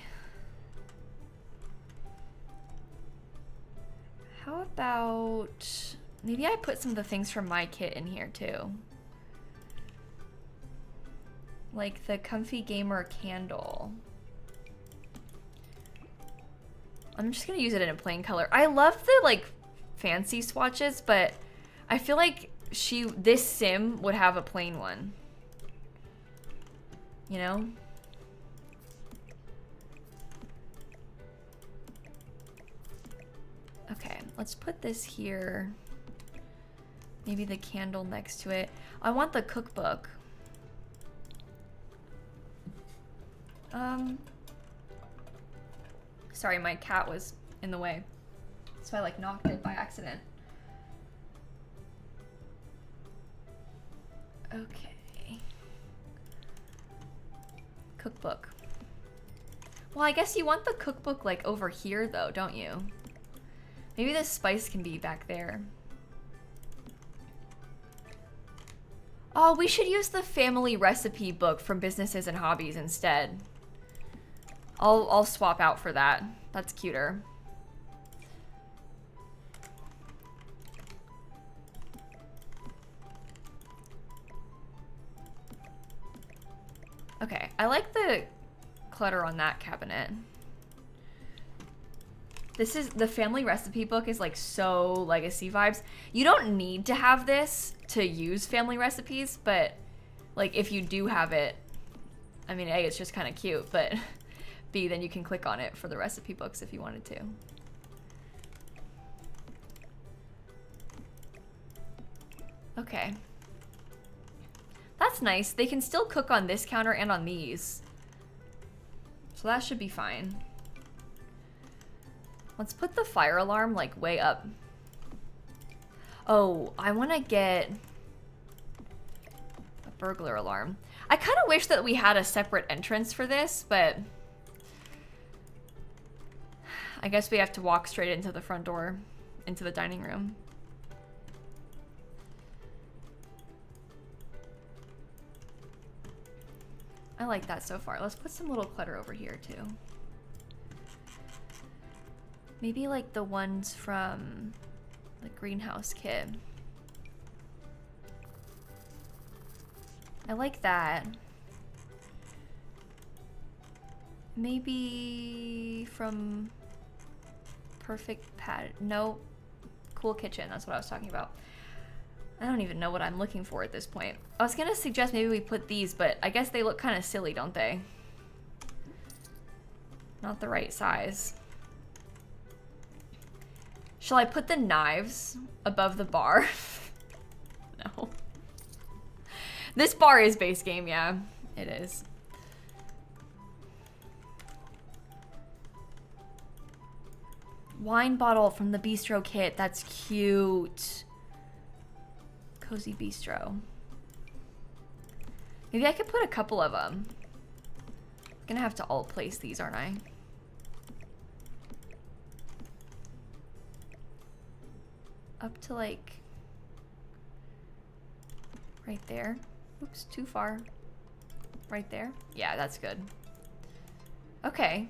How about... maybe I put some of the things from my kit in here too. Like the Comfy Gamer candle. I'm just gonna use it in a plain color. I love the like fancy swatches, but I feel like this sim would have a plain one. You know? Okay, let's put this here. Maybe the candle next to it. I want the cookbook. Sorry, my cat was in the way. So I like knocked it by accident. Okay. Cookbook. Well, I guess you want the cookbook like over here though, don't you? Maybe the spice can be back there. Oh, we should use the family recipe book from Businesses and Hobbies instead. I'll swap out for that. That's cuter. Okay, I like the clutter on that cabinet. This is the family recipe book is like so legacy vibes. You don't need to have this to use family recipes, but like if you do have it, I mean, A, it's just kind of cute, but B, then you can click on it for the recipe books if you wanted to. Okay. That's nice. They can still cook on this counter and on these. So that should be fine. Let's put the fire alarm like way up. Oh, I want to get a burglar alarm. I kind of wish that we had a separate entrance for this, but I guess we have to walk straight into the front door, into the dining room. I like that so far. Let's put some little clutter over here too. Maybe like the ones from the greenhouse kit. I like that. Maybe from Perfect Pad. No, Cool Kitchen. That's what I was talking about. I don't even know what I'm looking for at this point. I was gonna suggest maybe we put these, but I guess they look kind of silly, don't they? Not the right size. Shall I put the knives above the bar? No. This bar is base game, yeah. It is. Wine bottle from the bistro kit. That's cute. Cozy bistro. Maybe I could put a couple of them. I'm gonna have to alt place these, aren't I? Up to like right there. Oops, too far. Right there. Yeah, that's good. Okay.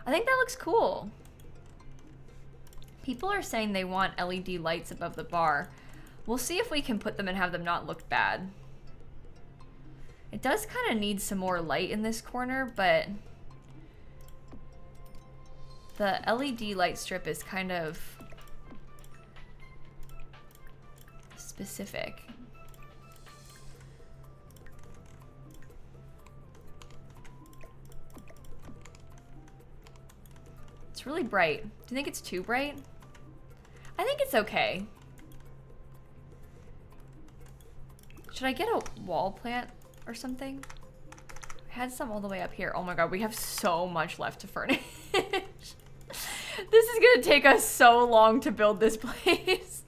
I think that looks cool. People are saying they want LED lights above the bar. We'll see if we can put them and have them not look bad. It does kind of need some more light in this corner, but the LED light strip is kind of specific. It's really bright. Do you think it's too bright? I think it's okay. Should I get a wall plant or something? I had some all the way up here. Oh my god, we have so much left to furnish. This is gonna take us so long to build this place.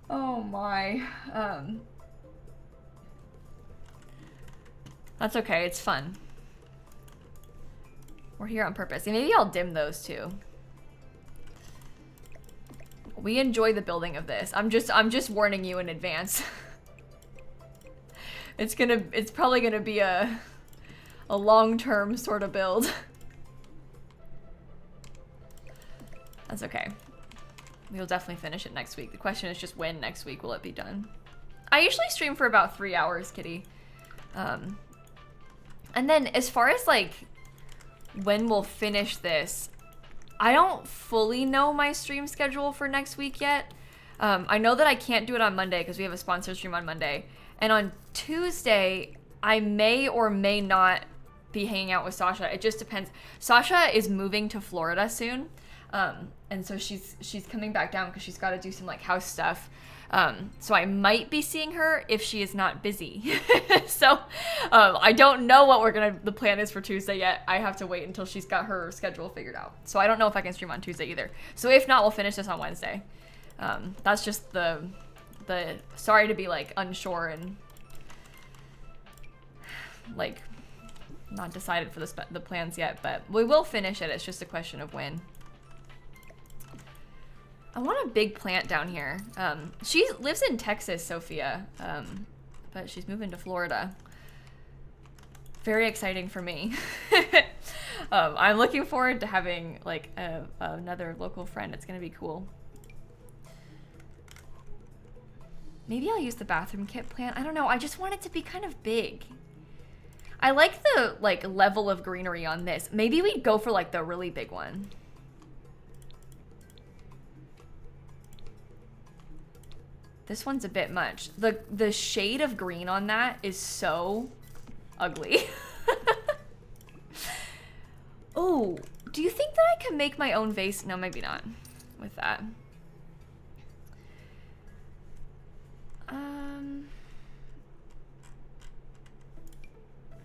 Oh my. That's okay, it's fun. We're here on purpose. And maybe I'll dim those too. We enjoy the building of this. I'm just warning you in advance. It's probably gonna be a long-term sort of build. That's okay. We'll definitely finish it next week. The question is just when next week will it be done? I usually stream for about 3 hours, Kitty. And then as far as like when we'll finish this, I don't fully know my stream schedule for next week yet. I know that I can't do it on Monday because we have a sponsor stream on Monday. And on Tuesday, I may or may not be hanging out with Sasha. It just depends. Sasha is moving to Florida soon. And so she's coming back down because she's got to do some like house stuff. So I might be seeing her if she is not busy. So I don't know what the plan is for Tuesday yet. I have to wait until she's got her schedule figured out. So I don't know if I can stream on Tuesday either. So if not, we'll finish this on Wednesday. That's just the sorry to be like unsure and like not decided for the plans yet, but we will finish it. It's just a question of when. I want a big plant down here. She lives in Texas, Sophia, but she's moving to Florida. Very exciting for me. I'm looking forward to having like another local friend. It's gonna be cool. Maybe I'll use the bathroom kit plant. I don't know. I just want it to be kind of big. I like the like level of greenery on this. Maybe we'd go for like the really big one. This one's a bit much. The shade of green on that is so ugly. Oh, do you think that I can make my own vase? No, maybe not with that.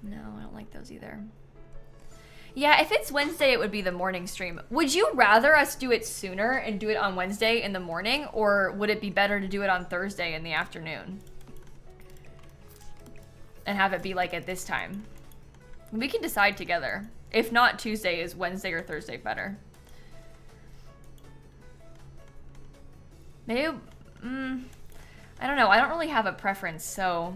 No, I don't like those either. Yeah, if it's Wednesday, it would be the morning stream. Would you rather us do it sooner and do it on Wednesday in the morning, or would it be better to do it on Thursday in the afternoon? And have it be like at this time? We can decide together. If not Tuesday, is Wednesday or Thursday better? Maybe, I don't know. I don't really have a preference, so...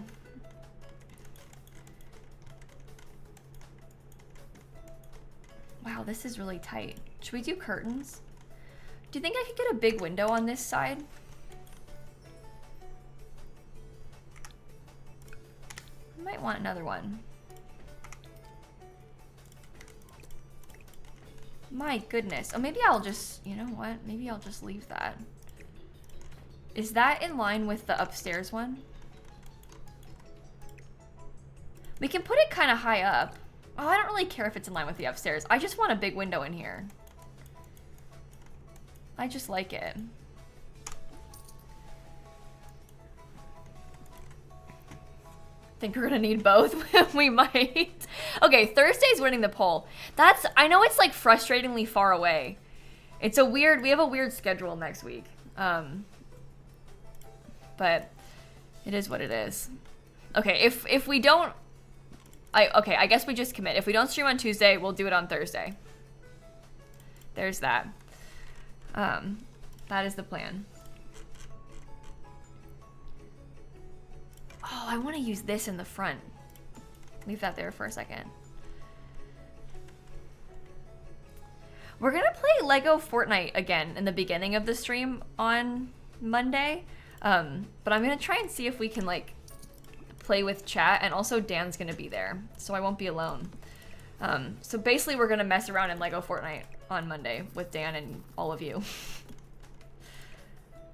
Wow, this is really tight. Should we do curtains? Do you think I could get a big window on this side? I might want another one. My goodness. Oh, maybe I'll just, you know what? Maybe I'll just leave that. Is that in line with the upstairs one? We can put it kind of high up. Oh, I don't really care if it's in line with the upstairs. I just want a big window in here. I just like it. Think we're gonna need both? We might. Okay, Thursday's winning the poll. That's, I know it's like frustratingly far away. It's a weird, we have a weird schedule next week. But it is what it is. Okay, if we don't, okay, I guess we just commit. If we don't stream on Tuesday, we'll do it on Thursday. There's that. That is the plan. Oh, I want to use this in the front. Leave that there for a second. We're gonna play Lego Fortnite again in the beginning of the stream on Monday. But I'm gonna try and see if we can like play with chat, and also Dan's gonna be there, so I won't be alone. So basically we're gonna mess around in Lego Fortnite on Monday with Dan and all of you.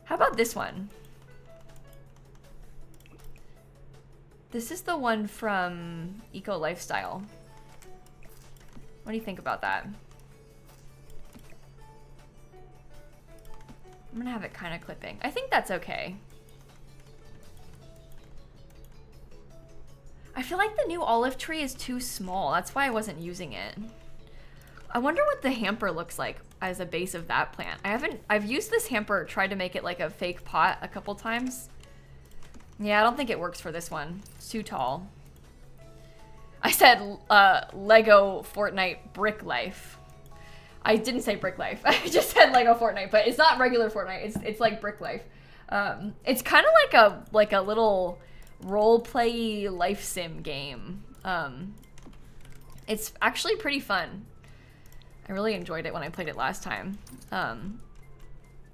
How about this one? This is the one from Eco Lifestyle. What do you think about that? I'm gonna have it kind of clipping. I think that's okay. I feel like the new olive tree is too small. That's why I wasn't using it. I wonder what the hamper looks like as a base of that plant. I've used this hamper, tried to make it like a fake pot a couple times. Yeah, I don't think it works for this one. It's too tall. I said Lego Fortnite Brick Life. I didn't say Brick Life. I just said Lego Fortnite, but it's not regular Fortnite. It's like Brick Life. It's kind of like a little role play life sim game. It's actually pretty fun. I really enjoyed it when I played it last time.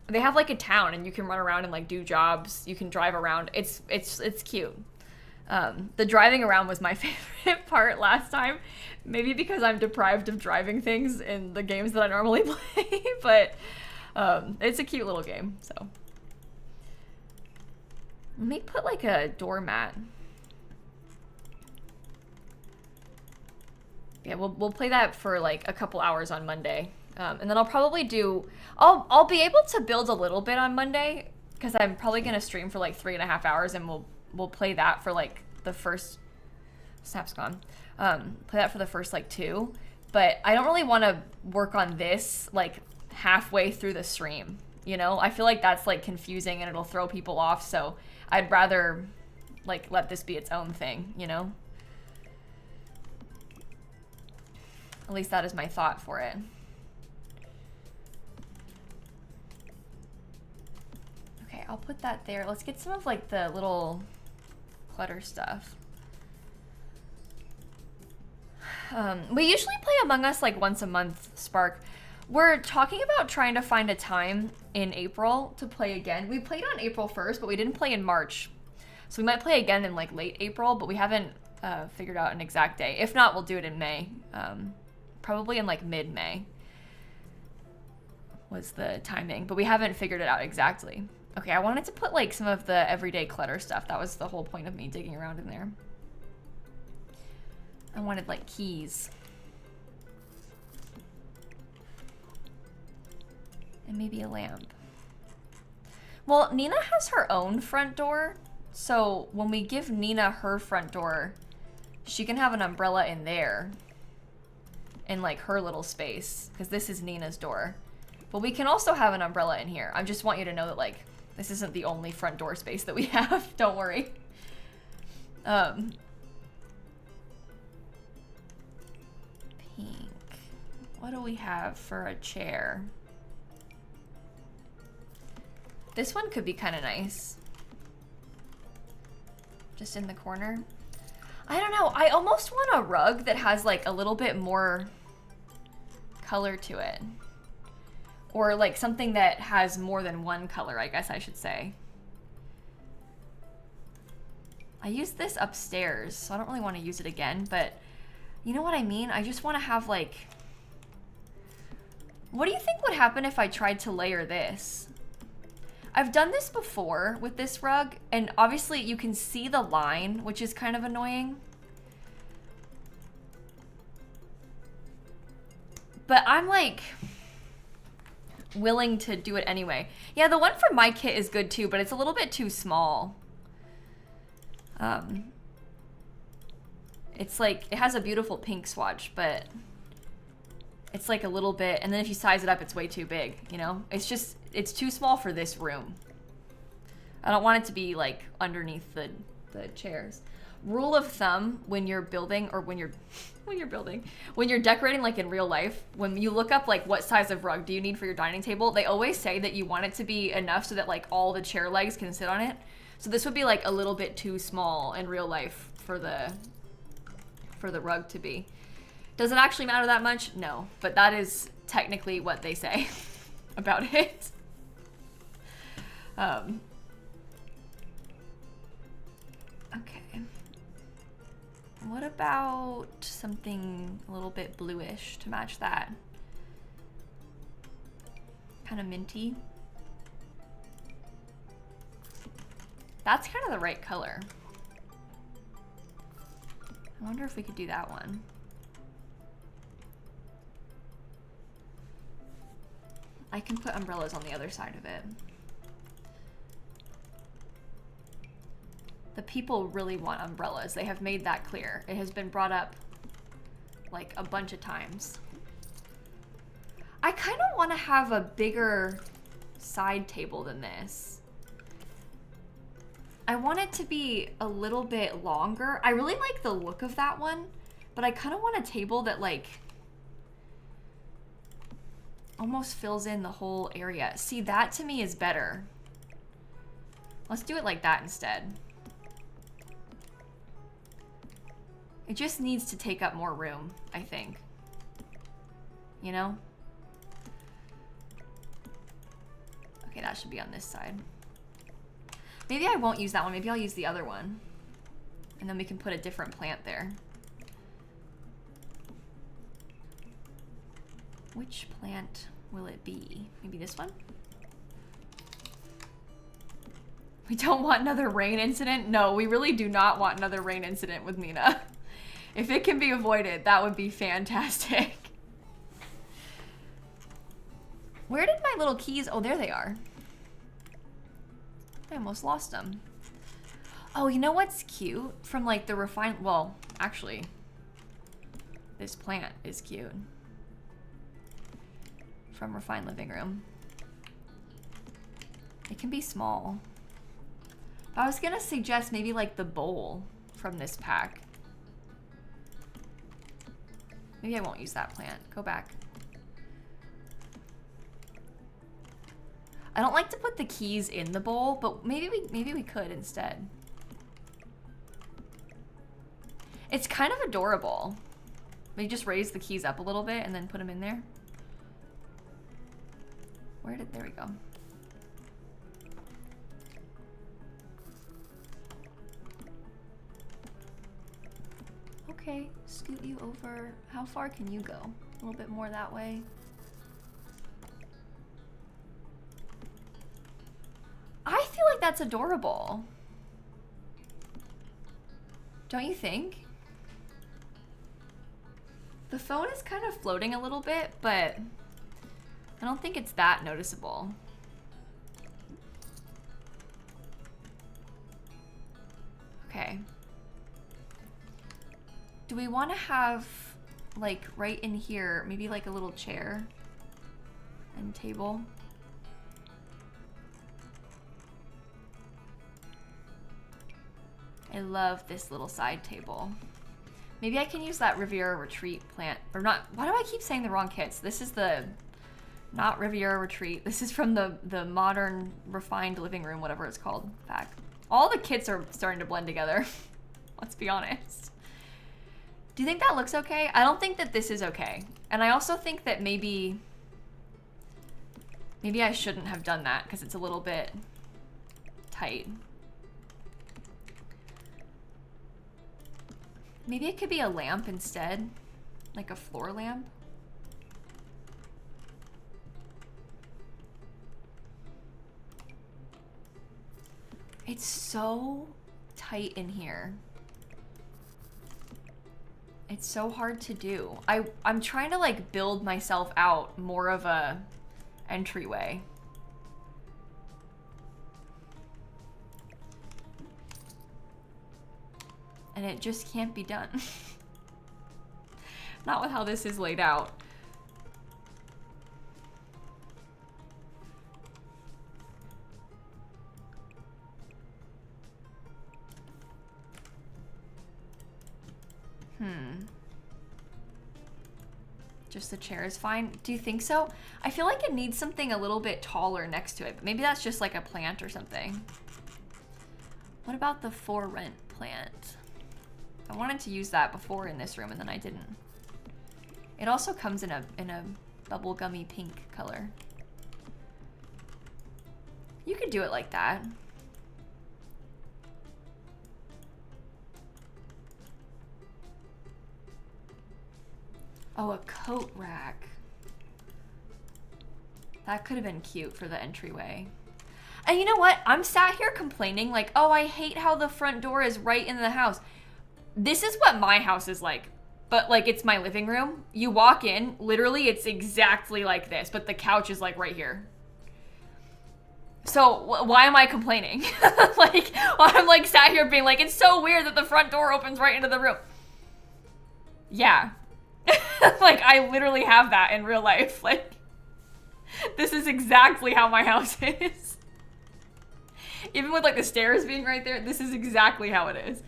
They have like a town and you can run around and like do jobs. You can drive around. It's cute. The driving around was my favorite part last time. Maybe because I'm deprived of driving things in the games that I normally play, but it's a cute little game, so. Let me put like a doormat. Yeah, we'll play that for like a couple hours on Monday. And then I'll probably do, I'll be able to build a little bit on Monday because I'm probably gonna stream for like 3.5 hours, and we'll play that for like the first, Snap's gone. Play that for the first like 2, but I don't really want to work on this like halfway through the stream, you know? I feel like that's like confusing and it'll throw people off, so I'd rather like let this be its own thing, you know? At least that is my thought for it. Okay, I'll put that there. Let's get some of like the little clutter stuff. We usually play Among Us like once a month, Spark. We're talking about trying to find a time in April to play again. We played on April 1st, but we didn't play in March. So we might play again in like late April, but we haven't figured out an exact day. If not, we'll do it in May. Probably in like mid-May was the timing, but we haven't figured it out exactly. Okay, I wanted to put like some of the everyday clutter stuff. That was the whole point of me digging around in there. I wanted like keys. And maybe a lamp. Well, Nina has her own front door, so when we give Nina her front door, she can have an umbrella in there, in like her little space, because this is Nina's door. But we can also have an umbrella in here. I just want you to know that like, this isn't the only front door space that we have, don't worry. Pink. What do we have for a chair? This one could be kind of nice. Just in the corner. I don't know. I almost want a rug that has like a little bit more color to it. Or like something that has more than one color, I guess I should say. I used this upstairs, so I don't really want to use it again, but you know what I mean? I just want to have like... What do you think would happen if I tried to layer this? I've done this before with this rug, and obviously you can see the line, which is kind of annoying. But I'm like willing to do it anyway. Yeah, the one from my kit is good too, but it's a little bit too small. It's like, it has a beautiful pink swatch, but it's like a little bit, and then if you size it up, it's way too big, you know? It's just, it's too small for this room. I don't want it to be like underneath the chairs. Rule of thumb when you're building, or when you're decorating like in real life, when you look up like what size of rug do you need for your dining table, they always say that you want it to be enough so that like all the chair legs can sit on it. So this would be like a little bit too small in real life for the rug to be. Does it actually matter that much? No, but that is technically what they say about it. Okay. What about something a little bit bluish to match that? Kind of minty. That's kind of the right color. I wonder if we could do that one. I can put umbrellas on the other side of it. The people really want umbrellas. They have made that clear. It has been brought up like a bunch of times. I kind of want to have a bigger side table than this. I want it to be a little bit longer. I really like the look of that one, but I kind of want a table that like almost fills in the whole area. See, that to me is better. Let's do it like that instead. It just needs to take up more room, I think. You know? Okay, that should be on this side. Maybe I won't use that one. Maybe I'll use the other one. And then we can put a different plant there. Which plant will it be? Maybe this one? We don't want another rain incident? No, we really do not want another rain incident with Mina. If it can be avoided, that would be fantastic. Where did my little keys? Oh, there they are. I almost lost them. Oh, you know what's cute? From like the refined, well, actually, this plant is cute. From Refined Living Room. It can be small. I was gonna suggest maybe like the bowl from this pack. Maybe I won't use that plant. Go back. I don't like to put the keys in the bowl, but maybe we could instead. It's kind of adorable. We just raise the keys up a little bit and then put them in there. There we go. Okay, scoot you over. How far can you go? A little bit more that way. I feel like that's adorable. Don't you think? The phone is kind of floating a little bit, but I don't think it's that noticeable. Okay. Do we want to have, like, right in here, maybe like a little chair and table? I love this little side table. Maybe I can use that Riviera Retreat plant, or not. Why do I keep saying the wrong kits? This is the, not Riviera Retreat. This is from the Modern Refined Living Room, whatever it's called, pack. All the kits are starting to blend together. Let's be honest. Do you think that looks okay? I don't think that this is okay. And I also think that maybe I shouldn't have done that because it's a little bit tight. Maybe it could be a lamp instead, like a floor lamp. It's so tight in here. It's so hard to do. I'm trying to like build myself out more of a entryway. And it just can't be done. Not with how this is laid out. Just the chair is fine. Do you think so? I feel like it needs something a little bit taller next to it, but maybe that's just like a plant or something. What about the for rent plant? I wanted to use that before in this room and then I didn't. It also comes in a bubblegummy pink color. You could do it like that. Oh, a coat rack. That could have been cute for the entryway. And you know what? I'm sat here complaining like, oh, I hate how the front door is right in the house. This is what my house is like, but like it's my living room. You walk in, literally it's exactly like this, but the couch is like right here. So why am I complaining? Like, I'm like sat here being like, it's so weird that the front door opens right into the room. Yeah. Like, I literally have that in real life. Like, this is exactly how my house is. Even with like the stairs being right there, this is exactly how it is.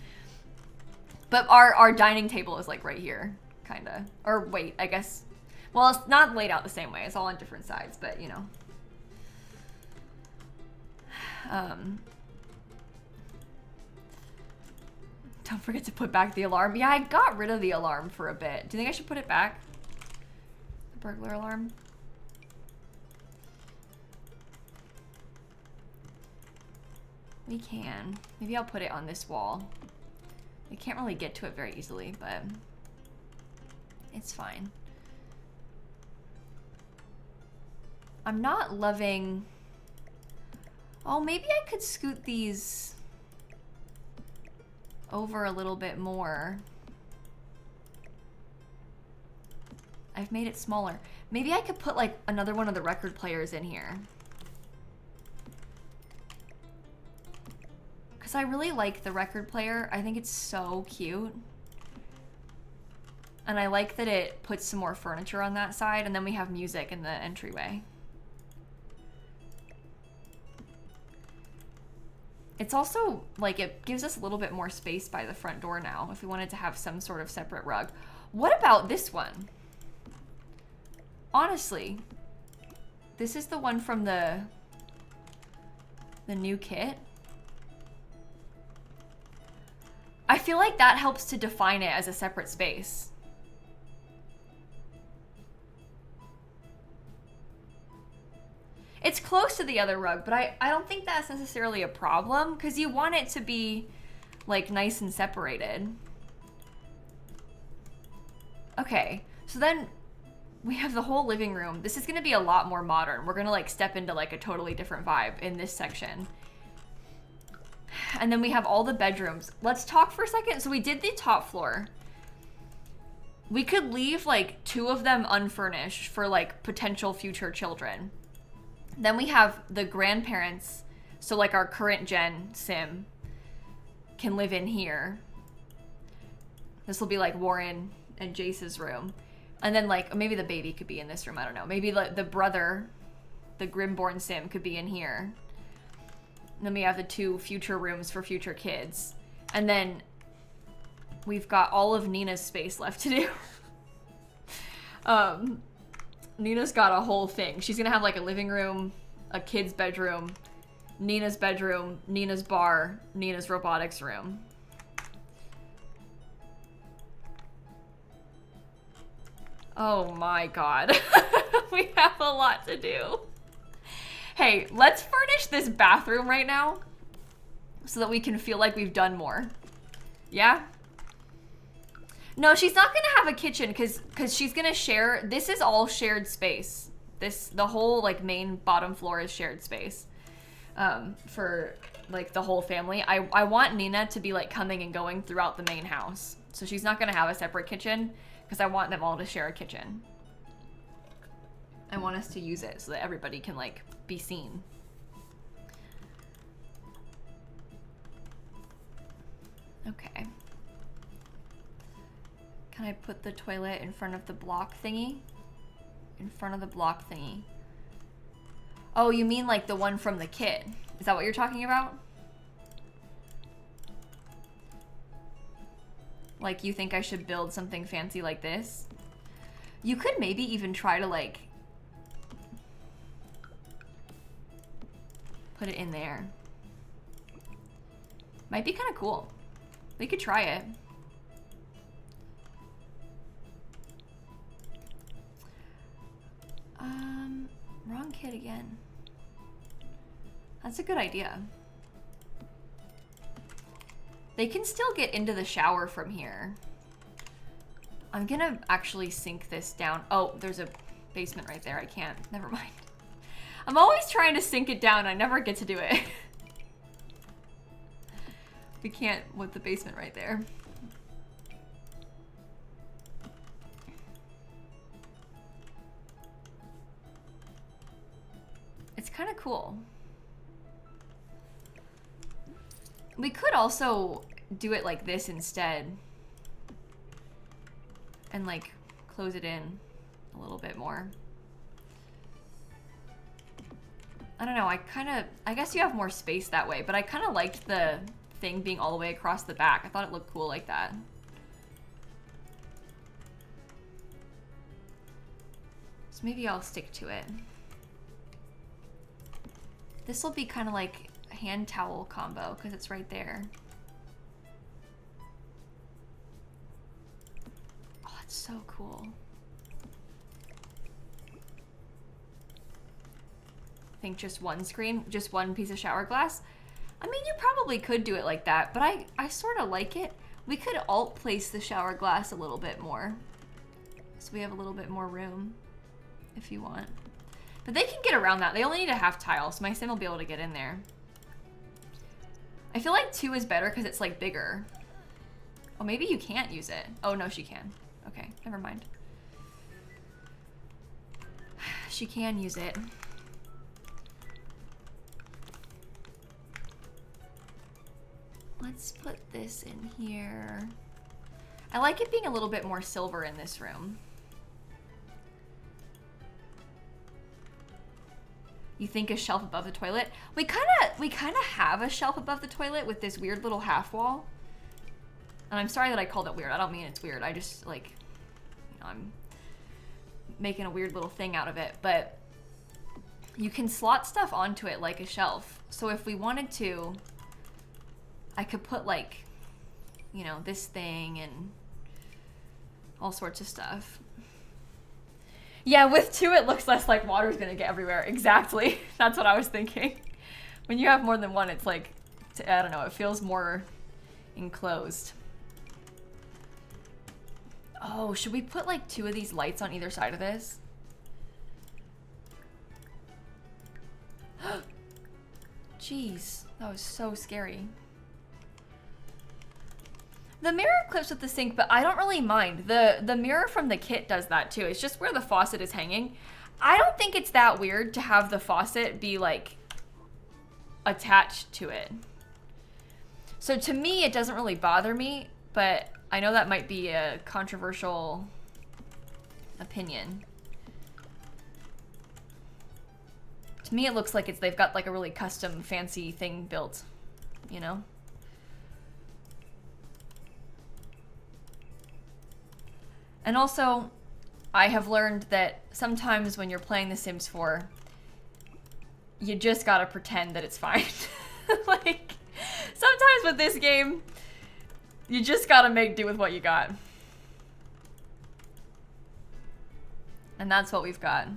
But our dining table is like right here, kind of. Or wait, I guess. Well, it's not laid out the same way. It's all on different sides, but you know. Don't forget to put back the alarm. Yeah, I got rid of the alarm for a bit. Do you think I should put it back? The burglar alarm? We can. Maybe I'll put it on this wall. I can't really get to it very easily, but it's fine. I'm not loving... Oh, maybe I could scoot these over a little bit more. I've made it smaller. Maybe I could put like another one of the record players in here. Because I really like the record player. I think it's so cute. And I like that it puts some more furniture on that side, and then we have music in the entryway. It's also, like, it gives us a little bit more space by the front door now, if we wanted to have some sort of separate rug. What about this one? Honestly, this is the one from the new kit. I feel like that helps to define it as a separate space. It's close to the other rug, but I don't think that's necessarily a problem because you want it to be like nice and separated. Okay, so then we have the whole living room. This is gonna be a lot more modern. We're gonna like step into like a totally different vibe in this section. And then we have all the bedrooms. Let's talk for a second. So we did the top floor. We could leave like 2 of them unfurnished for like potential future children. Then we have the grandparents, so like our current gen sim can live in here. This will be like Warren and Jace's room. And then like maybe the baby could be in this room, I don't know. Maybe like the brother, the Grimborn sim could be in here. And then we have the 2 future rooms for future kids. And then we've got all of Nina's space left to do. Nina's got a whole thing. She's gonna have like a living room, a kid's bedroom, Nina's bedroom, Nina's bar, Nina's robotics room. Oh my god. We have a lot to do. Hey, let's furnish this bathroom right now so that we can feel like we've done more. Yeah? No, she's not gonna have a kitchen because she's gonna share. This is all shared space. The whole like main bottom floor is shared space for like the whole family. I want Nina to be like coming and going throughout the main house. So she's not gonna have a separate kitchen because I want them all to share a kitchen. I want us to use it so that everybody can like be seen. Okay. Can I put the toilet in front of the block thingy? In front of the block thingy. Oh, you mean like the one from the kit? Is that what you're talking about? Like you think I should build something fancy like this? You could maybe even try to like put it in there. Might be kind of cool. We could try it. Wrong kid again. That's a good idea. They can still get into the shower from here. I'm gonna actually sink this down. Oh, there's a basement right there. I can't. Never mind. I'm always trying to sink it down. I never get to do it. We can't with the basement right there. It's kind of cool. We could also do it like this instead. And like close it in a little bit more. I don't know, I guess you have more space that way, but I kind of liked the thing being all the way across the back. I thought it looked cool like that. So maybe I'll stick to it. This will be kind of like a hand towel combo because it's right there. Oh, it's so cool. I think just one screen, just one piece of shower glass. I mean, you probably could do it like that, but I sort of like it. We could alt place the shower glass a little bit more. So we have a little bit more room if you want. But they can get around that. They only need a half tile, so my sim will be able to get in there. I feel like 2 is better because it's like bigger. Oh, maybe you can't use it. Oh, no, she can. Okay, never mind. She can use it. Let's put this in here. I like it being a little bit more silver in this room. You think a shelf above the toilet? We kind of have a shelf above the toilet with this weird little half wall. And I'm sorry that I called it weird. I don't mean it's weird. I just like, you know, I'm making a weird little thing out of it. But you can slot stuff onto it like a shelf. So if we wanted to, I could put like, you know, this thing and all sorts of stuff. Yeah, with 2, it looks less like water's gonna get everywhere. Exactly. That's what I was thinking. When you have more than one, it's like, I don't know, it feels more enclosed. Oh, should we put like 2 of these lights on either side of this? Jeez, that was so scary. The mirror clips with the sink, but I don't really mind. The mirror from the kit does that too. It's just where the faucet is hanging. I don't think it's that weird to have the faucet be like attached to it. So to me, it doesn't really bother me, but I know that might be a controversial opinion. To me, it looks like they've got like a really custom fancy thing built, you know? And also, I have learned that sometimes when you're playing The Sims 4, you just gotta pretend that it's fine. Like, sometimes with this game, you just gotta make do with what you got. And that's what we've got.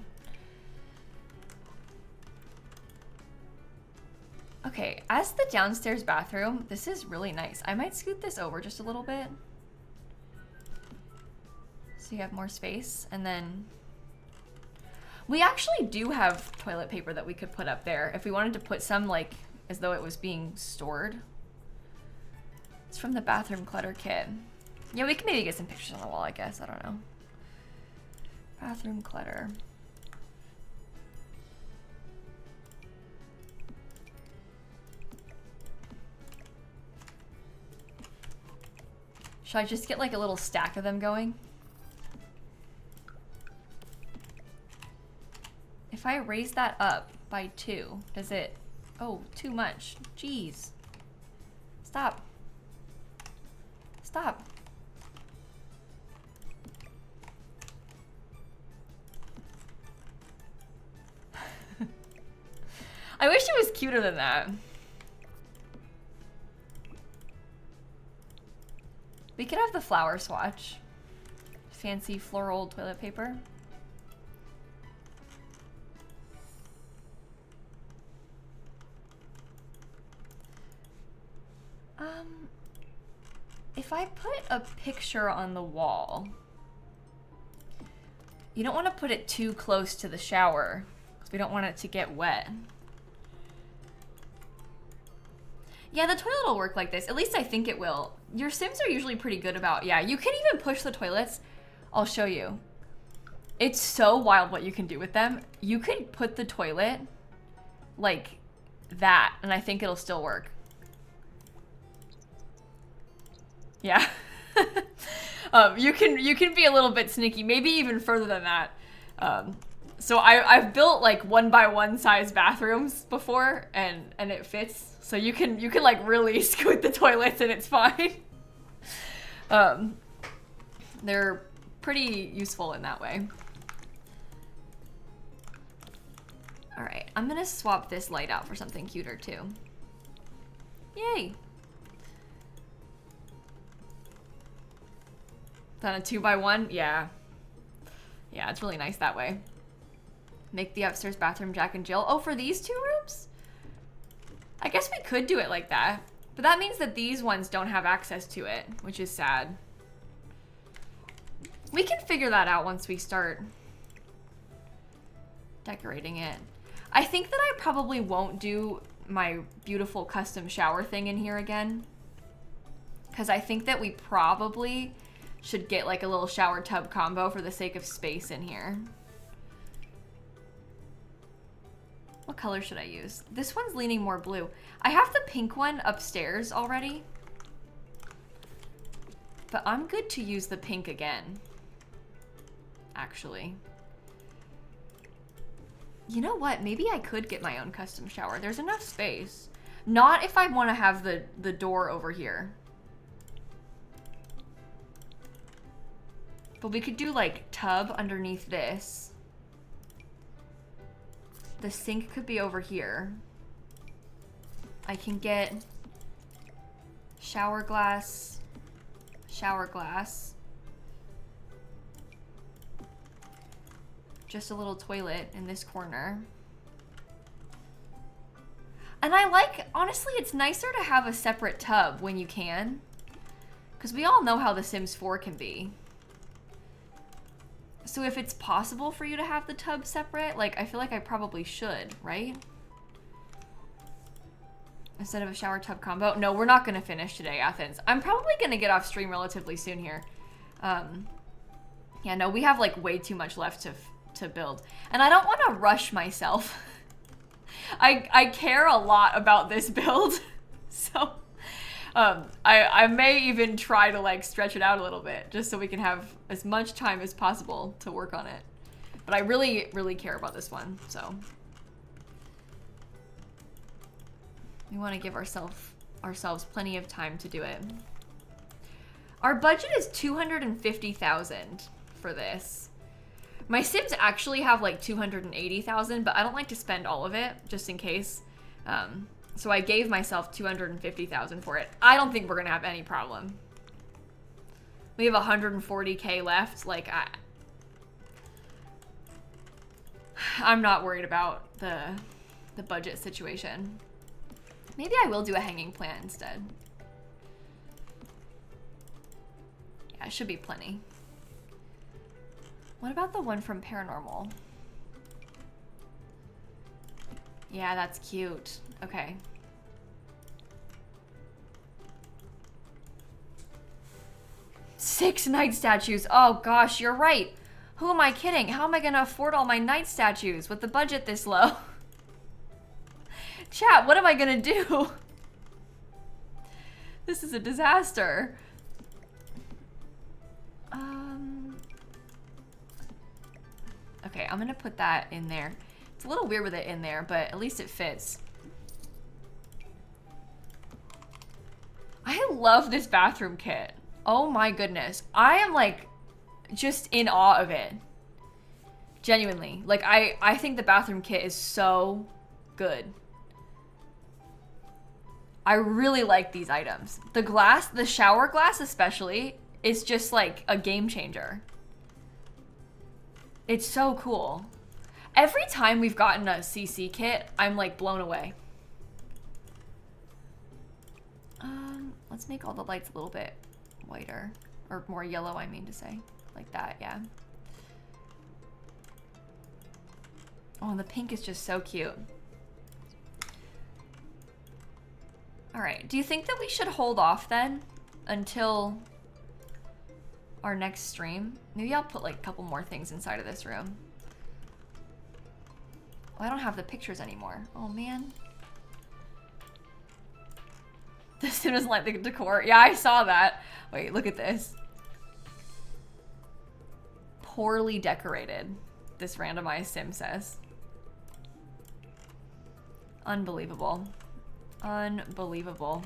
Okay, as the downstairs bathroom, this is really nice. I might scoot this over just a little bit. So you have more space, and then we actually do have toilet paper that we could put up there if we wanted to put some like as though it was being stored. It's from the bathroom clutter kit. Yeah, we can maybe get some pictures on the wall, I guess. I don't know. Bathroom clutter. Should I just get like a little stack of them going? If I raise that up by 2, does it... Oh, too much. Jeez. Stop. Stop. I wish it was cuter than that. We could have the flower swatch. Fancy floral toilet paper. If I put a picture on the wall, you don't want to put it too close to the shower because we don't want it to get wet. Yeah, the toilet will work like this. At least I think it will. Your Sims are usually pretty good about, yeah, you can even push the toilets. I'll show you. It's so wild what you can do with them. You could put the toilet like that, and I think it'll still work. Yeah. You can be a little bit sneaky, maybe even further than that. So I've built like 1x1 size bathrooms before, and it fits. So you can like really scoot the toilets and it's fine. They're pretty useful in that way. All right, I'm gonna swap this light out for something cuter too. Yay. Done a 2x1? Yeah. Yeah, it's really nice that way. Make the upstairs bathroom Jack and Jill. Oh, for these 2 rooms? I guess we could do it like that. But that means that these ones don't have access to it, which is sad. We can figure that out once we start decorating it. I think that I probably won't do my beautiful custom shower thing in here again. Because I think that we probably should get like a little shower tub combo for the sake of space in here. What color should I use? This one's leaning more blue. I have the pink one upstairs already, but I'm good to use the pink again, actually. You know what? Maybe I could get my own custom shower. There's enough space. Not if I want to have the door over here. But we could do like tub underneath this. The sink could be over here. I can get shower glass, just a little toilet in this corner. And I like, honestly, it's nicer to have a separate tub when you can, because we all know how The Sims 4 can be. So if it's possible for you to have the tub separate, like, I feel like I probably should, right? Instead of a shower tub combo. No, we're not gonna finish today, Athens. I'm probably gonna get off stream relatively soon here. Yeah, no, we have like way too much left to build. And I don't wanna rush myself. I care a lot about this build. So, I may even try to like stretch it out a little bit just so we can have as much time as possible to work on it. But I really, really care about this one, so. We want to give ourselves plenty of time to do it. Our budget is 250,000 for this. My Sims actually have like 280,000, but I don't like to spend all of it just in case. So I gave myself 250,000 for it. I don't think we're gonna have any problem. We have 140K left. Like I'm not worried about the budget situation. Maybe I will do a hanging plant instead. Yeah, it should be plenty. What about the one from Paranormal? Yeah, that's cute. Okay. 6 night statues. Oh gosh, you're right. Who am I kidding? How am I gonna afford all my night statues with the budget this low? Chat, what am I gonna do? This is a disaster. Okay, I'm gonna put that in there. It's a little weird with it in there, but at least it fits. I love this bathroom kit. Oh my goodness. I am like just in awe of it. Genuinely. Like I think the bathroom kit is so good. I really like these items. The glass, the shower glass especially, is just like a game changer. It's so cool. Every time we've gotten a CC kit, I'm like blown away. Let's make all the lights a little bit whiter, or more yellow, I mean to say. Like that, yeah. Oh, and the pink is just so cute. All right, do you think that we should hold off then until our next stream? Maybe I'll put like a couple more things inside of this room. Oh, I don't have the pictures anymore. Oh man. The Sim doesn't like the decor. Yeah, I saw that. Wait, look at this. Poorly decorated, this randomized Sim says. Unbelievable. Unbelievable.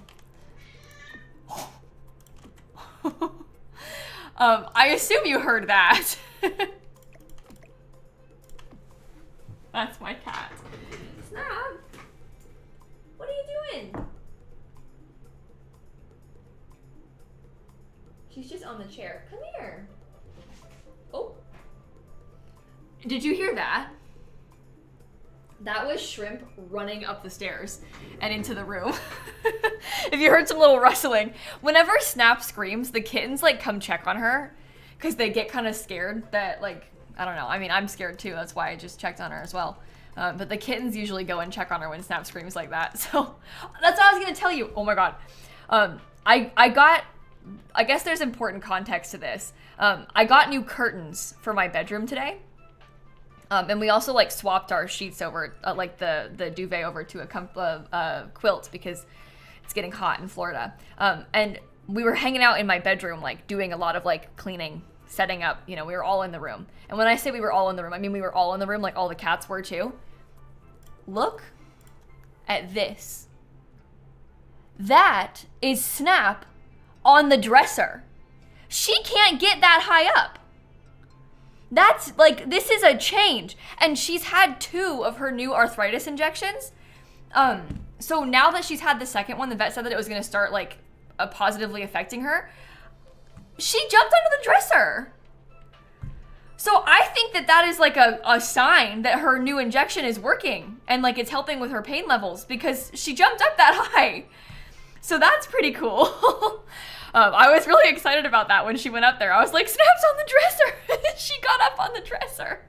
I assume you heard that. That's my cat. Snap! What are you doing? She's just on the chair. Come here. Oh. Did you hear that? That was Shrimp running up the stairs and into the room. If you heard some little rustling. Whenever Snap screams, the kittens like come check on her because they get kind of scared that like, I don't know. I mean, I'm scared too. That's why I just checked on her as well. But the kittens usually go and check on her when Snap screams like that. So that's what I was going to tell you. Oh my God. I guess there's important context to this. I got new curtains for my bedroom today. And we also like swapped our sheets over, like the duvet over to a quilt because it's getting hot in Florida. And we were hanging out in my bedroom, like doing a lot of like cleaning, setting up, you know, we were all in the room. And when I say we were all in the room, I mean, we were all in the room, like all the cats were too. Look at this. That is Snap on the dresser. She can't get that high up. That's like, this is a change. And she's had 2 of her new arthritis injections. So now that she's had the second one, the vet said that it was gonna start like positively affecting her. She jumped under the dresser. So I think that that is like a sign that her new injection is working and like it's helping with her pain levels because she jumped up that high. So that's pretty cool. I was really excited about that when she went up there. I was like, Snap's on the dresser. She got up on the dresser.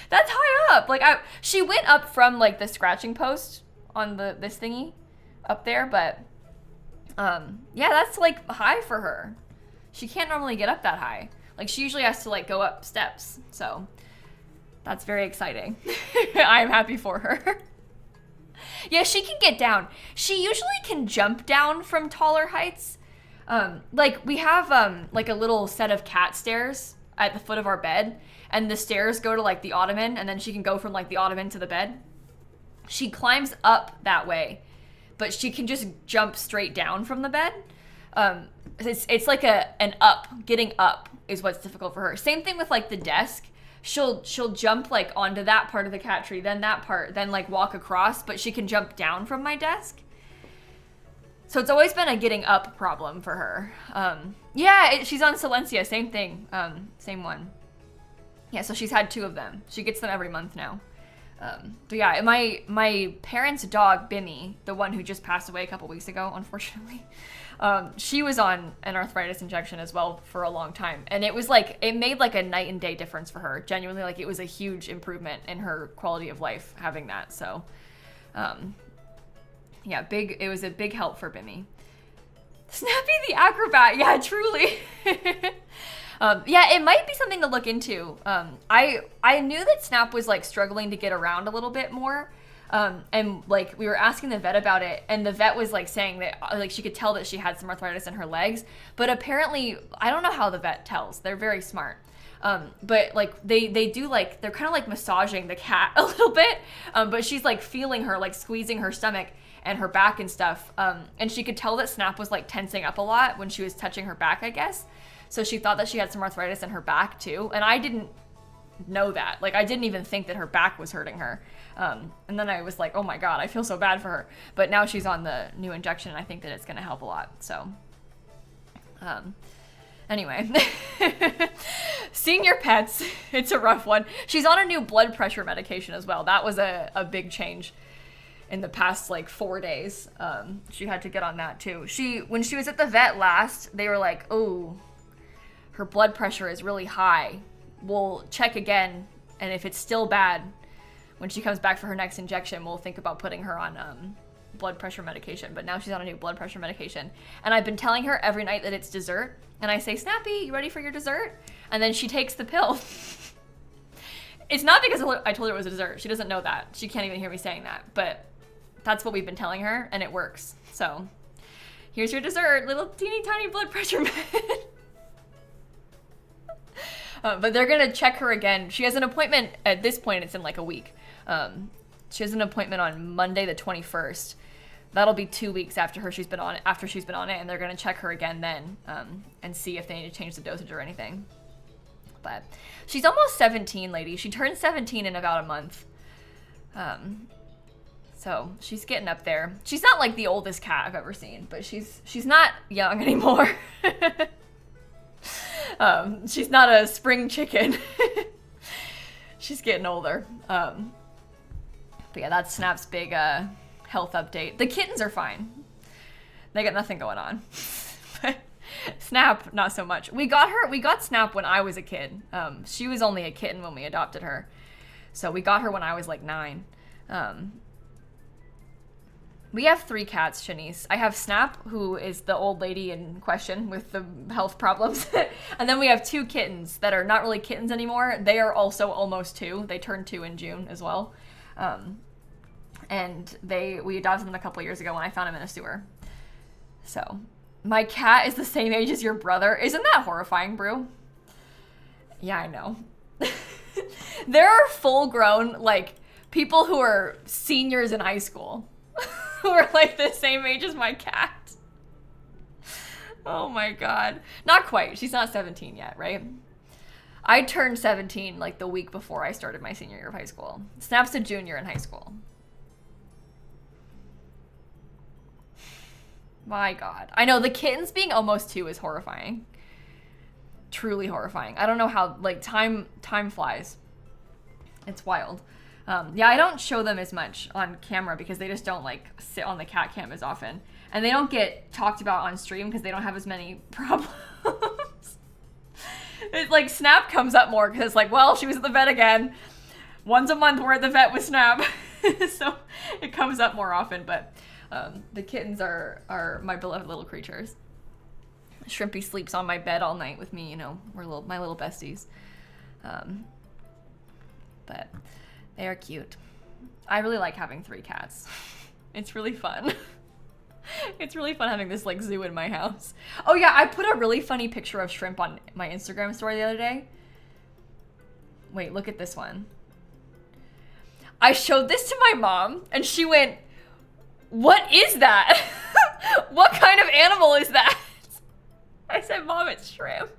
That's high up. Like she went up from like the scratching post on this thingy up there, but yeah, that's like high for her. She can't normally get up that high. Like she usually has to like go up steps. So that's very exciting. I'm happy for her. Yeah, she can get down. She usually can jump down from taller heights. Like we have like a little set of cat stairs at the foot of our bed, and the stairs go to like the ottoman, and then she can go from like the ottoman to the bed. She climbs up that way, but she can just jump straight down from the bed. It's like an up. Getting up is what's difficult for her. Same thing with like the desk. She'll jump like onto that part of the cat tree, then that part, then like walk across, but she can jump down from my desk. So it's always been a getting up problem for her. Yeah, she's on Silencia, same thing, same one. Yeah, so she's had 2 of them. She gets them every month now. But yeah, my parents' dog, Bimmy, the one who just passed away a couple weeks ago, unfortunately, she was on an arthritis injection as well for a long time. And it was like, it made like a night and day difference for her. Genuinely, like it was a huge improvement in her quality of life having that. So, yeah, it was a big help for Bimmy. Snappy the acrobat. Yeah, truly. Yeah, it might be something to look into. I knew that Snap was like struggling to get around a little bit more. And like we were asking the vet about it, and the vet was like saying that like she could tell that she had some arthritis in her legs, but apparently I don't know how the vet tells. They're very smart. But like they do like, they're kind of like massaging the cat a little bit, but she's like feeling her, like squeezing her stomach and her back and stuff. And she could tell that Snap was like tensing up a lot when she was touching her back, I guess. So she thought that she had some arthritis in her back too. And I didn't know that. Like I didn't even think that her back was hurting her. And then I was like, oh my God, I feel so bad for her. But now she's on the new injection, and I think that it's going to help a lot. So, anyway, senior pets, it's a rough one. She's on a new blood pressure medication as well. That was a big change in the past like 4 days. She had to get on that too. When she was at the vet last, they were like, oh, her blood pressure is really high. We'll check again. And if it's still bad, when she comes back for her next injection, we'll think about putting her on blood pressure medication. But now she's on a new blood pressure medication. And I've been telling her every night that it's dessert. And I say, Snappy, you ready for your dessert? And then she takes the pill. It's not because I told her it was a dessert. She doesn't know that. She can't even hear me saying that. But that's what we've been telling her, and it works. So here's your dessert, little teeny tiny blood pressure med. But they're going to check her again. She has an appointment at this point. It's in like a week. She has an appointment on Monday the 21st. That'll be 2 weeks after she's been on it, and they're going to check her again then, and see if they need to change the dosage or anything. But she's almost 17, lady. She turns 17 in about a month. So she's getting up there. She's not like the oldest cat I've ever seen, but she's not young anymore. She's not a spring chicken. She's getting older. But yeah, that's Snap's big health update. The kittens are fine. They got nothing going on. But Snap, not so much. We got Snap when I was a kid. She was only a kitten when we adopted her. So we got her when I was like 9. We have 3 cats, Shanice. I have Snap, who is the old lady in question with the health problems. And then we have 2 kittens that are not really kittens anymore. They are also almost 2. They turned 2 in June as well. And we adopted them a couple years ago when I found them in a sewer. So my cat is the same age as your brother. Isn't that horrifying, Brew? Yeah, I know. There are full-grown, like, people who are seniors in high school who are like the same age as my cat. Oh my God. Not quite. She's not 17 yet, right? I turned 17 like the week before I started my senior year of high school. Snap's a junior in high school. My God. I know the kittens being almost 2 is horrifying. Truly horrifying. I don't know how, like, time flies. It's wild. Yeah, I don't show them as much on camera because they just don't like sit on the cat cam as often. And they don't get talked about on stream because they don't have as many problems. It's like Snap comes up more because it's like, well, she was at the vet again. Once a month we're at the vet with Snap. So it comes up more often, but the kittens are my beloved little creatures. Shrimpy sleeps on my bed all night with me, you know, we're my little besties. But they are cute. I really like having 3 cats. It's really fun. It's really fun having this like zoo in my house. Oh yeah, I put a really funny picture of Shrimp on my Instagram story the other day. Wait, look at this one. I showed this to my mom and she went, "What is that? What kind of animal is that?" I said, "Mom, it's Shrimp."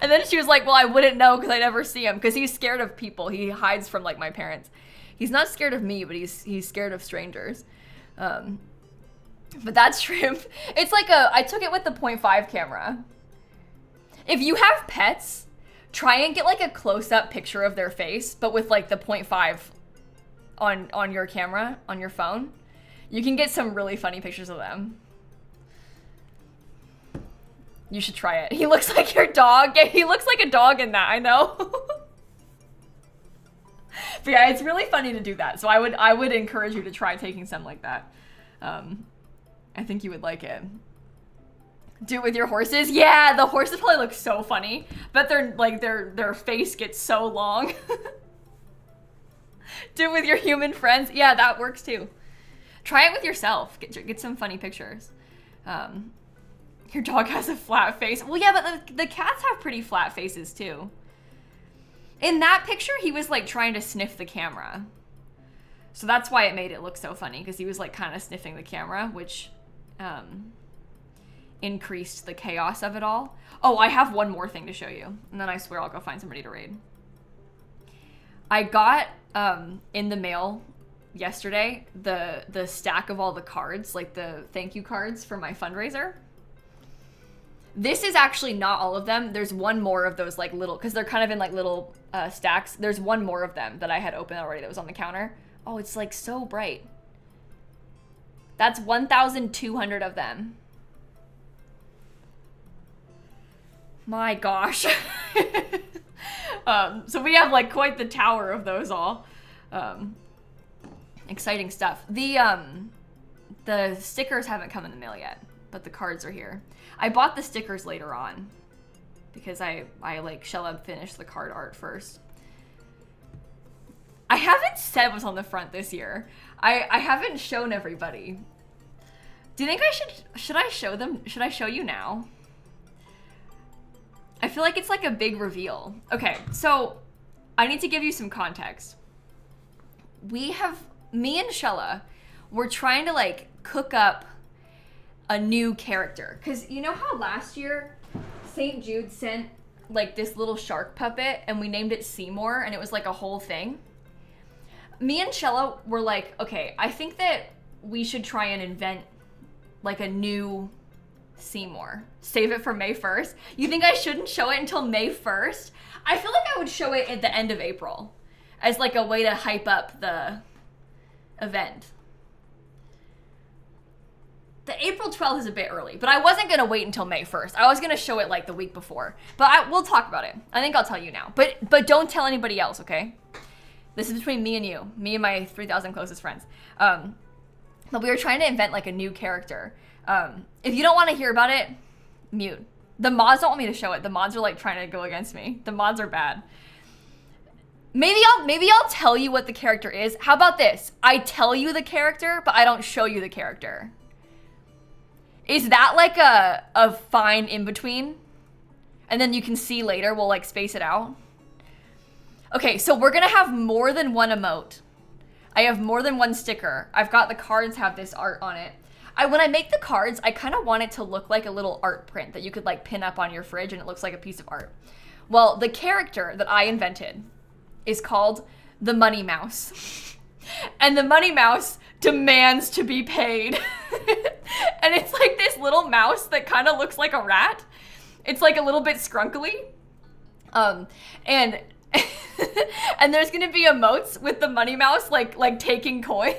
And then she was like, "Well, I wouldn't know because I never see him because he's scared of people. He hides from like my parents. He's not scared of me, but he's scared of strangers." But that's Shrimp. It's like I took it with the 0.5 camera. If you have pets, try and get like a close-up picture of their face, but with like the 0.5 on your camera, on your phone. You can get some really funny pictures of them. You should try it. He looks like your dog. Yeah, he looks like a dog in that, I know. But yeah, it's really funny to do that. So I would encourage you to try taking some like that. I think you would like it. Do it with your horses? Yeah, the horses probably look so funny, but they're like their face gets so long. Do it with your human friends? Yeah, that works too. Try it with yourself. Get some funny pictures. Your dog has a flat face. Well, yeah, but the cats have pretty flat faces too. In that picture, he was like trying to sniff the camera. So that's why it made it look so funny, because he was like kind of sniffing the camera, which increased the chaos of it all. Oh, I have one more thing to show you, and then I swear I'll go find somebody to raid. I got in the mail yesterday the stack of all the cards, like the thank you cards for my fundraiser. This is actually not all of them. There's one more of those like little, because they're kind of in like little stacks. There's one more of them that I had open already that was on the counter. Oh, it's like so bright. That's 1,200 of them. My gosh. So we have like quite the tower of those all. Exciting stuff. The stickers haven't come in the mail yet, but the cards are here. I bought the stickers later on because I like Shella finished the card art first. I haven't said what's on the front this year. I haven't shown everybody. Do you think should I show them? Should I show you now? I feel like it's like a big reveal. Okay, so I need to give you some context. Me and Shella, we're trying to like cook up a new character. Cause you know how last year St. Jude sent like this little shark puppet and we named it Seymour and it was like a whole thing? Me and Shella were like, okay, I think that we should try and invent like a new Seymour. Save it for May 1st. You think I shouldn't show it until May 1st? I feel like I would show it at the end of April as like a way to hype up the event. The April 12th is a bit early, but I wasn't going to wait until May 1st. I was going to show it like the week before, but we'll talk about it. I think I'll tell you now, but don't tell anybody else, okay? This is between me and you, me and my 3,000 closest friends. But we were trying to invent like a new character. If you don't want to hear about it, mute. The mods don't want me to show it. The mods are like trying to go against me. The mods are bad. Maybe I'll tell you what the character is. How about this? I tell you the character, but I don't show you the character. Is that like a fine in between? And then you can see later, we'll like space it out. Okay, so we're gonna have more than one emote. I have more than one sticker. I've got the cards have this art on it. When I make the cards, I kind of want it to look like a little art print that you could like pin up on your fridge and it looks like a piece of art. Well, the character that I invented is called the Money Mouse. And the Money Mouse demands to be paid. And it's like this little mouse that kind of looks like a rat. It's like a little bit scrunkly. And and there's gonna be emotes with the Money Mouse like taking coins.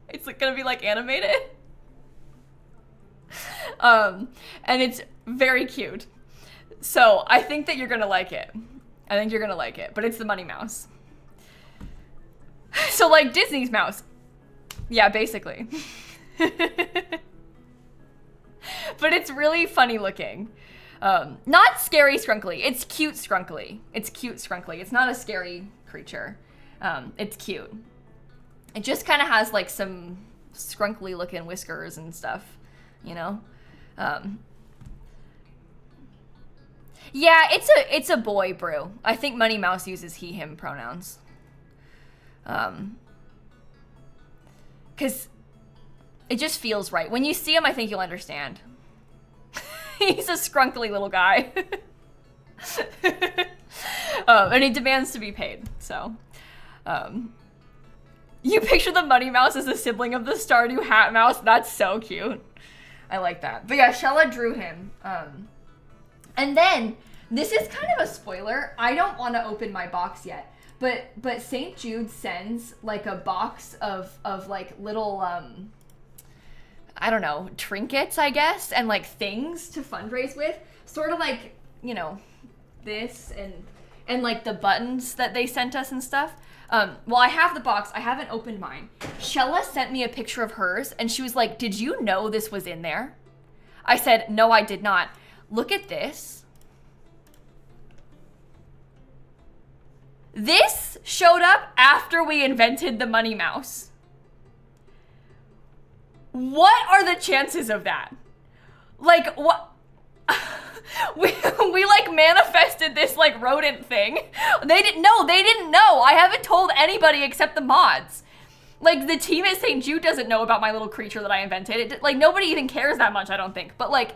It's like gonna be like animated. And it's very cute. So I think that you're gonna like it. I think you're gonna like it, but it's the Money Mouse. So like Disney's mouse. Yeah, basically. But it's really funny looking. Not scary scrunkly. It's cute scrunkly. It's cute scrunkly. It's not a scary creature. It's cute. It just kind of has like some scrunkly looking whiskers and stuff, you know? Yeah, it's a boy brew. I think Money Mouse uses he, him pronouns. 'Cause it just feels right. When you see him, I think you'll understand. He's a scrunkly little guy. And he demands to be paid, so. You picture the Money Mouse as a sibling of the Stardew Hat Mouse? That's so cute. I like that. But yeah, Shella drew him. And then, this is kind of a spoiler. I don't want to open my box yet. But St. Jude sends like a box of like little, I don't know, trinkets, I guess, and like things to fundraise with. Sort of like, you know, this and and like the buttons that they sent us and stuff. Well, I have the box. I haven't opened mine. Shella sent me a picture of hers, and she was like, did you know this was in there? I said, no, I did not. Look at this. This showed up after we invented the money mouse. What are the chances of that? Like, what? we like manifested this like rodent thing. They didn't know. I haven't told anybody except the mods. Like, the team at St. Jude doesn't know about my little creature that I invented. Like, nobody even cares that much, I don't think. But like,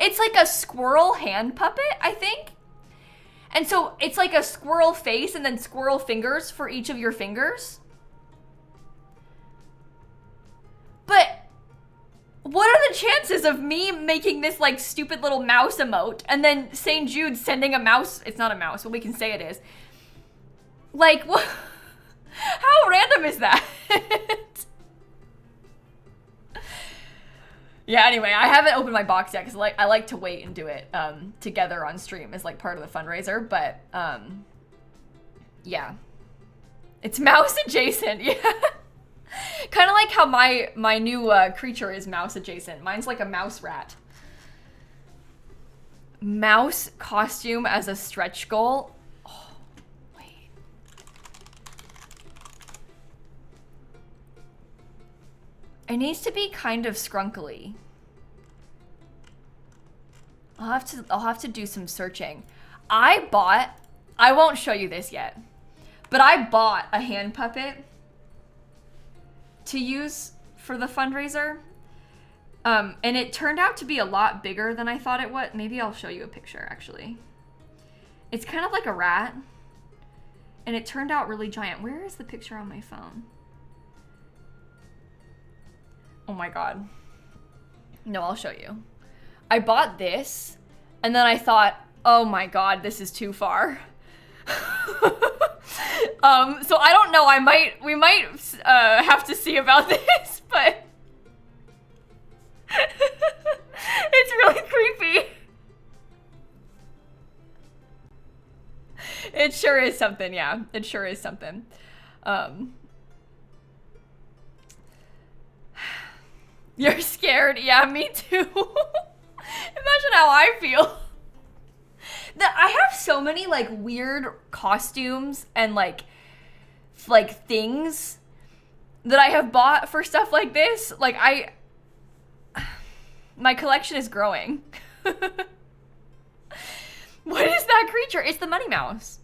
it's like a squirrel hand puppet, I think. And so it's like a squirrel face and then squirrel fingers for each of your fingers. But what are the chances of me making this like stupid little mouse emote and then St. Jude sending a mouse? It's not a mouse, but we can say it is. Like, what? How random is that? Yeah, anyway, I haven't opened my box yet because I like to wait and do it together on stream as like part of the fundraiser. But yeah, it's mouse adjacent. Yeah. Kind of like how my new creature is mouse adjacent. Mine's like a mouse rat. Mouse costume as a stretch goal. Oh, wait. It needs to be kind of scrunkly. I'll have to do some searching. I won't show you this yet, but I bought a hand puppet to use for the fundraiser. And it turned out to be a lot bigger than I thought it would. Maybe I'll show you a picture, actually. It's kind of like a rat, and it turned out really giant. Where is the picture on my phone? Oh my God. No, I'll show you. I bought this, and then I thought, oh my God, this is too far. So I don't know, we might have to see about this, but it's really creepy. It sure is something, yeah. It sure is something. You're scared? Yeah, me too. Imagine how I feel. I have so many like weird costumes and like things that I have bought for stuff like this. Like my collection is growing. What is that creature? It's the money mouse.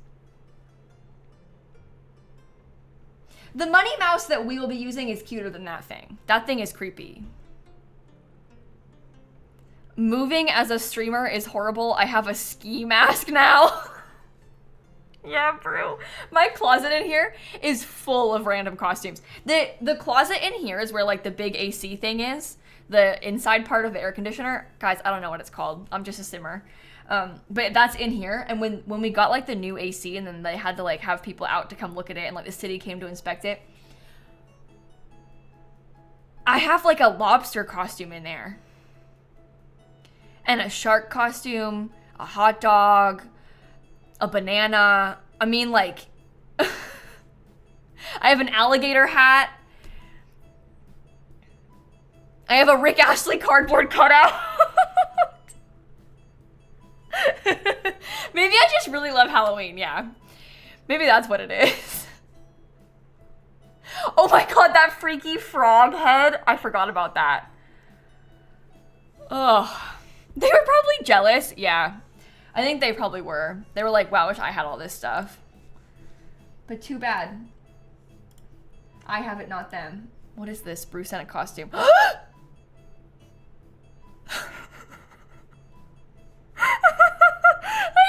The money mouse that we will be using is cuter than that thing. That thing is creepy. Moving as a streamer is horrible. I have a ski mask now. Yeah, bro. My closet in here is full of random costumes. The closet in here is where like the big AC thing is. The inside part of the air conditioner. Guys, I don't know what it's called. I'm just a simmer. But that's in here. And when we got like the new AC and then they had to like have people out to come look at it and like the city came to inspect it. I have like a lobster costume in there. And a shark costume, a hot dog, a banana. I mean, like, I have an alligator hat. I have a Rick Astley cardboard cutout. Maybe I just really love Halloween, yeah. Maybe that's what it is. Oh my God, that freaky frog head. I forgot about that. Ugh. They were probably jealous. Yeah, I think they probably were. They were like, wow, I wish I had all this stuff. But too bad. I have it, not them. What is this? Bruce in a costume. I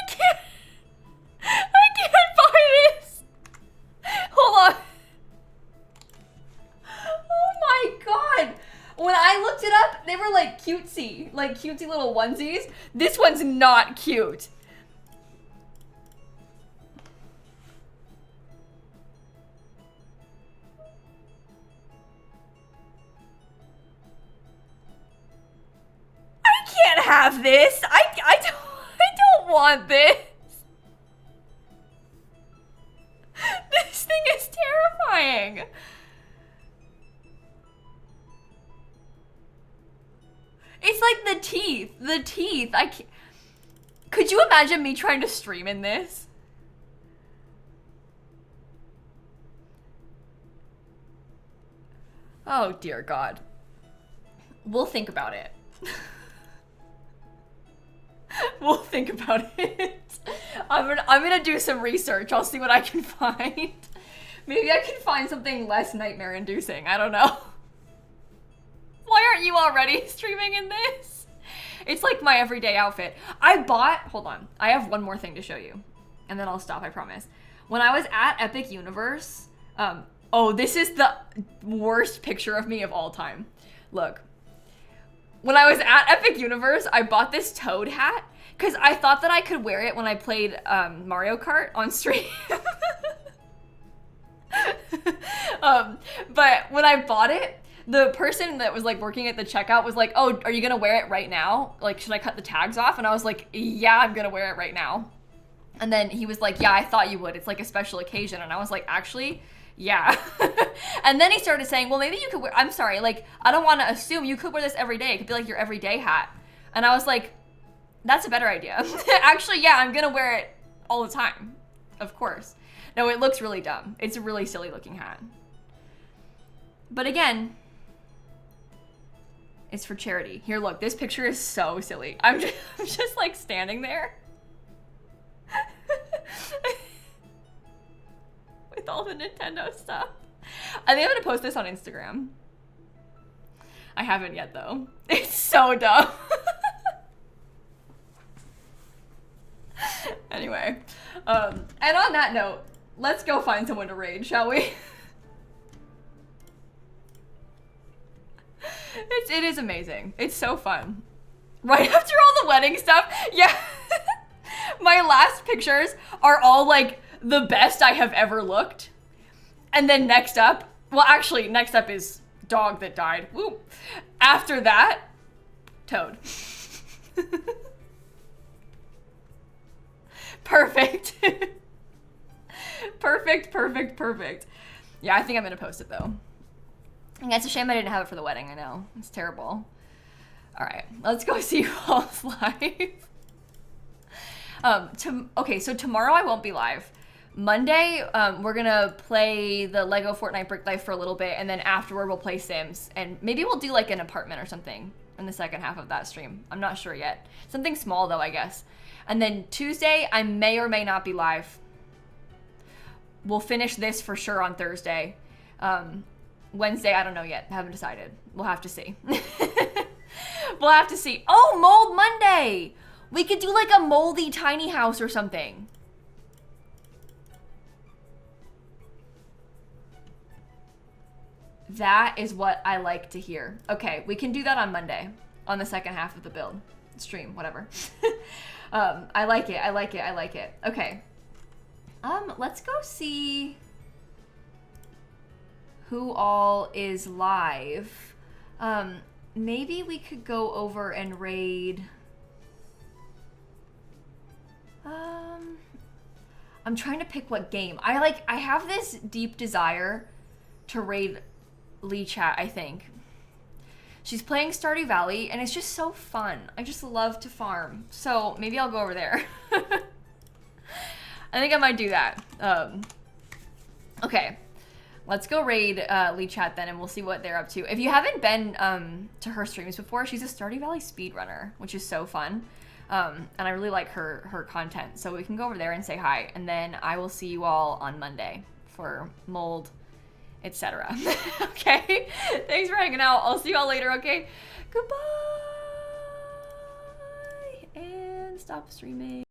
can't buy this. Hold on. Oh my God. When I looked it up, they were like cutesy little onesies. This one's not cute. I can't have this. I don't want this. This thing is terrifying. It's like the teeth. The teeth. I can't. Could you imagine me trying to stream in this? Oh, dear God. We'll think about it. We'll think about it. I'm gonna do some research. I'll see what I can find. Maybe I can find something less nightmare inducing. I don't know. Why aren't you already streaming in this? It's like my everyday outfit. Hold on. I have one more thing to show you. And then I'll stop, I promise. When I was at Epic Universe, oh, this is the worst picture of me of all time. Look. When I was at Epic Universe, I bought this Toad hat because I thought that I could wear it when I played Mario Kart on stream. But when I bought it, the person that was like working at the checkout was like, oh, are you gonna wear it right now? Like, should I cut the tags off? And I was like, yeah, I'm gonna wear it right now. And then he was like, yeah, I thought you would. It's like a special occasion. And I was like, actually, yeah. And then he started saying, well, maybe you could wear, I'm sorry, like, I don't want to assume you could wear this every day. It could be like your everyday hat. And I was like, that's a better idea. Actually, yeah, I'm going to wear it all the time. Of course. No, it looks really dumb. It's a really silly looking hat. But again, it's for charity. Here, look, this picture is so silly. I'm just like standing there. With all the Nintendo stuff. I think I'm gonna post this on Instagram. I haven't yet though. It's so dumb. Anyway, and on that note, let's go find someone to raid, shall we? It is amazing. It's so fun. Right after all the wedding stuff, yeah. My last pictures are all like the best I have ever looked. And then next up, well, actually, next up is dog that died. Woo. After that, Toad. Perfect. Perfect. Yeah, I think I'm gonna post it though. And it's a shame I didn't have it for the wedding, I know. It's terrible. All right, let's go see you all's live. Okay, so tomorrow I won't be live. Monday, we're gonna play the Lego Fortnite Brick Life for a little bit, and then afterward we'll play Sims, and maybe we'll do like an apartment or something in the second half of that stream. I'm not sure yet. Something small though, I guess. And then Tuesday, I may or may not be live. We'll finish this for sure on Thursday. Wednesday, I don't know yet. I haven't decided. We'll have to see. We'll have to see. Oh, Mold Monday! We could do like a moldy tiny house or something. That is what I like to hear. Okay, we can do that on Monday, on the second half of the build stream, whatever. I like it. Okay. Let's go see who all is live. Maybe we could go over and raid. I'm trying to pick what game. I have this deep desire to raid Lee Chat, I think. She's playing Stardew Valley, and it's just so fun. I just love to farm. So maybe I'll go over there. I think I might do that. Okay. Let's go raid Lee Chat then, and we'll see what they're up to. If you haven't been to her streams before, she's a Stardew Valley speedrunner, which is so fun. And I really like her content. So we can go over there and say hi. And then I will see you all on Monday for Mold, etc. Okay? Thanks for hanging out. I'll see you all later, okay? Goodbye! And stop streaming.